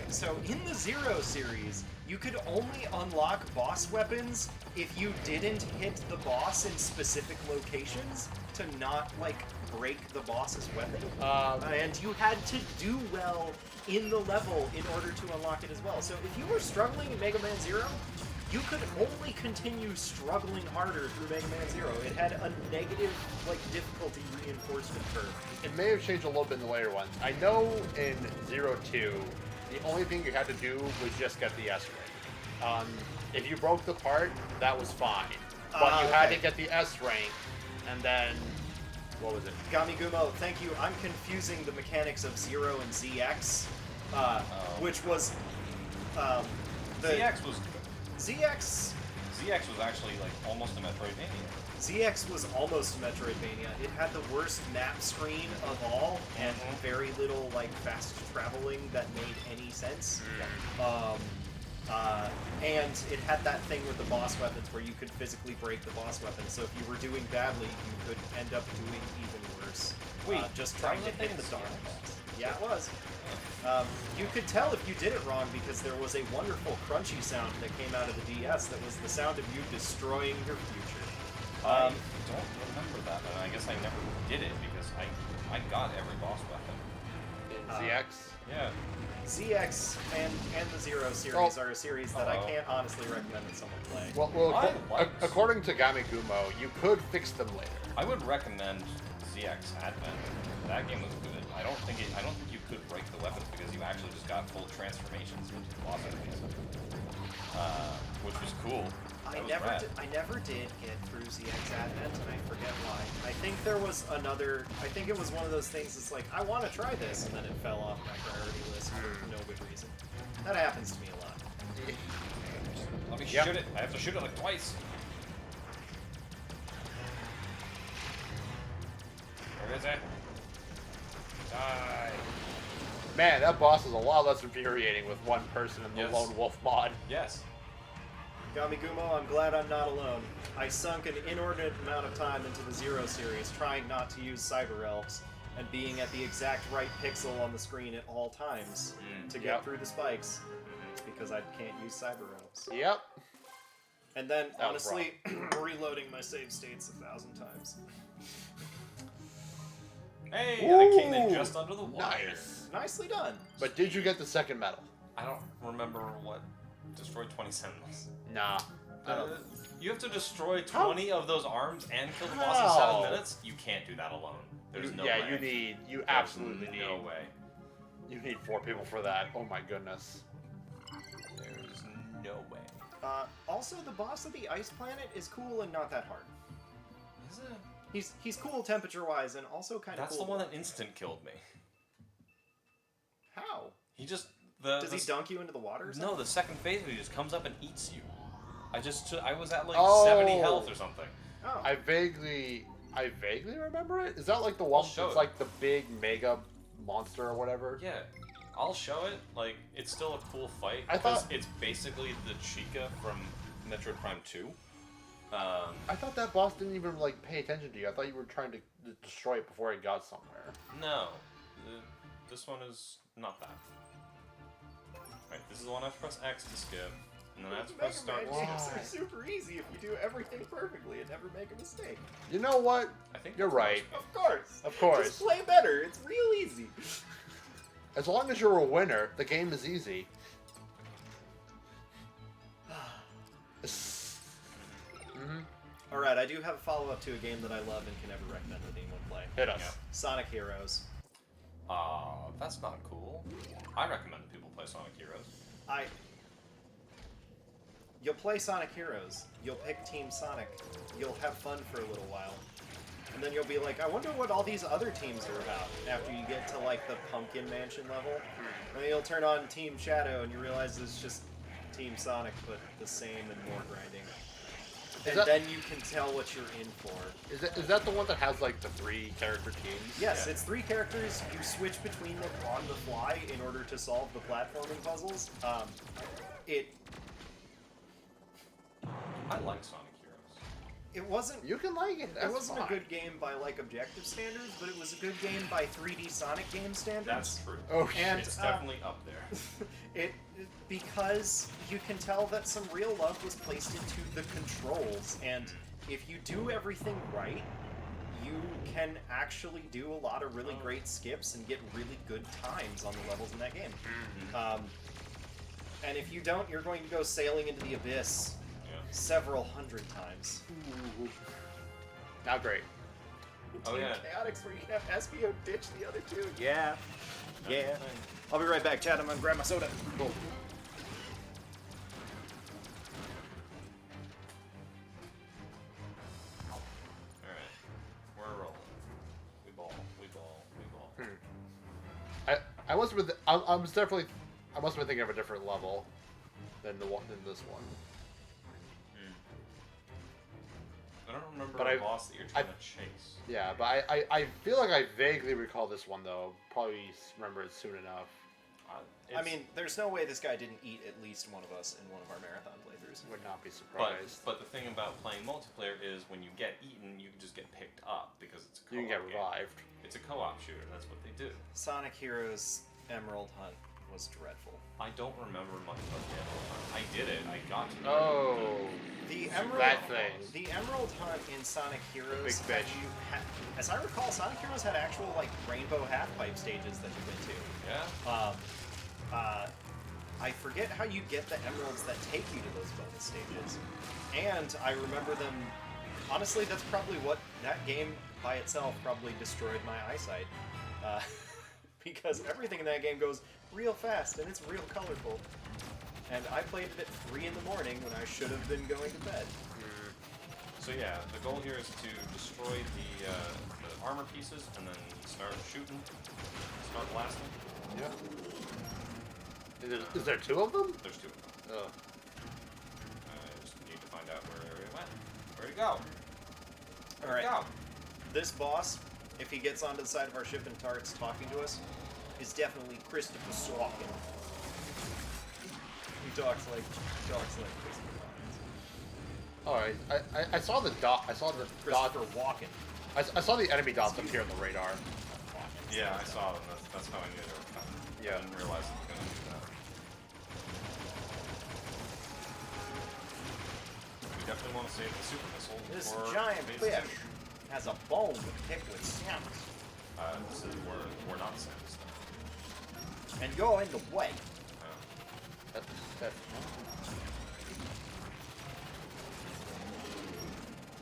So in the Zero series, you could only unlock boss weapons if you didn't hit the boss in specific locations to not break the boss's weapon. And you had to do well in the level in order to unlock it as well. So if you were struggling in Mega Man Zero, you could only continue struggling harder through Mega Man Zero. It had a negative difficulty reinforcement curve. It may have changed a little bit in the later ones. I know in Zero 2, the only thing you had to do was just get the S ring. If you broke the part, that was fine. but you had okay. to get the S rank, and then what was it? Gamigumo, thank you. I'm confusing the mechanics of Zero and ZX, which was the ZX was ZX. ZX was actually like almost a Metroidvania. ZX was almost Metroidvania. It had the worst map screen of all, and very little like fast traveling that made any sense. And it had that thing with the boss weapons where you could physically break the boss weapon. So if you were doing badly, you could end up doing even worse. Wait, just trying to that was a thing hit in the the dark ZX? boss. Yeah, it was. You could tell if you did it wrong because there was a wonderful crunchy sound that came out of the DS that was the sound of you destroying your future. I don't remember that, and I guess I never did it because I got every boss weapon. In ZX? Yeah. ZX and the Zero series are a series that I can't honestly recommend that someone play. Well, I liked- according to Gamigumo, you could fix them later. I would recommend ZX Advent. That game was good. I don't think you could break the weapons because you actually just got full transformations into the boss enemies, which was cool. That was rad. I never did get through ZX Advent, and I forget why. I think there was another. I think it was one of those things that's like, I want to try this, and then it fell off my priority list for no good reason. That happens to me a lot. Let me shoot it. I have to shoot it like twice. Where is it? Die. Man, that boss is a lot less infuriating with one person in the Yes. Lone Wolf mod. Yes. Gamigumo, I'm glad I'm not alone. I sunk an inordinate amount of time into the Zero series, trying not to use Cyber Elves, and being at the exact right pixel on the screen at all times to get through the spikes, because I can't use Cyber Elves. Yep. And then, That was honestly, reloading my save states 1,000 times. Hey, I came in just under the wire. Nice. Nicely done. But did you get the second medal? I don't remember what destroyed 20 sentinels. Nah. You have to destroy 20 of those arms and kill the boss in How? 7 minutes? You can't do that alone. There's no yeah, way. you absolutely need. No way. You need 4 people for that. Oh my goodness. There's no way. Also, the boss of the ice planet is cool and not that hard. Is it? He's cool temperature-wise and also kind of That's cool. the one that instant killed me. How? He just... Does he dunk you into the water or something? No, the second phase he just comes up and eats you. I was at like Oh. 70 health or something. Oh. I vaguely remember it. Is that like the one I'll show that's it. like the big mega monster or whatever? Yeah, I'll show it. Like, it's still a cool fight. I because thought- it's basically the Chica from Metroid Prime 2. I thought that boss didn't even like pay attention to you. I thought you were trying to destroy it before it got somewhere. No, this one is not that. Right, this is the one I have to press X to skip, and then I have to press start. Mega Man games Why? are super easy if you do everything perfectly and never make a mistake. You know what? I think You're that's right. Of course. Of course. Just play better. It's real easy. As long as you're a winner, the game is easy. Alright, I do have a follow-up to a game that I love and can never recommend that anyone play. Hit us. Yeah. Sonic Heroes. That's not cool. I recommend people play Sonic Heroes. You'll play Sonic Heroes. You'll pick Team Sonic. You'll have fun for a little while. And then you'll be like, I wonder what all these other teams are about after you get to, like, the Pumpkin Mansion level. And then you'll turn on Team Shadow and you realize it's just Team Sonic, but the same and more grinding. And then you can tell what you're in for. Is that the one that has like the 3 character teams? Yes, Yeah. it's 3 characters. You switch between them on the fly in order to solve the platforming puzzles. I like Sonic Heroes. It wasn't. You can like it. It That's wasn't fine. a good game by like objective standards, but it was a good game by 3D Sonic game standards. That's true. Oh, and It's definitely up there. because you can tell that some real love was placed into the controls, and if you do everything right, you can actually do a lot of really great skips and get really good times on the levels in that game. And if you don't, you're going to go sailing into the abyss several hundred times. Not great. Oh, Team yeah. Chaotix, where you can have Espio ditch the other two. Yeah. Yeah. I'll be right back, Chad. I'm gonna grab my soda. Cool. I was definitely. I must have been thinking of a different level than this one. I don't remember But a boss that you're trying to chase. Yeah, but I feel like I vaguely recall this one though. Probably remember it soon enough. I mean, there's no way this guy didn't eat at least one of us in one of our marathon playthroughs. Would not be surprised. But the thing about playing multiplayer is when you get eaten, you can just get picked up because it's a co-op You can get game. revived. It's a co-op shooter. That's what they do. Sonic Heroes Emerald Hunt was dreadful. I don't remember much about the Emerald Hunt. I did it. I got to. Oh, The that Emerald thing. The Emerald Hunt in Sonic Heroes. Big fish. As I recall, Sonic Heroes had actual like rainbow half-pipe stages that you went to. Yeah. I forget how you get the emeralds that take you to those bonus stages, and I remember them. Honestly, that's probably what that game by itself probably destroyed my eyesight, because everything in that game goes real fast and it's real colorful. And I played it at 3 in the morning when I should have been going to bed. So yeah, the goal here is to destroy the armor pieces and then start shooting, start blasting. Yeah. Is there 2 of them? There's 2 of them. Oh. I just need to find out where it went. Where'd it go? All right. Go. This boss, if he gets onto the side of our ship and starts talking to us, is definitely Christopher Walken. He talks like Christopher Walken. All right. I saw the dot. I saw the dot. Christopher Walken. I saw the enemy dots appear on the radar. Yeah, I saw them. That's how I knew they were coming. Yeah. I didn't realize it was going to do that. We definitely want to save the super missile. This for giant phase fish 2. has a bone to pick with Samus, This is we're not Samus though. and you're in the way. That,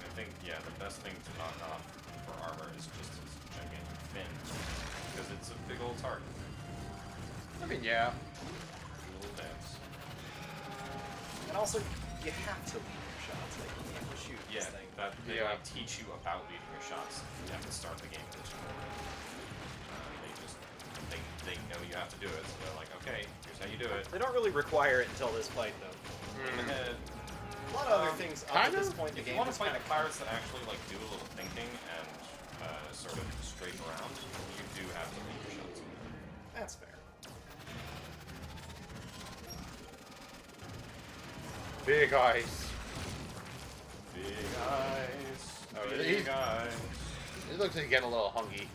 I think the best thing to knock off for armor is just his gigantic fin, because it's a big old target. I mean, yeah. Little dance. And also, you have to lead your shots. Like, you can't just shoot Yeah, this thing. that they Yeah. like teach you about leading your shots. You have to start the game with this. They know you have to do it, so they're like, okay, here's how you do it. They don't really require it until this fight, though. In the head. A lot of other things up to kinda. this point in the If game you want is to fight kind the pirates that actually like do a little thinking and sort of straight around, you do have to lead your shots. That's fair. Big eyes. Big eyes. Oh, big really? eyes. It looks like he's getting a little hungry.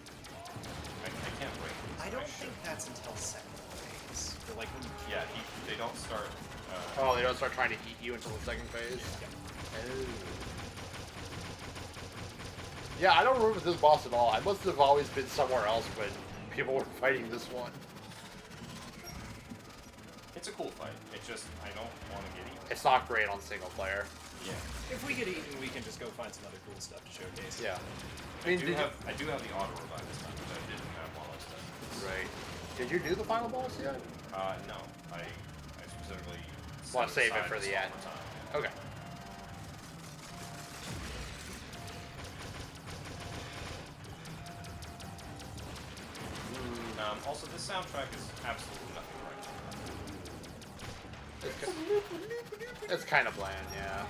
I can't wait. I don't think that's until second phase. Or like when you Yeah, they don't start. Oh, they don't start trying to eat you until the second phase? Oh. Yeah, I don't remember this boss at all. I must have always been somewhere else when people were fighting this one. It's a cool fight. It's just I don't want to get eaten. It's not great on single player. Yeah. If we get eaten, we can just go find some other cool stuff to showcase. Yeah. I do have the auto revive this time, which I didn't have while I was testing this. Right. Did you do the final boss yet? No. I specifically Want to set save it aside for this the one end. more time. Okay. Also, this soundtrack is absolutely nothing right. It's kind of bland, yeah.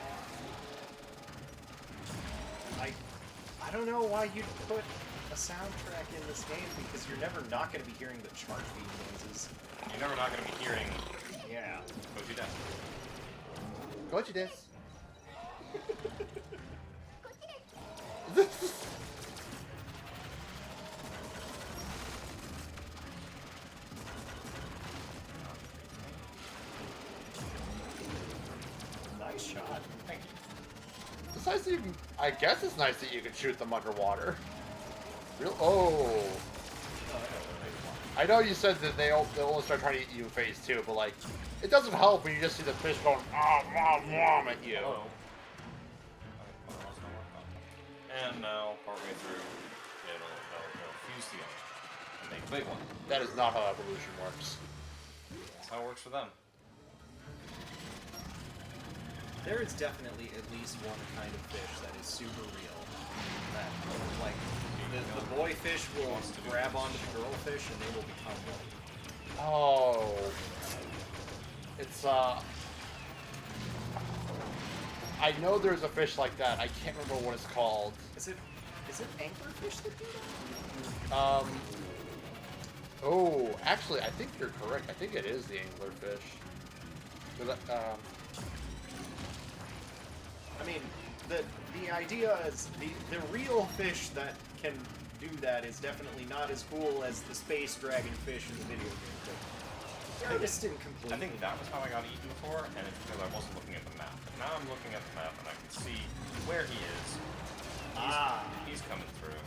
I don't know why you'd put a soundtrack in this game because you're never not going to be hearing the charge beat noises. You're never not going to be hearing Yeah. Koji Death. Goji this. Nice shot. Thank you. It's nice that you can, I guess it's nice that you can shoot them underwater. Real. Oh. I know you said that they'll only start trying to eat you in phase 2, but like, it doesn't help when you just see the fish going at you. Hello. And now, partway through, it'll fuse the end and make a big one. That is not how evolution works. That's how it works for them. There is definitely at least one kind of fish that is super real. That, like, the boy fish will grab onto the girl fish and they will become one. Oh. It's, I know there's a fish like that. I can't remember what it's called. Is it anglerfish that do that? Oh, actually, I think you're correct. I think it is the anglerfish. I mean, the idea is the real fish that can do that is definitely not as cool as the space dragonfish in the video game. But I just didn't complete. I think that was how I got eaten before, and it's because I wasn't looking at the map. But now I'm looking at the map and I can see where he is. He's coming through.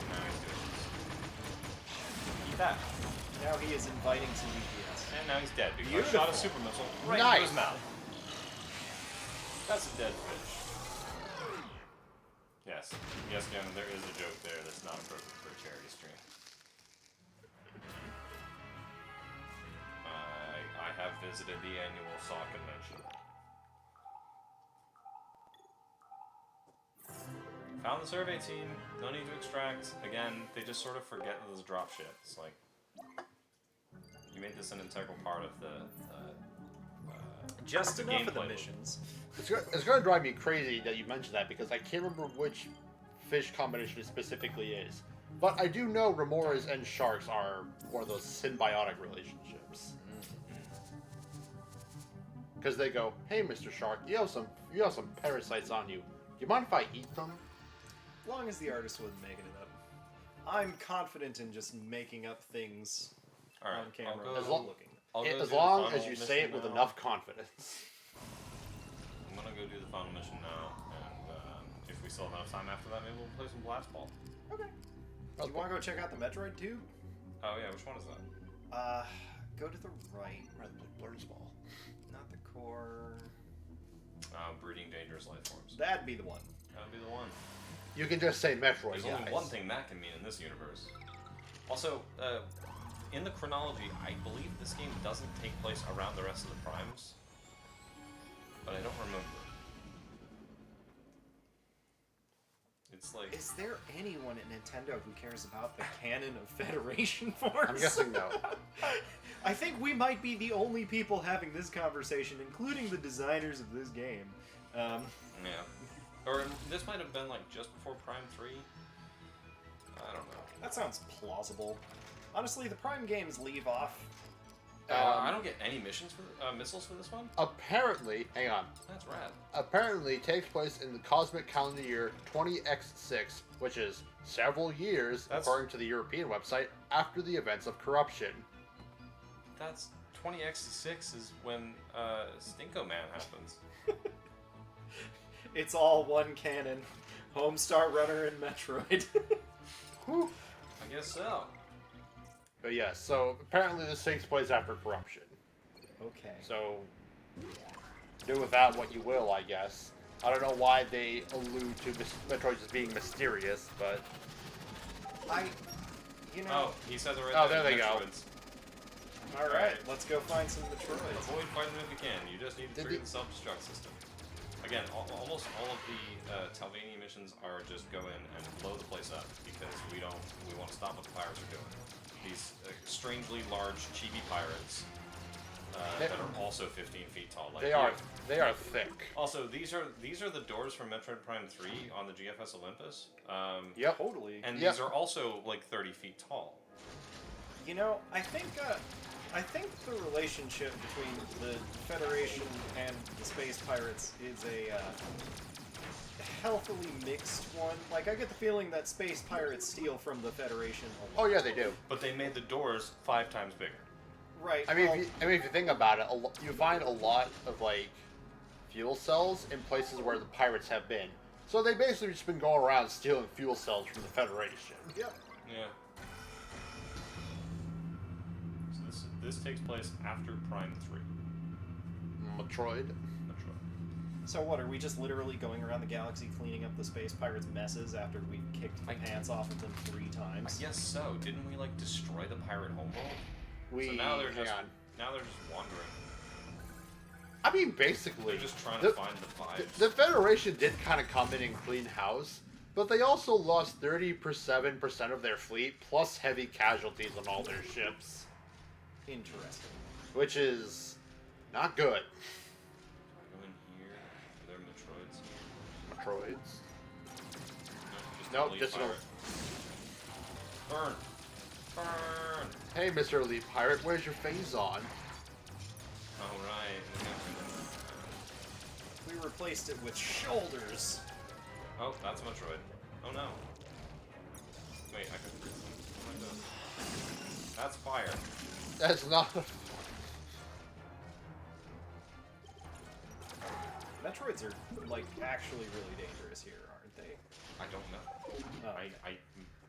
Now he's doing this. Eat that. Now he is inviting some EPS. And now he's dead because I shot a super missile right into his mouth. That's a dead fish. Yes. Yes, again, there is a joke there that's not appropriate for a charity stream. I have visited the annual SAW convention. Found the survey team. No need to extract. Again, they just sort of forget that there's drop shit. It's like, you made this an integral part of the Just enough of the gameplay loop. missions. It's going to drive me crazy that you mentioned that because I can't remember which fish combination it specifically is. But I do know remoras and sharks are one of those symbiotic relationships. Because they go, "Hey, Mr. Shark, you have some parasites on you. Do you mind if I eat them?" As long as the artist wasn't making it up. I'm confident in just making up things All right, on camera. I'll go, As long- looking. I'll go As do the long final as you say it mission with now. enough confidence. I'm gonna go do the final mission now, and if we still have enough time after that, maybe we'll play some blast ball. Okay. Do you want to go check out the Metroid too? Oh yeah, which one is that? Go to the right. Rather than Blur's Ball. Not the core. Breeding dangerous life forms. That'd be the one. That would be the one. You can just say Metroid, There's guys. only one thing that can mean in this universe. Also, in the chronology, I believe this game doesn't take place around the rest of the primes, but I don't remember. It's like, Is there anyone at Nintendo who cares about the canon of Federation Force? I'm guessing no. I think we might be the only people having this conversation, including the designers of this game. yeah. Or this might have been like just before Prime 3. I don't know. That sounds plausible. Honestly, the Prime games leave off. I don't get any missions for missiles for this one. Apparently, hang on. That's rad. Apparently takes place in the cosmic calendar year 20X6, which is several years, That's- according to the European website, after the events of corruption. That's 20X6 is when Stinko Man happens. It's all one canon. Homestar Runner and Metroid. Whew. I guess so. But yeah, so apparently this takes place after corruption. Okay. So do with that what you will, I guess. I don't know why they allude to Metroid as being mysterious, but You know. Oh, he said the right Oh, thing. there they go. Metroids. Alright, let's go find some Metroids. Avoid fighting them if you can. You just need to Did trigger the- the self-destruct system. Again, almost all of the Talvania missions are just go in and blow the place up because we want to stop what the pirates are doing. These strangely large chibi pirates that are also 15 feet tall. Like they are thick. Also, these are the doors from Metroid Prime 3 on the GFS Olympus. Yep. Totally. And Yep. these are also like 30 feet tall. You know, I think the relationship between the Federation and the Space Pirates is a healthily mixed one. Like, I get the feeling that Space Pirates steal from the Federation a lot. Oh yeah, they do. But they made the doors 5 times bigger. Right. I mean, well, if you think about it, you find a lot of like fuel cells in places where the pirates have been. So they basically just been going around stealing fuel cells from the Federation. yep. Yeah. So this takes place after Prime 3. Metroid. Metroid. So what, are we just literally going around the galaxy cleaning up the Space Pirates' messes after we've kicked the pants off of them 3 times? I guess so. Didn't we like destroy the pirate homeworld? So We now they're hang just on. wandering. I mean, basically, They're just trying to find the vibes. the Federation did kind of come in and clean house, but they also lost 37% of their fleet, plus heavy casualties on all their ships, Interesting. which is not good. Go in here. Are there Metroids? Metroids. No, Nope, just just elite pirate. Burn. Burn. Hey, Mr. Elite Pirate, where's your phase on? Alright. We replaced it with shoulders. Oh, that's Metroid. Oh no. Wait, I could. Oh my God. That's fire. That's not. Metroids are, like, actually really dangerous here, aren't they? I don't know. Oh.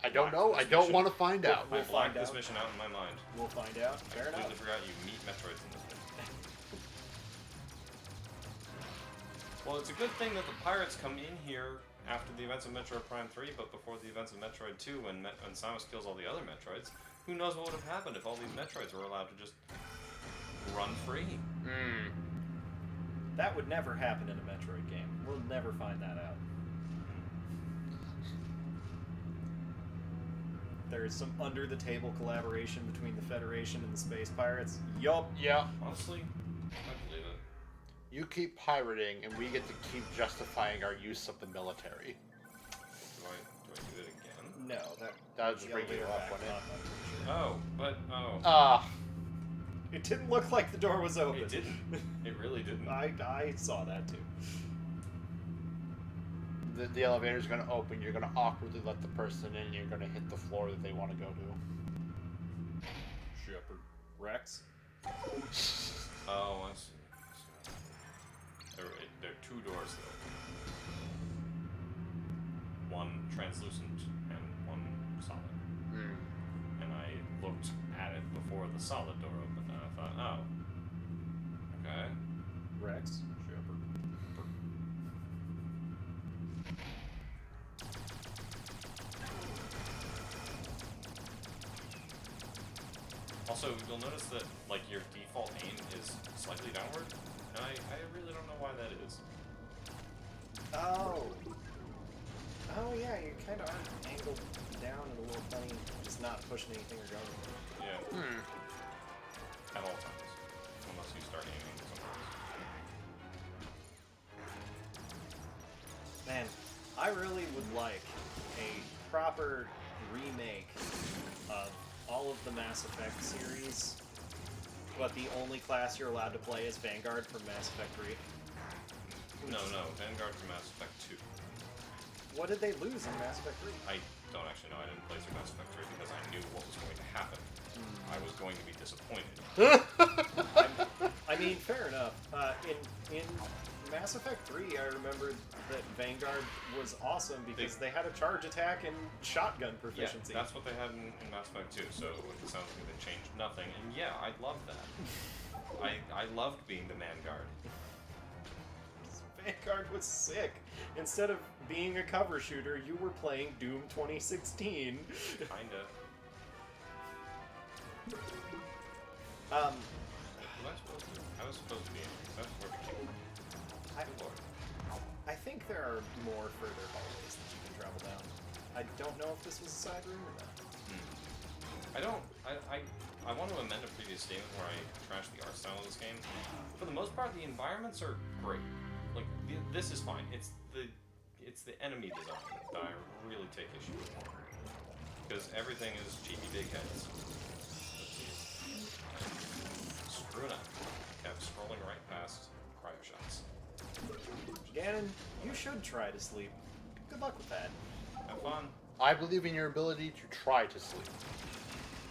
I don't know. I This don't mission- want to find out. I We'll blacked find this out. mission out in my mind. We'll find out. I Fair completely enough. forgot you meet Metroids in this mission. Well, it's a good thing that the pirates come in here after the events of Metroid Prime 3, but before the events of Metroid 2 when Samus kills all the other Metroids. Who knows what would have happened if all these Metroids were allowed to just run free? That would never happen in a Metroid game. We'll never find that out. There's some under-the-table collaboration between the Federation and the Space Pirates. Yup. Yeah. Honestly, I believe it. You keep pirating, and we get to keep justifying our use of the military. Do I do it again? No, that That was was the bring you elevator up, back wasn't it? up, I'm pretty sure. Oh, but oh, It didn't look like the door was open. it didn't. It really didn't. I saw that too. The elevator's going to open. You're going to awkwardly let the person in. You're going to hit the floor that they want to go to. Shepard. Rex. Oh, I see. There are two doors though. One translucent and one solid. And I looked at it before the solid door opened, and I thought, oh, okay. Rex. Shepard. Also, you'll notice that like your default aim is slightly downward, and I really don't know why that is. Oh. Oh yeah, you kind of are angled down and a little funny, just not pushing anything or going. Yeah. At all times, unless you start aiming sometimes. Man, I really would like a proper remake of all of the Mass Effect series, but the only class you're allowed to play is Vanguard from Mass Effect 3. No, Vanguard from Mass Effect 2. What did they lose in Mass Effect 3? I don't actually know. I didn't play through Mass Effect 3 because I knew what was going to happen. I was going to be disappointed. I mean, fair enough. In Mass Effect 3, I remember that Vanguard was awesome because they had a charge attack and shotgun proficiency. Yeah, that's what they had in Mass Effect 2, so it sounds like they changed nothing. And yeah, I loved that. I loved being the Vanguard. Vanguard was sick. Instead of being a cover shooter, you were playing Doom 2016. Kinda. Um, What was I supposed to do? I was supposed to be in because that's where we came. Good lord. I think there are more further hallways that you can travel down. I don't know if this was a side room or not. I want to amend a previous statement where I trashed the art style of this game. For the most part, the environments are great. Like this is fine. It's the enemy design that I really take issue with, because everything is cheapy big heads. Screw it up. Kept scrolling right past cryo shots. Ganon, you should try to sleep. Good luck with that. Have fun. I believe in your ability to try to sleep.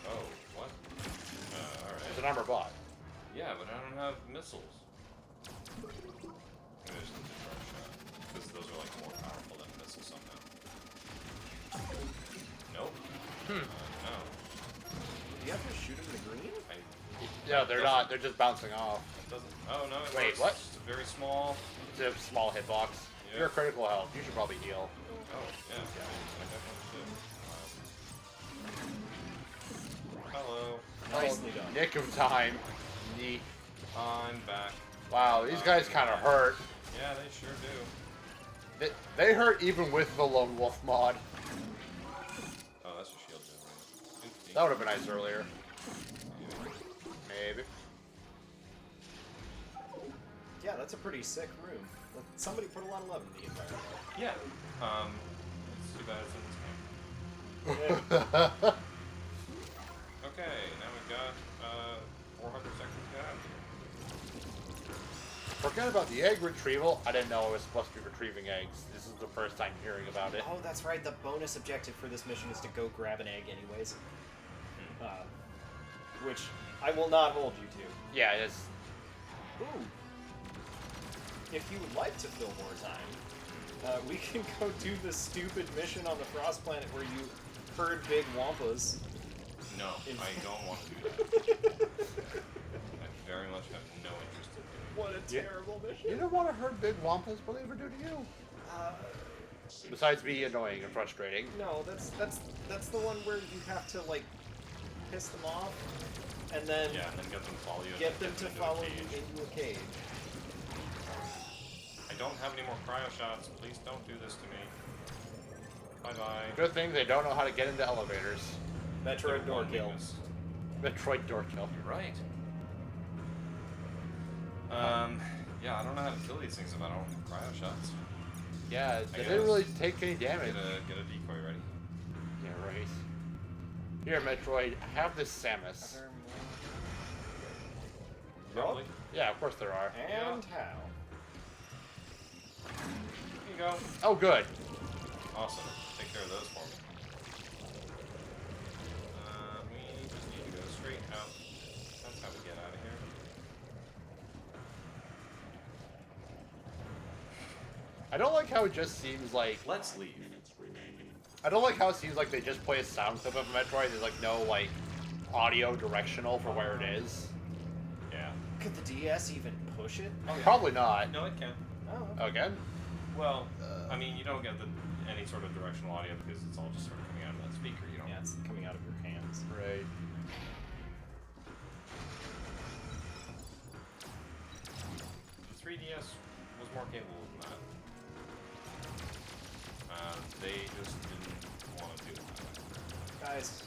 Oh, what? Alright. It's an armor bot. Yeah, but I don't have missiles. Maybe I just need to try a shot. Because those are like more powerful than missiles somehow. Nope. No. Do you have to shoot him in the green? Yeah, they're not. They're just bouncing off. It doesn't. Oh no. It Wait, works. what? It's just a very small. It's a small hitbox. Yeah. You're critical health. You should probably heal. Oh yeah. I definitely should. Hello. Nicely done. Nick of time. Neat. I'm back. Wow, these guys kind of hurt. Yeah, they sure do. They hurt even with the Lone Wolf mod. Oh, that's a shield generator. That would have been nice earlier. Maybe. Yeah, that's a pretty sick room. Somebody put a lot of love in the environment. Yeah. It's too bad it's in this game. Yeah. Okay, now we've got 400 seconds to get out of here. Forget about the egg retrieval. I didn't know I was supposed to be retrieving eggs. This is the first time hearing about it. Oh, that's right. The bonus objective for this mission is to go grab an egg anyways. Which I will not hold you to. Yeah, it's... Ooh. If you would like to fill more time, we can go do the stupid mission on the Frost Planet where you herd big wampas. No, I don't want to do that. I very much have no interest in doing What a terrible mission. You don't want to hurt big wampas. What do they ever do to you? Besides be annoying and frustrating. No, that's the one where you have to like piss them off, and then Yeah, and then get them to follow you. and get then them to into a follow cage. you into a cage. I don't have any more cryo shots. Please don't do this to me. Bye-bye. Good thing they don't know how to get into elevators. Metroid door One kill. weakness. Metroid door kill. You're right. Yeah, I don't know how to kill these things if I don't have cryo shots. Yeah, they guess. didn't really take any damage. Get a decoy ready. Yeah, right. Here, Metroid, have this Samus. Probably. Yeah, of course there are. And how? Here you go. Oh, good. Awesome. Take care of those for me. We just need to go straight out. That's how we get out of here. I don't like how it just seems like... Let's leave. I don't like how it seems like they just play a sound clip of Metroid. There's like no, like, audio directional for where it is. Yeah. Could the DS even push it? Probably not. No, it can. Oh. Again? Well, I mean, you don't get any sort of directional audio because it's all just sort of coming out of that speaker. You don't. Yeah, it's coming out of your hands. Right. The 3DS was more capable than that. They just didn't want to do that. Guys,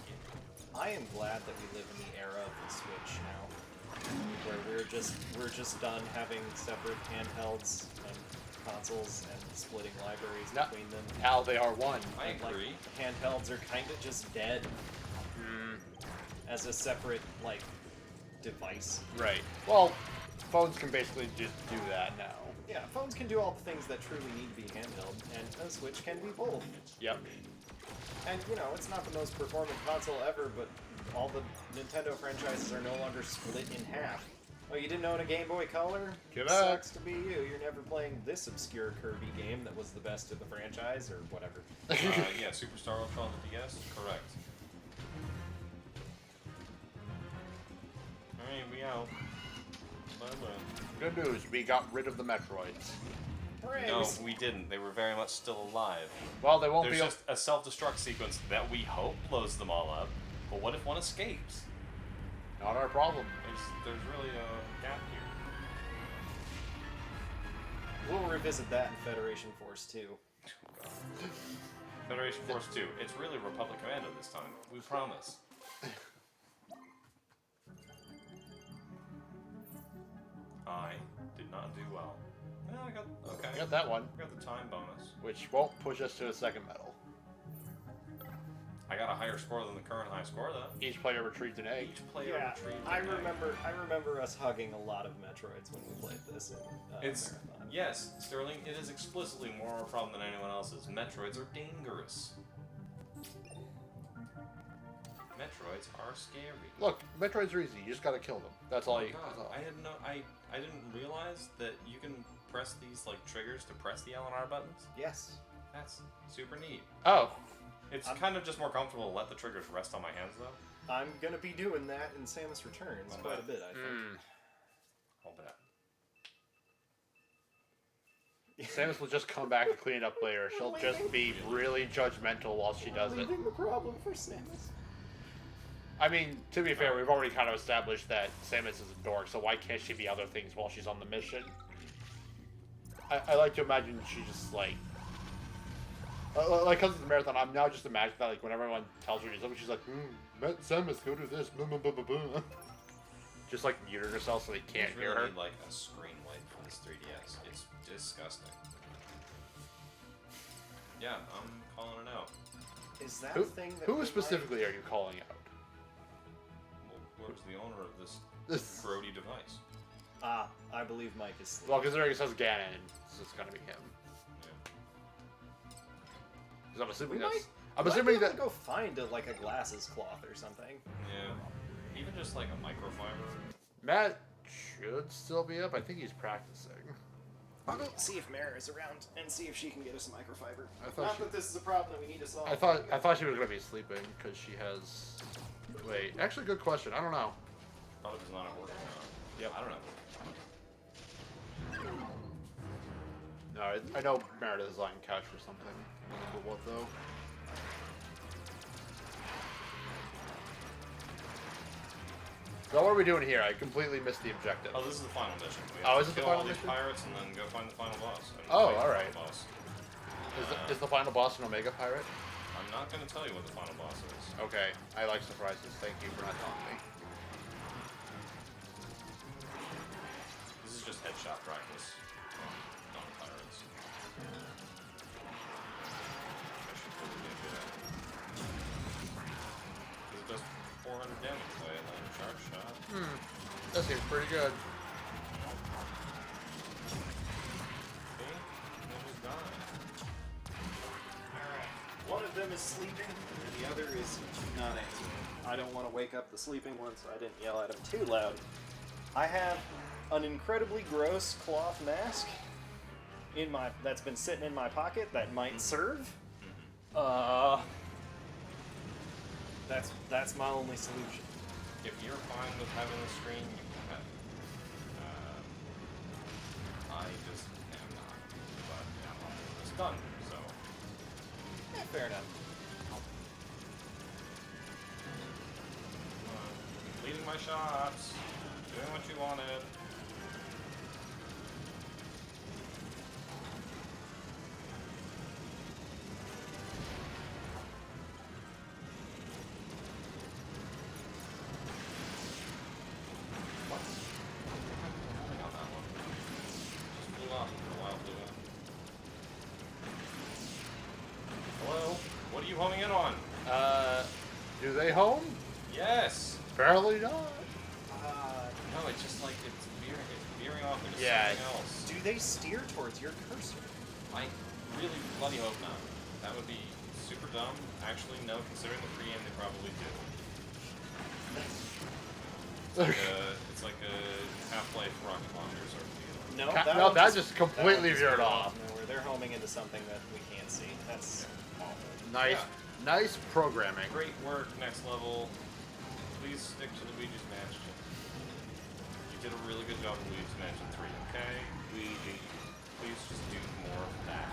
I am glad that we live in the era of the Switch now, where we're just done having separate handhelds and consoles and splitting libraries No. between them. Now they are one. I And, like, agree. handhelds are kind of just dead as a separate like device. Right. Well, phones can basically just do that now. Yeah, phones can do all the things that truly need to be handheld, and a Switch can be both. Yep. And you know, it's not the most performant console ever, but all the Nintendo franchises are no longer split in half. Oh, you didn't own a Game Boy Color? Get back. Sucks to be you. You're never playing this obscure Kirby game that was the best of the franchise, or whatever. Yeah, Superstar Ultra on the DS. Correct. All right, we out. Bye-bye. Good news, we got rid of the Metroids. Hooray! No, we didn't. They were very much still alive. Well, they won't There's be... just a self-destruct sequence that we hope blows them all up. But what if one escapes? Not our problem. There's really a gap here. We'll revisit that in Federation Force 2. Federation Force 2. It's really Republic Commando this time. We promise. I did not do well. Yeah, I got okay. We got that one, I got the time bonus. which won't push us to a second medal. I got a higher score than the current high score though. Each player retrieved an egg. Each player Yeah, retrieved I an egg. remember us hugging a lot of Metroids when we played this in It's Marathon. yes, Sterling. It is explicitly more a problem than anyone else's. Metroids are dangerous. Metroids are scary. Look, Metroids are easy. You just gotta kill them. That's all Oh you... God, I didn't realize that you can press these like triggers to press the L and R buttons. Yes. That's super neat. Oh. It's kind of just more comfortable to let the triggers rest on my hands though. I'm gonna be doing that in Samus Returns quite a bit, I think. I'll bet. Samus will just come back and clean it up later. She'll just be really judgmental while she does it. Leaving the problem for Samus. I mean, to be fair, we've already kind of established that Samus is a dork, so why can't she be other things while she's on the mission? I like to imagine she just, like, because it's a marathon, I'm now just imagining that, like, when everyone tells her to do something, she's like, Samus, go do this, blah, blah, blah, blah, blah. Just, like, muting herself so they can't It's hear really her. like a screen light for this 3DS. It's disgusting. Yeah, I'm calling it out. Is that a thing that Who we specifically are you calling out? Well, where's the owner of this This. grody device? might... I believe Mike is... Well, considering it says Ganon, so it's gonna be him. Yeah. Because I'm assuming We that's. might- I'm might be assuming able that. to go find like a glasses cloth or something. Yeah. Even just like a microfiber. Matt should still be up. I think he's practicing. I'll go see if Mara is around and see if she can get us a microfiber. I thought Not she- that this is a problem that we need to solve. I thought she was gonna be sleeping because she has. Wait, actually, good question. I don't know. Probably does not work. Yep. I don't know. No, I know Meredith is on couch or something. I don't remember what though. So what are we doing here? I completely missed the objective. Oh, this is the final mission. We Oh, have is to it the kill final all these mission? pirates and then go find the final boss. And Oh, fight the alright. final boss. Is the final boss an Omega Pirate? I'm not going to tell you what the final boss is. Okay, I like surprises. Thank you for not telling me. This is just headshot practice on pirates. I should probably do that. Because it does 400 damage by a line charge shot. That seems pretty good. See? And he's gone. One of them is sleeping, and the other is not answering. I don't want to wake up the sleeping one, so I didn't yell at him too loud. I have an incredibly gross cloth mask that's been sitting in my pocket that might serve. That's my only solution. If you're fine with having the screen, you can have it. I just am not. But yeah, it's done, so. Fair enough. Leading my shots. Doing what you wanted. What? I got that one. Just flew off for a while, flew in. Hello? What are you homing in on? Do they home? Yes! Apparently not. No, it's just like it's veering off into Yeah. something else. Do they steer towards your cursor? I really bloody hope not. That would be super dumb. Actually, no, considering the pregame, they probably do. It's like a Half-Life rocket launcher sort of deal. No, No, one that just completely that one veered veered off. Nowhere. They're homing into something that we can't see. That's awful. Nice, nice programming. Great work, next level. Please stick to Luigi's Mansion. You did a really good job with Luigi's Mansion 3, okay? Luigi, please just do more of that.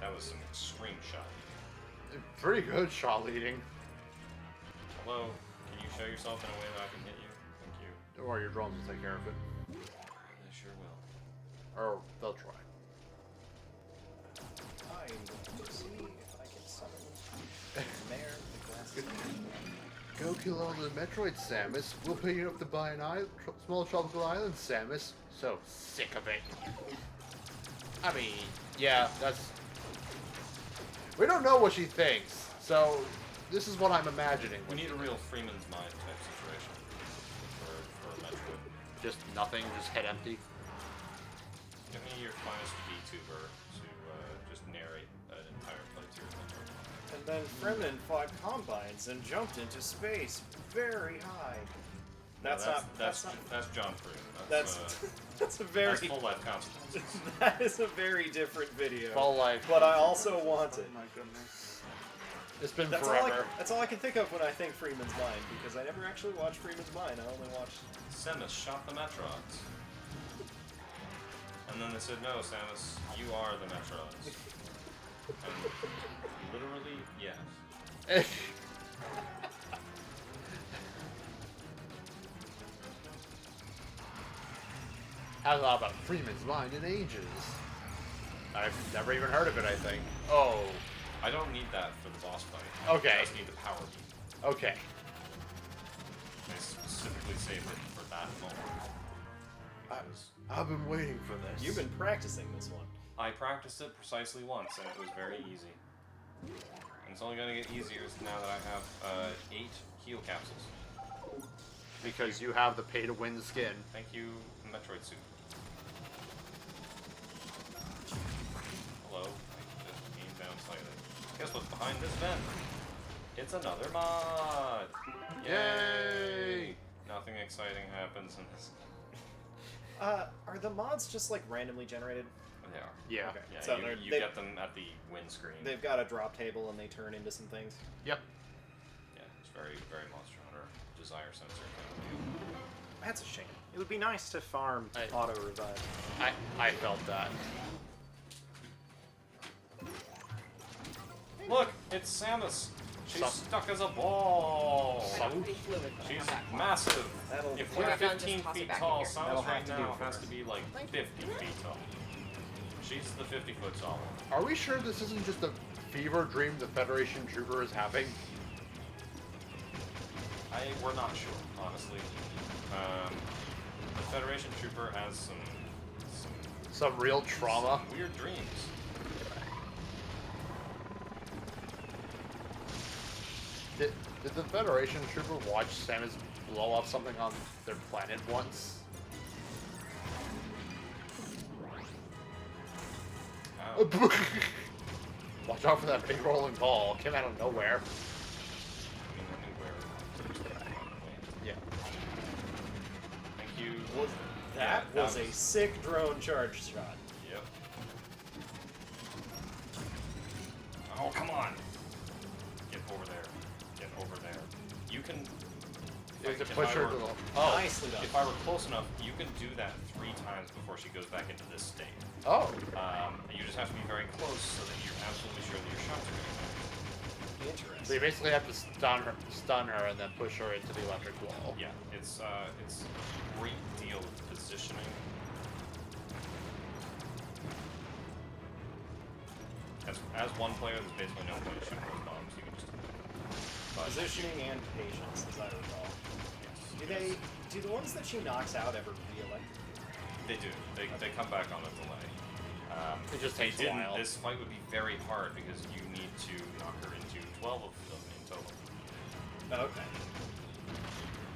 That was some extreme shot. Pretty good shot leading. Hello, can you show yourself in a way that I can hit you? Thank you. Or your drones will take care of it. They sure will. Or they'll try. I'm going to see if I can summon Mare the glasses. Go kill all the Metroid, Samus. We'll pay you up to buy an small tropical island, Samus. So sick of it. I mean, yeah, that's... We don't know what she thinks, so this is what I'm imagining. We need a real Freeman's Mind type situation for Metroid. Just nothing, just head empty. Give me your finest VTuber to just narrate an entire playthrough of Metroid. And then Fremen fought combines and jumped into space very high. That's not. That's John Freeman. That's that's a very. That's full life consequences. That is a very different video. Full life. But I also want it. Oh my goodness. It's been That's forever. that's all I can think of when I think Freeman's Mind, because I never actually watched Freeman's Mind. I only watched. Samus shot the Metroids. And then they said, no, Samus, you are the Metroids. And literally, yes. Haven't thought about Freeman's mind in ages. I've never even heard of it, I think. Oh, I don't need that for the boss fight. Okay. I just need the power beam. okay. I specifically saved it for that moment. I've been waiting for this. You've been practicing this one. I practiced it precisely once, and it was very easy. And it's only going to get easier now that I have 8 heal capsules. Because you have the pay-to-win skin. Thank you, Metroid Suit. Hello. I just aim down slightly. Guess what's behind this vent? It's another mod! Yay! Nothing exciting happens in this. Are the mods just like randomly generated? They are. Yeah. Okay. Yeah, So you they- get them at the win screen. They've got a drop table and they turn into some things. Yep. Yeah, it's very, very Monster Hunter desire sensor kind of deal. That's a shame. It would be nice to farm auto revive. I felt that. Look, it's Samus. She's Some- stuck as a ball. It would be fluid. She's Come back. massive. That'll- If Yeah, we're I've done 15 just toss it feet back in tall, here. That'll Samus have right to do now it for has us. to be like Thank you. 50 feet tall. She's the 50-foot tall one. Are we sure this isn't just a fever dream the Federation Trooper is having? We're not sure, honestly. The Federation Trooper has some Some real trauma? weird dreams. Did the Federation Trooper watch Samus blow up something on their planet once? Wow. Watch out for that big rolling ball. Came out of nowhere. I mean, I knew where. Yeah. Thank you. That Yeah, was a sick drone charge shot. Yep. Oh, come on! Get over there. Get over there. You can. You have to if push I her were- to the. Oh. Nicely done. If I were close enough, you can do that 3 times before she goes back into this state. Oh. You just have to be very close so that you're absolutely sure that your shots are going to hit. Interesting. So you basically have to stun her, and then push her into the electric wall. Yeah, it's a great deal of positioning. As one player, there's basically no point in shooting those bombs. You can just Positioning and patience, as I recall. yes. Do the ones that she knocks out ever re-elect? They do. They come back on a delay. It just they takes a didn't. while. This fight would be very hard because you need to knock her into 12 of them in total. Okay.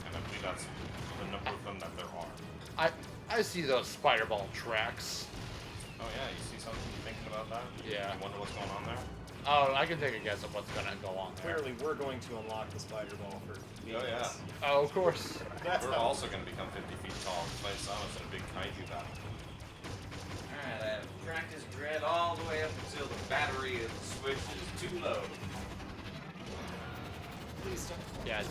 And I believe that's the number of them that there are. I see those spider ball tracks. Oh yeah, you see something thinking about that? Yeah. You wonder what's going on there? Oh, I can take a guess of what's gonna go on there. Clearly, we're going to unlock the spider ball for me. Oh, yeah. Oh, of course. That's We're how- also going to become 50 feet tall and fight Samus in a big kaiju battle. Alright, I have tracked this dread all the way up until the battery of the switch is too low. Please don't. Yeah.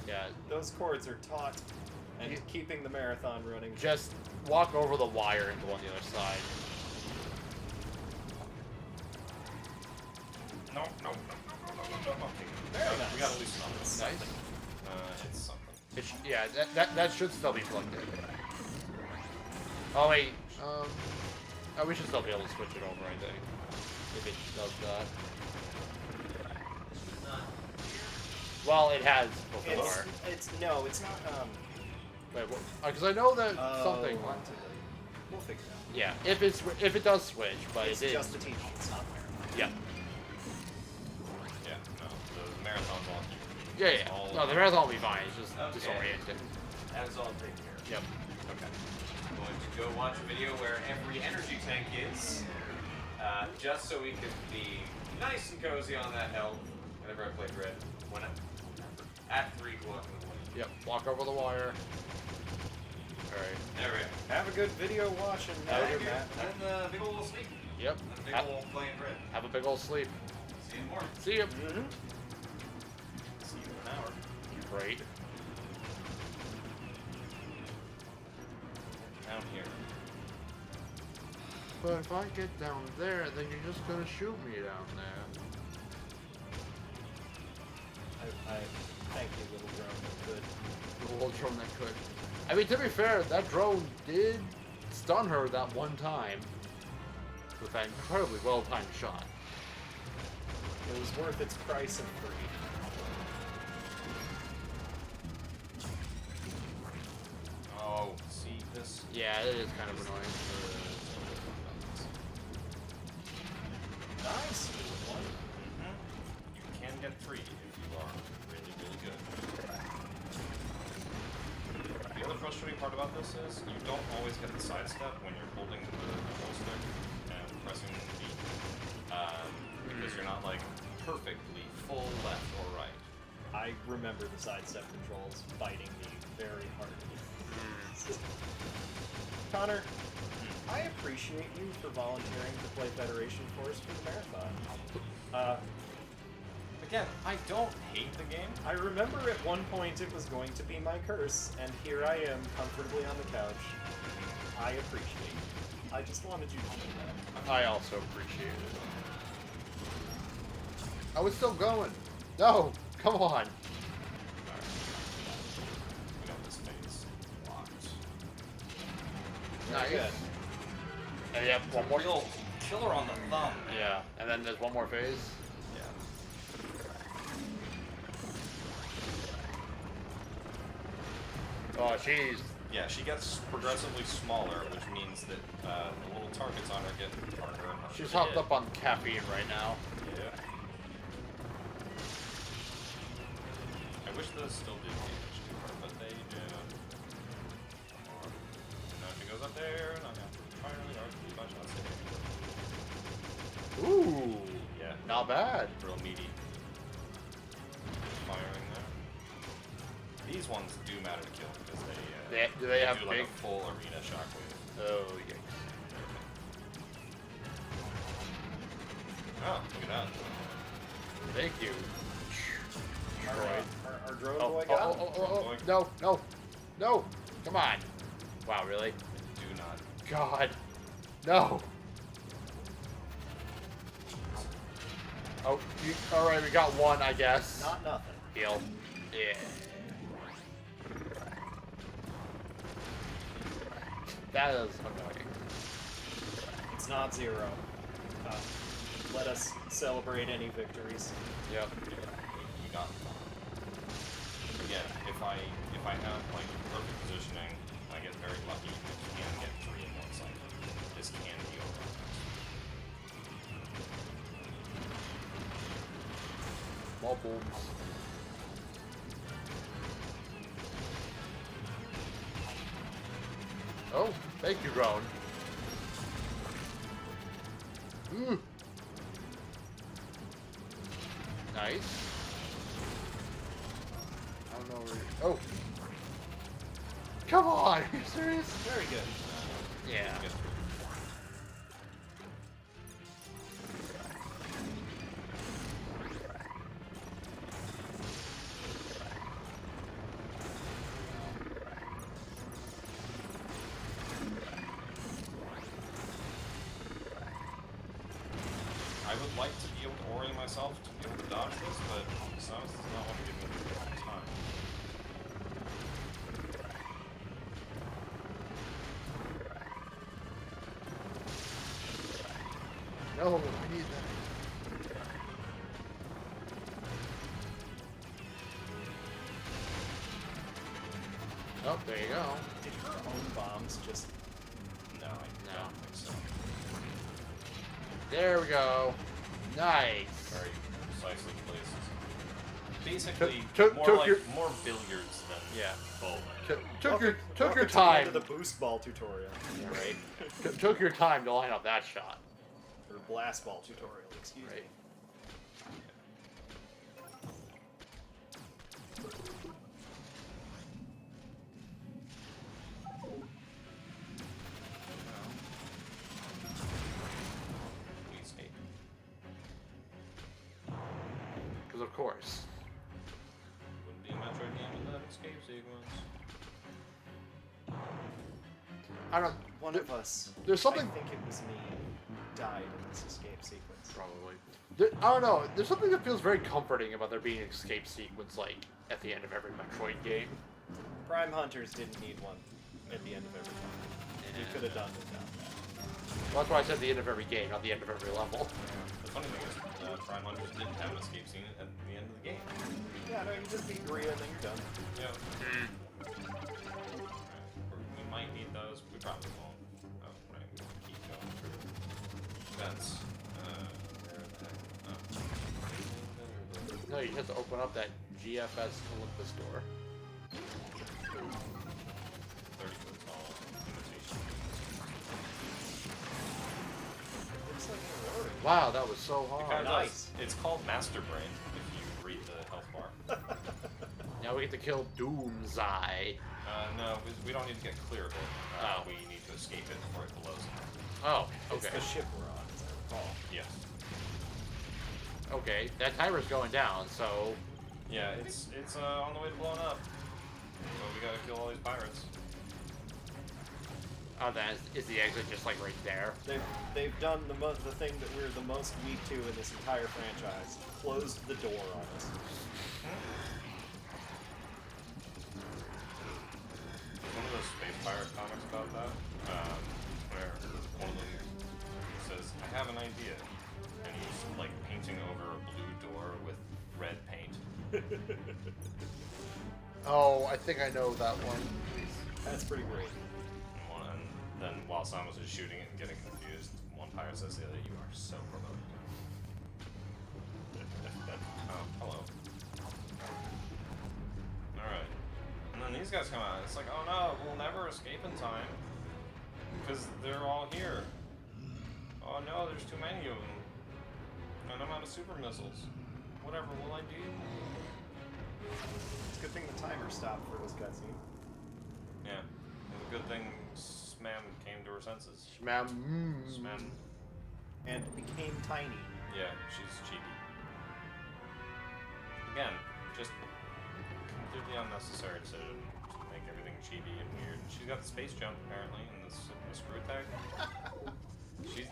Yeah. Those cords are taut and You- keeping the marathon running. Just walk over the wire and go on the other side. No. Very nice. We got to loosen up. It's Nice. it's something. Yeah, that should still be plugged in. Oh wait, oh, we should still be able to switch it over, I think, if it does that. Well, it has before. It's not. Wait, because I know that something. We'll figure it out. Yeah, if it does switch, but It's it did. just a teach. It's not marathon. Yeah. Yeah, no. The marathon's all you. Yeah. All No, the marathon will be fine. It's just Okay. disoriented. That's all taken care of. Yep. Okay. I'm going to go watch a video where every energy tank is, just so we can be nice and cozy on that health whenever I play Bread. At 3 o'clock in the morning. Yep. Walk over the wire. All right. There we go. Have a good video watching. Thank you. And a big ol' sleep. Yep. And a big Ha- ol' playing Bread. Have a big old sleep. See you in the morning. See you. Mm-hmm. See you in an hour. Great. down here. But if I get down there, then you're just gonna shoot me down there. I thank you, little drone that could. The little drone that could. I mean, to be fair, that drone did stun her that one time with an incredibly well-timed shot. It was worth its price of free. Oh, see this? Yeah, it is kind of annoying. Nice. One. You can get free if you are really, really good. The other frustrating part about this is you don't always get the sidestep when you're holding the control stick and pressing B. Because you're not like perfectly full left or right. I remember the sidestep controls biting me very hard. Connor, I appreciate you for volunteering to play Federation Force for the marathon. Again, I don't hate the game. I remember at one point it was going to be my curse, and here I am comfortably on the couch. I appreciate it. I just wanted you to know that. I also appreciate it. I was still going. No, come on. We got this phase locked. Nice. Good. And yeah, one more. Real killer on the thumb. Yeah, and then there's one more phase. Yeah. Oh, jeez. Yeah, she gets progressively smaller, which means that the little targets on her get harder and harder. She's to hopped hit. up on caffeine right now. Yeah. I wish those still did damage to her, but they do. Now she goes up there, and I'm gonna have to try really hard to keep my shots hitting. Ooh. Yeah. Not bad. Real meaty. Firing there. These ones do matter to kill because Do they have do like big? a full arena shockwave. Oh, yikes. Oh, look at that. Thank you. Our drone Oh, boy oh, got oh, oh, oh, no, no, no. Come on. Wow, really? Do not. God. No. Oh, alright, we got one, I guess. Not nothing. Heal. Yeah. That is annoying. It's not zero. Let us celebrate any victories. Yep. You got them. Again, if I have like perfect positioning, I get very lucky. I can get 3 in one cycle. This can be over. Bubbles. Oh, thank you, drone. Ooh. Nice. I don't know where you're... Oh. Come on, are you serious? Very good. Yeah. Get I would like to be able to orient myself to be able to dodge this, but Samus does not want to give me the time. No, I need that. Oh, there you go. Did her own bombs just... No, I don't think so. There we go. Nice. Very precisely placed. Basically, Took more your- more billiards than Yeah. bowling. Took your Welcome to time. the end of the boost ball tutorial. Yeah, right. Took your time to line up that shot. Or blast ball tutorial, excuse Right. me. We escape. Because of course. Wouldn't be a Metroid game without an escape sequence. I don't. One of us. There's something. I think it was me. Died in this escape sequence. Probably. I don't know. There's something that feels very comforting about there being an escape sequence, like at the end of every Metroid game. Prime Hunters didn't need one at the end of every time. You could have done without that. Well, that's why I said the end of every game, not the end of every level. The funny thing is, Prime Hunters didn't have an escape scene at the end of the game. Yeah, no, you just beat Gria and then you're done. Yeah. We might need those. We probably won't. Oh, right. We can keep going through events. Where the heck? Oh. No, you just have to open up that GFS Olympus door. 30-foot tall invitation. Looks like you're loading. Wow, that was so hard. It kinda nice. does. It's called Master Brain if you read the health bar. Now we get to kill Doomseye. No, we don't need to get clear of it. Oh. We need to escape it before it blows up. Oh, It's okay. the ship we're on, as I recall. Yes. Okay, that timer's going down, so... Yeah, it's on the way to blowing up. So we gotta kill all these pirates. Oh, then is the exit just like right there? They've done the thing that we're the most weak to in this entire franchise. Closed the door on us. One of those space pirate comics about that, where one of them says, "I have an idea," and he's like painting over a blue door with red paint. Oh, I think I know that one. That's pretty great. And then while Samus is shooting it and getting confused, one pirate says to the other, "You are so promoted." Oh, hello. Alright. And then these guys come out. It's like, oh no, we'll never escape in time. Because they're all here. Oh no, there's too many of them. And I'm out of super missiles. Whatever will I do? It's a good thing the timer stopped for this cutscene. Yeah. It was a good thing Smam came to her senses. Shmam. Smam. And became tiny. Yeah, she's chibi. Again, just completely unnecessary decision to make everything chibi and weird. She's got the space jump apparently, and the screw attack.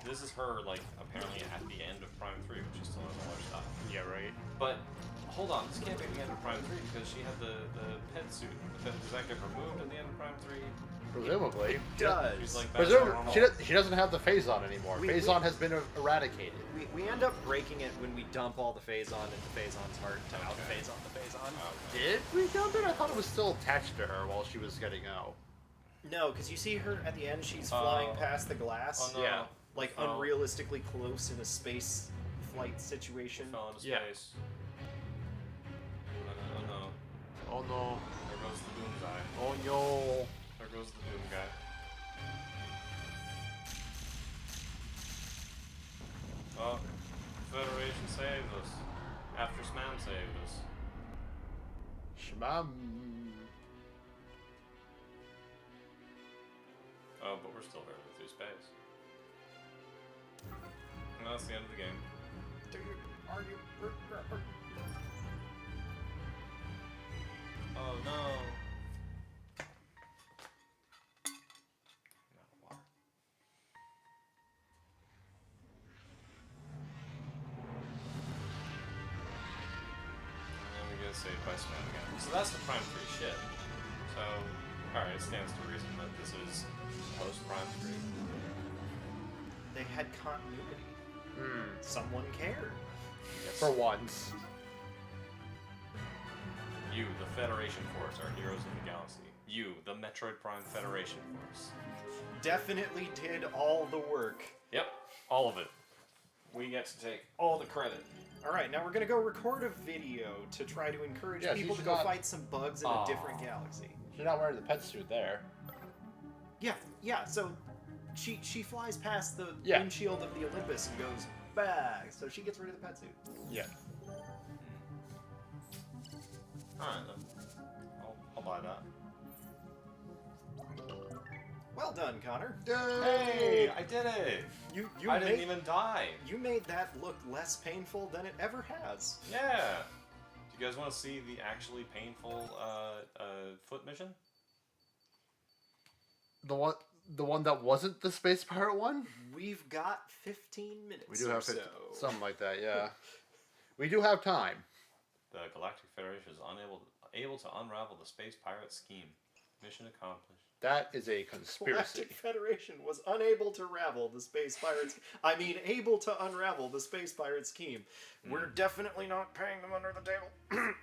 This is her like apparently at the end of Prime 3, which is still in the style. Yeah, right. But hold on, this can't be the end of Prime 3 because she had the pet suit. Does that get removed at the end of Prime 3? Presumably. She's like back to Presumably, normal. she doesn't have the Phazon anymore. We- Phazon has been eradicated. We end up breaking it when we dump all the Phazon into Phazon's heart to out Okay. Phazon the Phazon. Did we dump it? I thought it was still attached to her while she was getting out. No, because you see her at the end, she's flying past the glass. Oh no. Yeah. Like Oh. unrealistically close in a space flight situation. Fell into Yeah. space. Oh no. Oh no. There goes the Doom guy. Oh no. There goes the Doom guy. Oh, Federation saved us. After Smam saved us. Shmam. Oh, but we're still hurtling through space. And that's the end of the game. Are you? Oh no. No, water. And then we get saved by Smam again. So that's the Prime 3 shit. So, alright, it stands to reason that this is post Prime 3. They had continuity. Someone cared. For once. You, the Federation Force, are heroes of the galaxy. You, the Metroid Prime Federation Force. Definitely did all the work. Yep, all of it. We get to take all the credit. All right, now we're gonna go record a video to try to encourage Yeah, people she's to go got- fight some bugs in a different galaxy. She's not wearing the pet suit there. Yeah. So she flies past the Yeah. windshield of the Olympus and goes back. So she gets rid of the pet suit. Yeah. Alright then. I'll buy that. Well done, Connor. Hey, I did it! You I made, didn't even die. You made that look less painful than it ever has. Yeah. Do you guys want to see the actually painful foot mission? The one, the one that wasn't the Space Pirate one? We've got 15 minutes. We do have 50, so. something like that, yeah. We do have time. The Galactic Federation is able to unravel the space pirate scheme. Mission accomplished. That is a conspiracy. Galactic Federation was unable to ravel the space pirates. Able to unravel the space pirate scheme. We're definitely not paying them under the table.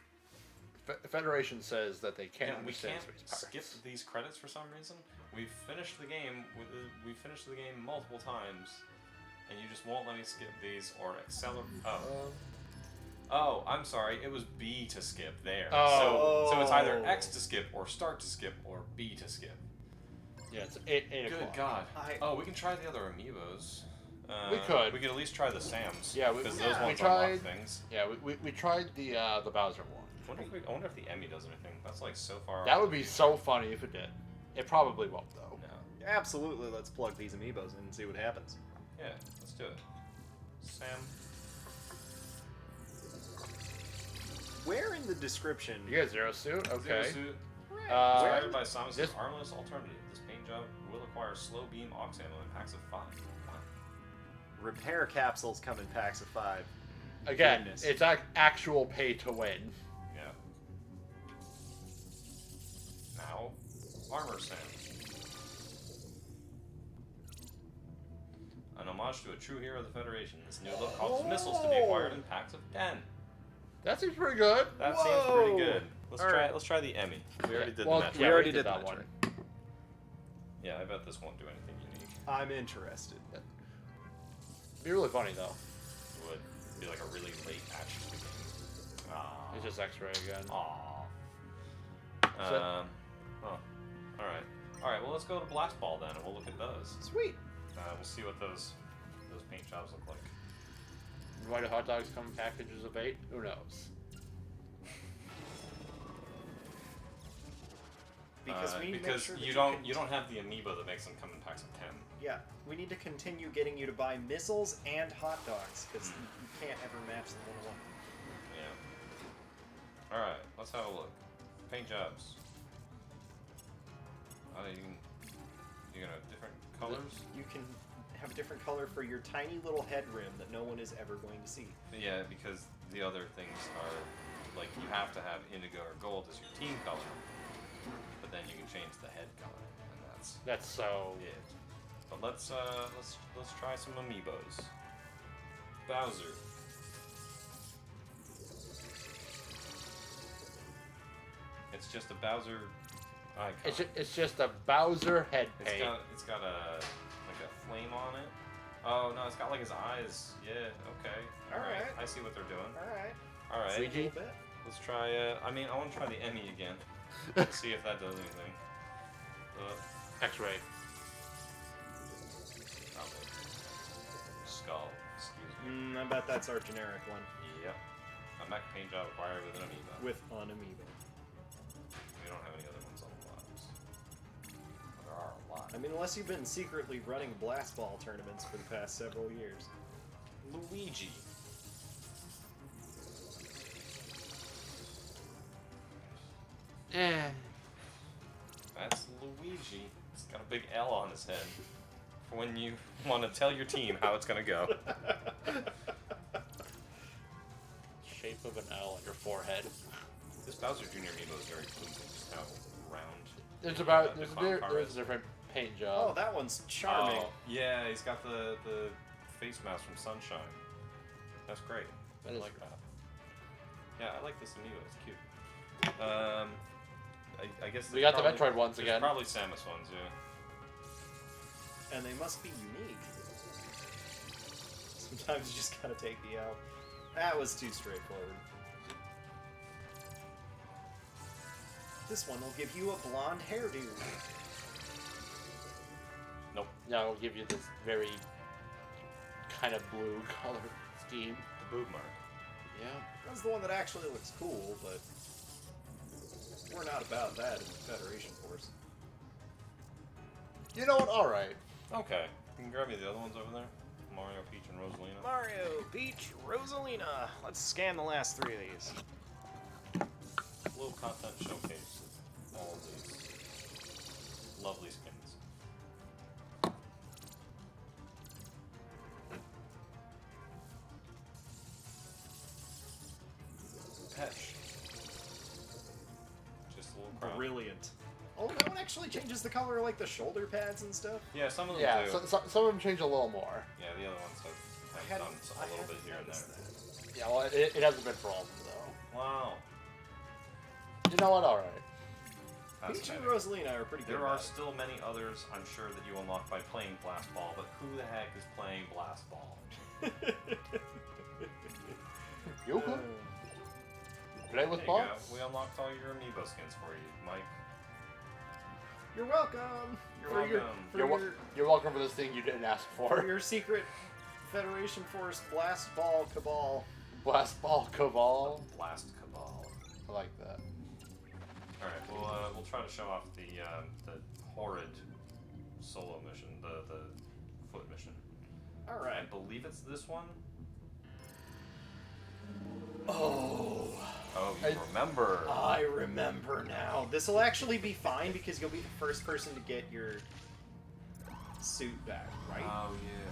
Federation says that they can't Yeah, we understand can't space skip pirates. these credits for some reason. We've finished the game. We finished the game multiple times, and you just won't let me skip these or accelerate. Oh, I'm sorry. It was B to skip there. Oh. So it's either X to skip or start to skip or B to skip. Yeah, it's 8 Good o'clock. God. We can try the other amiibos. We could. We could at least try the Sams. Yeah, because those we ones tried. unlock things. Yeah, we tried the Bowser one. I wonder if the Emmy does anything. That's like so far. That off would the be game. so funny if it did. It probably won't though. No. Absolutely, let's plug these amiibos in and see what happens. Yeah, let's do it. Sam. Where in the description? You got Zero Suit? Okay. Zero Suit. Uh, Inspired by Samus's this- armless alternative, this paint job will acquire slow beam ox ammo in packs of 5. Wow. Repair capsules come in packs of 5. Again, Goodness. it's actual pay to win. Yeah. Now, Armor Sam. An homage to a true hero of the Federation. This new look causes missiles to be acquired in packs of 10. That seems pretty good. That seems pretty Whoa. good. Let's All try. right. Let's try the Emmy. We already did Well, the Metroid. yeah, We already did did that the one. Metroid. Yeah, I bet this won't do anything unique. I'm interested. Be really funny though. It would be like a really late patch to the game. Aww. It's just X-ray again. Aww. So- Oh. Alright. Alright, well let's go to Blast Ball then and we'll look at those. Sweet. We'll see what those paint jobs look like. Why do hot dogs come in packages of 8? Who knows? Because we need to make because sure that you can- don't have the amiibo that makes them come in packs of 10. Yeah, we need to continue getting you to buy missiles and hot dogs because you can't ever match them one-on-one. Yeah. Alright, let's have a look. Paint jobs. You can have different colors? You can have a different color for your tiny little head rim that no one is ever going to see. Yeah, because the other things are like you have to have indigo or gold as your team color, but then you can change the head color, and that's So it. But let's try some amiibos. Bowser. It's just a Bowser icon. it's just a Bowser head paint. It's got a like a flame on it. Oh no, it's got like his eyes. Yeah, okay. Alright. I see what they're doing. Alright. Alright. Luigi? Let's try I want to try the Emmy again. See if that does anything. X-ray. Probably. Skull. Excuse me. I bet that's our generic one. Yep. A mech paint job acquired with an amiibo. With an amiibo. We don't have any other ones on the box. There are a lot. I mean, unless you've been secretly running blast ball tournaments for the past several years. Luigi. That's Luigi. He's got a big L on his head. For when you want to tell your team how it's gonna go. Shape of an L on your forehead. This Bowser Jr. amiibo is very pleasing, just how round. There's the a clown car there's is. a different paint Oh, job. that one's charming. Oh, yeah, he's got the face mask from Sunshine. That's great. That I is like great. that. Yeah, I like this amiibo. It's cute. I guess We there's got the probably- Metroid ones there's again. Probably Samus ones, yeah. And they must be unique. Sometimes you just gotta take the L. That was too straightforward. This one will give you a blonde hairdo. Nope. Now I'll give you this very kind of blue color scheme. The boob mark. Yeah. That's the one that actually looks cool, but we're not about that in the Federation Force. You know what? All right. Okay. You can grab me the other ones over there. Mario, Peach, and Rosalina. Mario, Peach, Rosalina. Let's scan the last 3 of these. Little content showcase of all of these lovely skins. actually changes the color of like the shoulder pads and stuff. Yeah, some of them Yeah, do. some of them change a little more. Yeah, the other ones have done a little bit here and there. Yeah, well, it hasn't been for all of them, though. Wow. You know what? All right. Peach and Fascinating. Rosalina are pretty good. There are about it. still many others, I'm sure, that you unlock by playing Blast Ball, but who the heck is playing Blast Ball? You could play with There you balls. go. We unlocked all your amiibo skins for you, Mike. You're welcome. You're For your- welcome. for You're, your, you're welcome for this thing you didn't ask for for. your secret Federation Force Blast Ball Cabal. Blast Ball Cabal. Blast Cabal. I like that. Alright, we'll try to show off the horrid solo mission, the foot mission. All I right. believe it's this one. Oh, Oh, you remember. I remember now. This will actually be fine because you'll be the first person to get your suit back, right? Oh, yeah.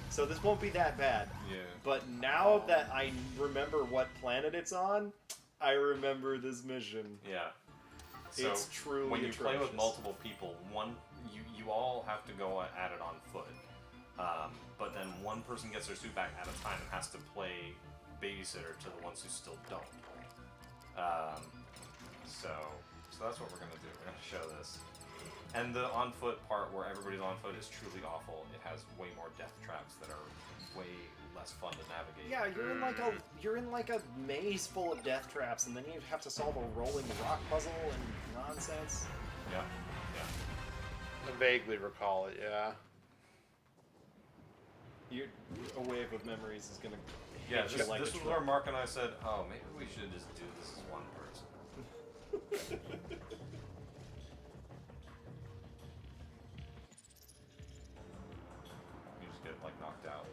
So this won't be that bad. Yeah. But now that I remember what planet it's on, I remember this mission. Yeah. So It's truly when you play with atrocious. multiple people, you all have to go at it on foot. But then one person gets their suit back at a time and has to play babysitter to the ones who still don't. So that's what we're gonna do. We're gonna show this. And the on foot part where everybody's on foot is truly awful. It has way more death traps that are way less fun to navigate. Yeah, you're in like a maze full of death traps, and then you have to solve a rolling rock puzzle and nonsense. Yeah. I vaguely recall it. Yeah. A wave of memories is gonna Yeah, hit this, you like this a was truck. where Mark and I said, oh, maybe we should just do this as one person. You just get, like, knocked out.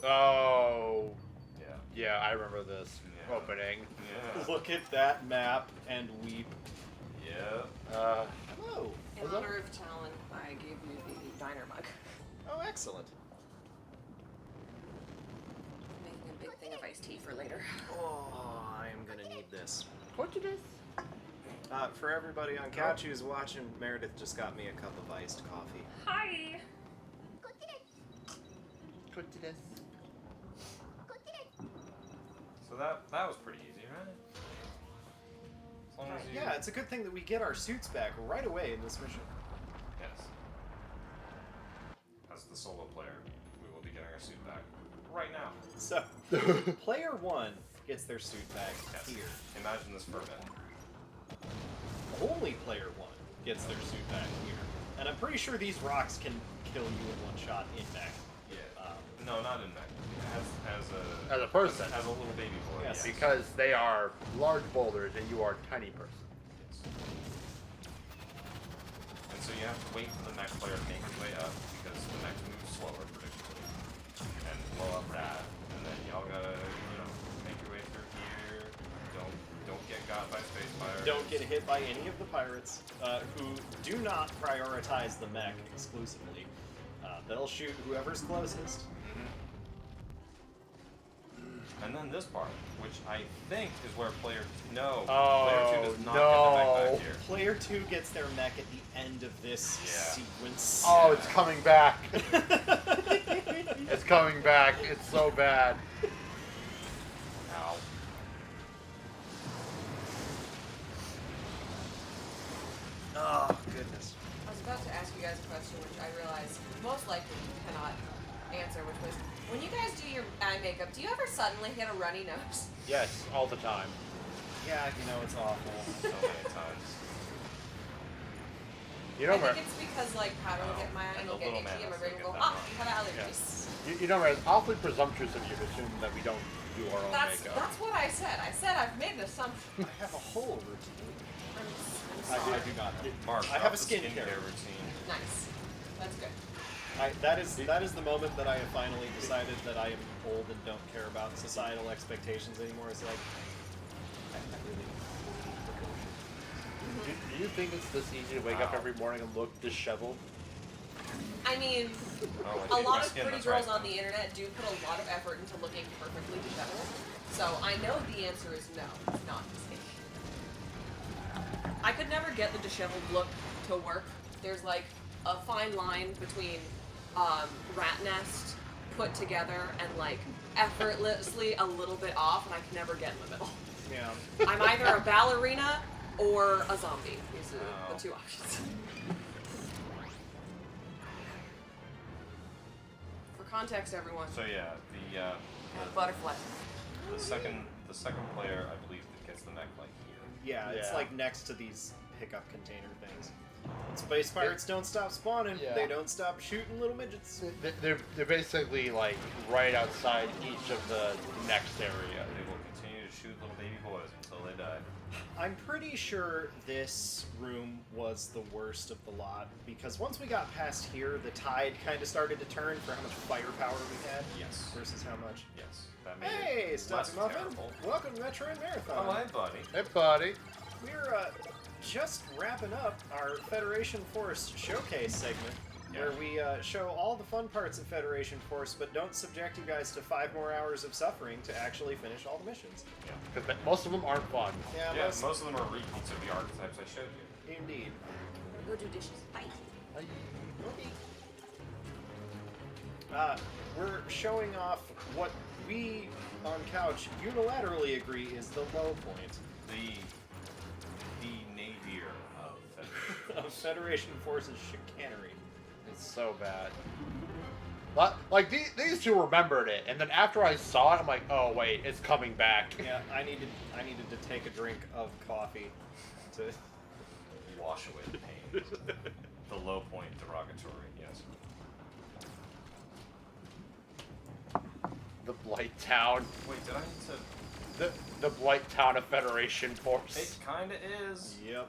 Oh. Yeah. Yeah, I remember this Yeah. opening. Yeah. Look at that map and weep. Yeah. Hello. In honor of Talon, I gave you the diner mug. Oh, excellent. Making a big thing of iced tea for later. Oh, I'm gonna need this. What did this? For everybody on couch who's watching, Meredith just got me a cup of iced coffee. Hi! What did this? So that was pretty easy, right? As long as you... Yeah, it's a good thing that we get our suits back right away in this mission. Yes. As the solo player, we will be getting our suit back right now. So, player one gets their suit back Yes. here. Imagine this for a minute. Only player one gets their suit back here. And I'm pretty sure these rocks can kill you in one shot in back. Yeah. No, not in that. As a person. As a little baby boy. Yes. Yes. Because they are large boulders and you are a tiny person. Yes. And so you have to wait for the next player to make his way up because the next moves slower, predictably. And blow up that. And then y'all gotta, make your way through here. Don't get got by space fire. Don't get hit by any of the pirates who do not prioritize the mech exclusively. They'll shoot whoever's closest. And then this part, which I think is where player no, Oh, player 2 does not no. get the mech back here. Player 2 gets their mech at the end of this Yeah. sequence. Oh, it's coming back. It's coming back. It's so bad. Ow. Oh, goodness. I was about to ask you guys a question, which I realize most likely you cannot answer, which was, when you guys do your eye makeup, do you ever suddenly get a runny nose? Yes, all the time. Yeah, it's awful. So many times. You know, I think it's because, powder will get in my eye and And it'll the get little itchy and my man brain has will to go, get that you have allergies. you know, it's awfully presumptuous of you to assume that we don't do our own makeup. That's what I said. I said I've made an assumption. I have a whole routine. I'm I sorry. do not. Mark, I have a the skincare routine. Nice. That's good. That is the moment that I have finally decided that I am old and don't care about societal expectations anymore. It's like, I really need precaution. Do you think it's this easy to wake up every morning and look disheveled? I mean, Oh, a I hate lot my of skin, pretty that's girls right. on the internet do put a lot of effort into looking perfectly disheveled. So I know the answer is no, it's not me. I could never get the disheveled look to work. There's like a fine line between rat nest put together and like effortlessly a little bit off, and I can never get in the middle. Yeah. I'm either a ballerina or a zombie. These are the two options. For context, everyone. So yeah, Butterfly. the second player, I believe, that gets the mech like here. Yeah, it's Yeah. like next to these pickup container things. Space pirates don't stop spawning. Yeah. They don't stop shooting little midgets. They're basically like right outside each of the next area. They will continue to shoot little baby boys until they die. I'm pretty sure this room was the worst of the lot because once we got past here, the tide kind of started to turn for how much firepower we had Yes. versus how much. Yes. That made Hey, it less Stuffy Muffin! terrible. Welcome to Metroid Marathon. Oh, hi, buddy. Hey, buddy. We're just wrapping up our Federation Force showcase segment, where we show all the fun parts of Federation Force, but don't subject you guys to 5 more hours of suffering to actually finish all the missions. Because most of them aren't fun. Yeah, Yeah, most of them are repeats of the archetypes I showed you. indeed. Go do dishes. Bye. We're showing off what we on Couch unilaterally agree is the low point The nadir of Federation. of Federation Force's chicanery. It's so bad. Like these two remembered it, and then after I saw it, I'm like, oh wait, it's coming back. Yeah, I needed to take a drink of coffee to. Wash away the pain. The low point derogatory, yes. The Blight Town, Wait, did I need to... the Blight Town of Federation It Force. kinda is. Yep.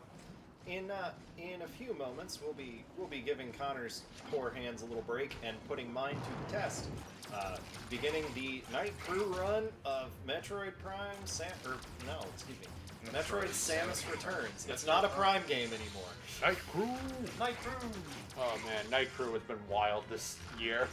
In a few moments, we'll be giving Connor's poor hands a little break and putting mine to the test. Beginning the night crew run of Metroid Prime Metroid Samus Returns. It's not a Prime game anymore. Night Crew. Night Crew! Oh man, Night Crew has been wild this year.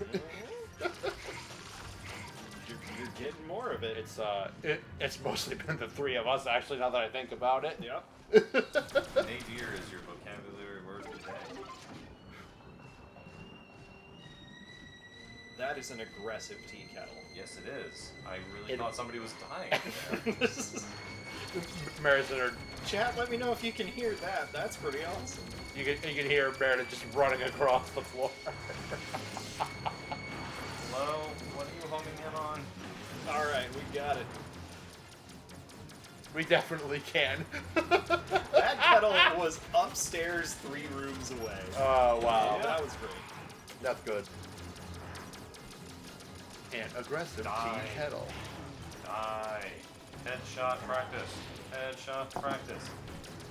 You're getting more of it. It's mostly been the three of us actually. Now that I think about it. Yep. Nadir is your vocabulary word of the day. That is an aggressive tea kettle. Yes, it is. I really It- thought somebody was dying there. Meredith, Chat, let me know if you can hear that. That's pretty awesome. you can hear Meredith just running across the floor. Hello? What are you homing in on? All right, we got it. We definitely can. That kettle was upstairs 3 rooms away. Oh wow, That was great. that's good. And aggressive Die. tea kettle. Die. Headshot practice. Headshot practice.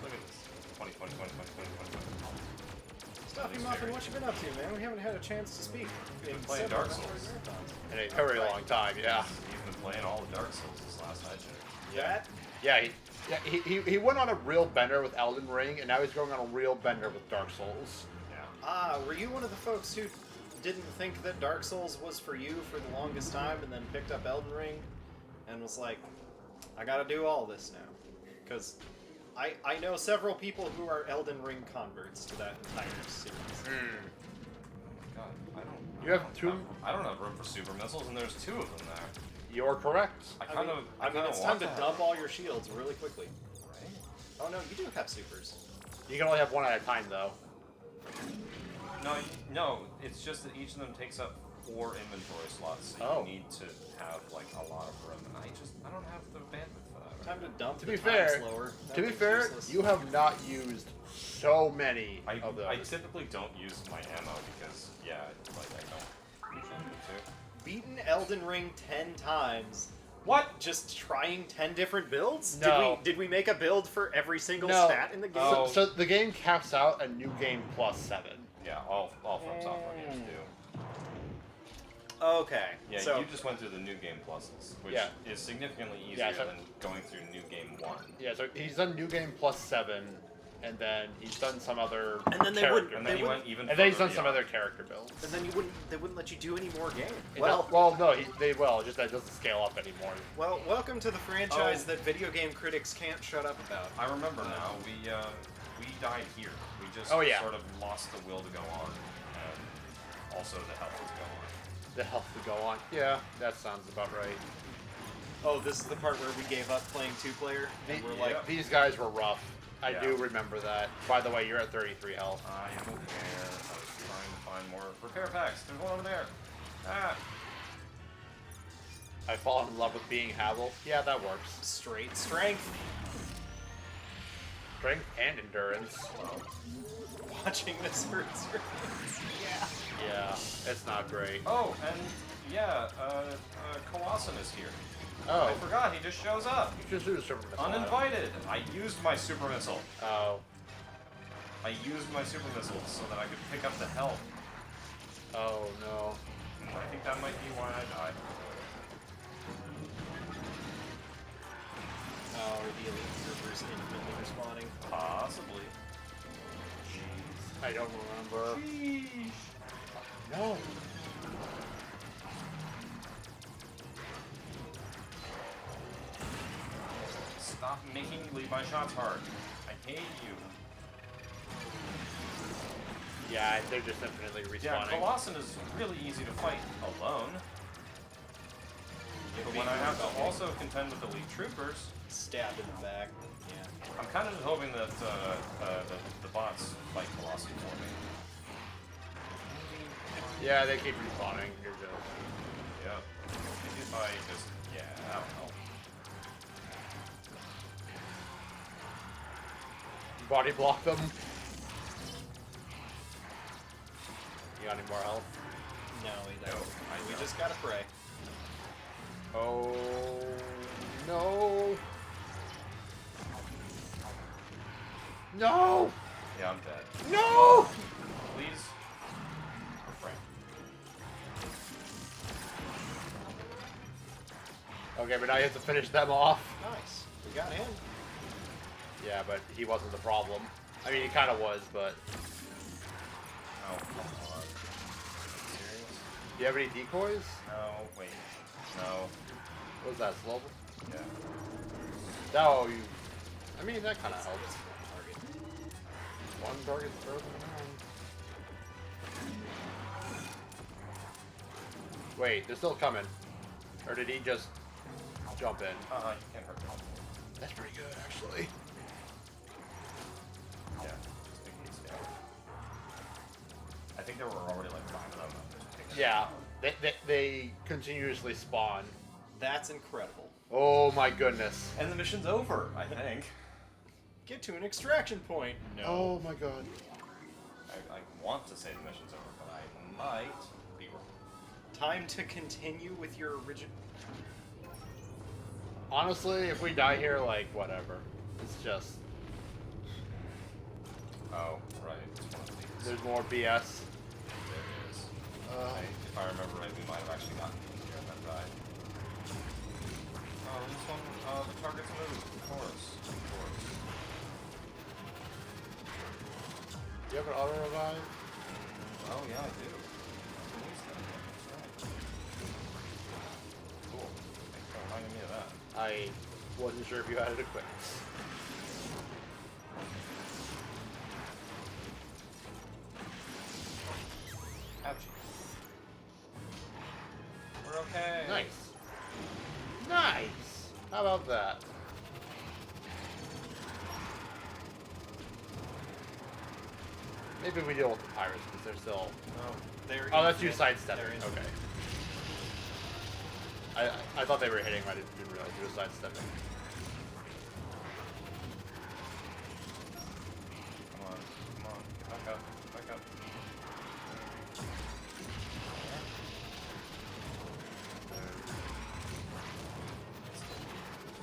Look at this. 20, 20, 20, 20, 20, 20, 20. Stuffy Muffin, what you been up to, man? We haven't had a chance to speak. Been playing several Dark Souls. Metroid Marathons. In a very long time, yeah. You've been playing all the Dark Souls this last night, Jimmy. That Yeah, he went on a real bender with Elden Ring, and now he's going on a real bender with Dark Souls. Yeah. were you one of the folks who didn't think that Dark Souls was for you for the longest time, and then picked up Elden Ring, and was like, I gotta do all this now? Because I know several people who are Elden Ring converts to that entire series. God, You have two. I don't have room for super missiles, and there's 2 of them there. You're correct. I I kind mean, of. it's time to dump all your shields really quickly. Right? Oh no, you do have supers. You can only have one at a time, though. No, it's just that each of them takes up 4 inventory slots, so Oh. you need to have like a lot of room, and I don't have the bandwidth for that. Time to dump To the be time fair, slower. That To be thing's fair, useless. you have not used so many of those. I typically don't use my ammo because I don't usually need to. beaten Elden Ring 10 times. What? Just trying 10 different builds? No. Did we make a build for every single No. stat in the game? Oh. So the game caps out a new game plus 7. Yeah, all From Software games do. Okay. Yeah, so you just went through the new game pluses, which Yeah. is significantly easier Yeah, so- than going through new game 1. Yeah, so he's done new game plus 7, and then he's done some other And then they character wouldn't- And They then you would- went even and then he's further done some beyond. other character builds. and then they wouldn't let you do any more game. No, they will. Just that it doesn't scale up anymore. Well, welcome to the franchise Oh. that video game critics can't shut up about. I remember now. We died here. We just Oh, yeah. sort of lost the will to go on, and also the health to go on. The health to go on. Yeah, that sounds about right. Oh, this is the part where we gave up playing 2-player, and we're like, These guys were rough. I Yeah. do remember that. By the way, you're at 33 health. I am aware. I was trying to find more repair packs. There's one over there. Ah. I fall in love with being Havel. Yeah, that works. straight strength. Strength and endurance. Watching this hurts. Yeah, it's not great. Oh, and yeah, Kawasan is here. Oh, I forgot. He just shows up. you just do the super missile. Uninvited. I used my super missile. Oh, I used my super missile so that I could pick up the health. oh no. I think that might be why I died. Oh, are the elite troopers infinitely respawning? Possibly. I don't remember. No. Stop making me leave my shots hard. I hate you. Yeah, they're just infinitely Yeah, respawning. Kawasan is really easy to fight alone. But when I have to also contend with elite troopers, Stabbed in the back. Yeah. I'm kind of hoping that the bots fight Kawasan for me. Yeah, they keep respawning. You're good. Yeah. Maybe if I just, yeah, I don't know. Body block them. You got any more health? No, we don't. I We don't. just gotta pray. Oh no! No! Yeah, I'm dead. No! Please. Refrain. Okay, but now you have to finish them off. Nice. We got him. Yeah, but he wasn't the problem. I mean, he kind of was, but. Oh, come on. Serious? Do you have any decoys? No, wait. No. What was that, slow? Yeah. No, you. I mean, that kind of helps. Target. One target's frozen around. Wait, they're still coming. Or did he just jump in? You can't hurt me. That's pretty good, actually. Yeah. Just in case, yeah. I think there were already like 5 of them. Just take it. Yeah, they continuously spawn. That's incredible. Oh my goodness. And the mission's over, I think. Get to an extraction point. No. Oh my god. I want to say the mission's over, but I might be wrong. Time to continue with your original. Honestly, if we die here, like, whatever. It's just, Oh, right. It's one of these. there's more BS. There it is. If I remember right, we might have actually gotten in here and then died. Oh, this one, the target's moved. Of course. Of course. Do you have an auto revive? Oh, yeah, I do. I can use that. That's right. Cool. Thanks for reminding me of that. I wasn't sure if you had it equipped. Ouchie. We're okay. Nice. Nice! How about that? Maybe we deal with the pirates because they're still. No. They're Oh, that's you infinite. sidestepping. They're infinite. Okay. I thought they were hitting, but I didn't realize you were sidestepping. Come on. Come on. Get back up. Get back up.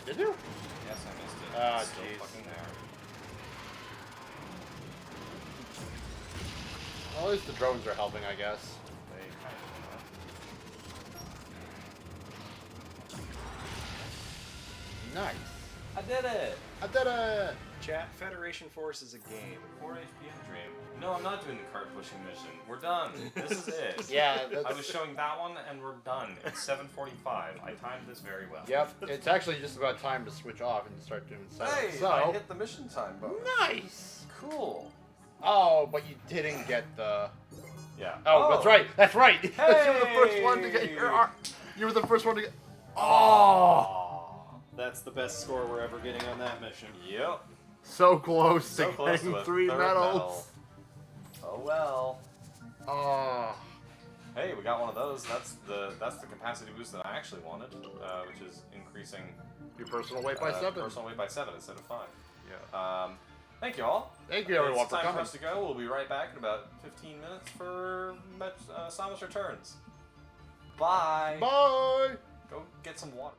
Did you? Yes, I missed it. Ah, It's still jeez. fucking there. Well, at least the drones are helping, I guess. They kind of Nice. I did it! I did it! Chat, Federation Force is a game. 4 HPM dream. No, I'm not doing the cart pushing mission. We're done. This is it. Yeah, I was showing that one, and we're done. It's 7:45. I timed this very well. Yep, it's actually just about time to switch off and start doing stuff. Hey, so, I hit the mission time bonus. nice! Cool. Oh, but you didn't get the. Yeah. Oh, that's right. That's right. You were the first one to get your. Hey! You were the first one to get. Oh, that's the best score we're ever getting on that mission. Yep. So close So to close getting to a 3 third medals. medal. Oh well. Oh. Hey, we got one of those. That's the capacity boost that I actually wanted, which is increasing Your personal weight by 7. personal weight by 7 instead of 5. Yeah. Thank you all. Thank you everyone It's for time coming. for us to go. We'll be right back in about 15 minutes for Samus Returns. Bye. Bye. Go get some water.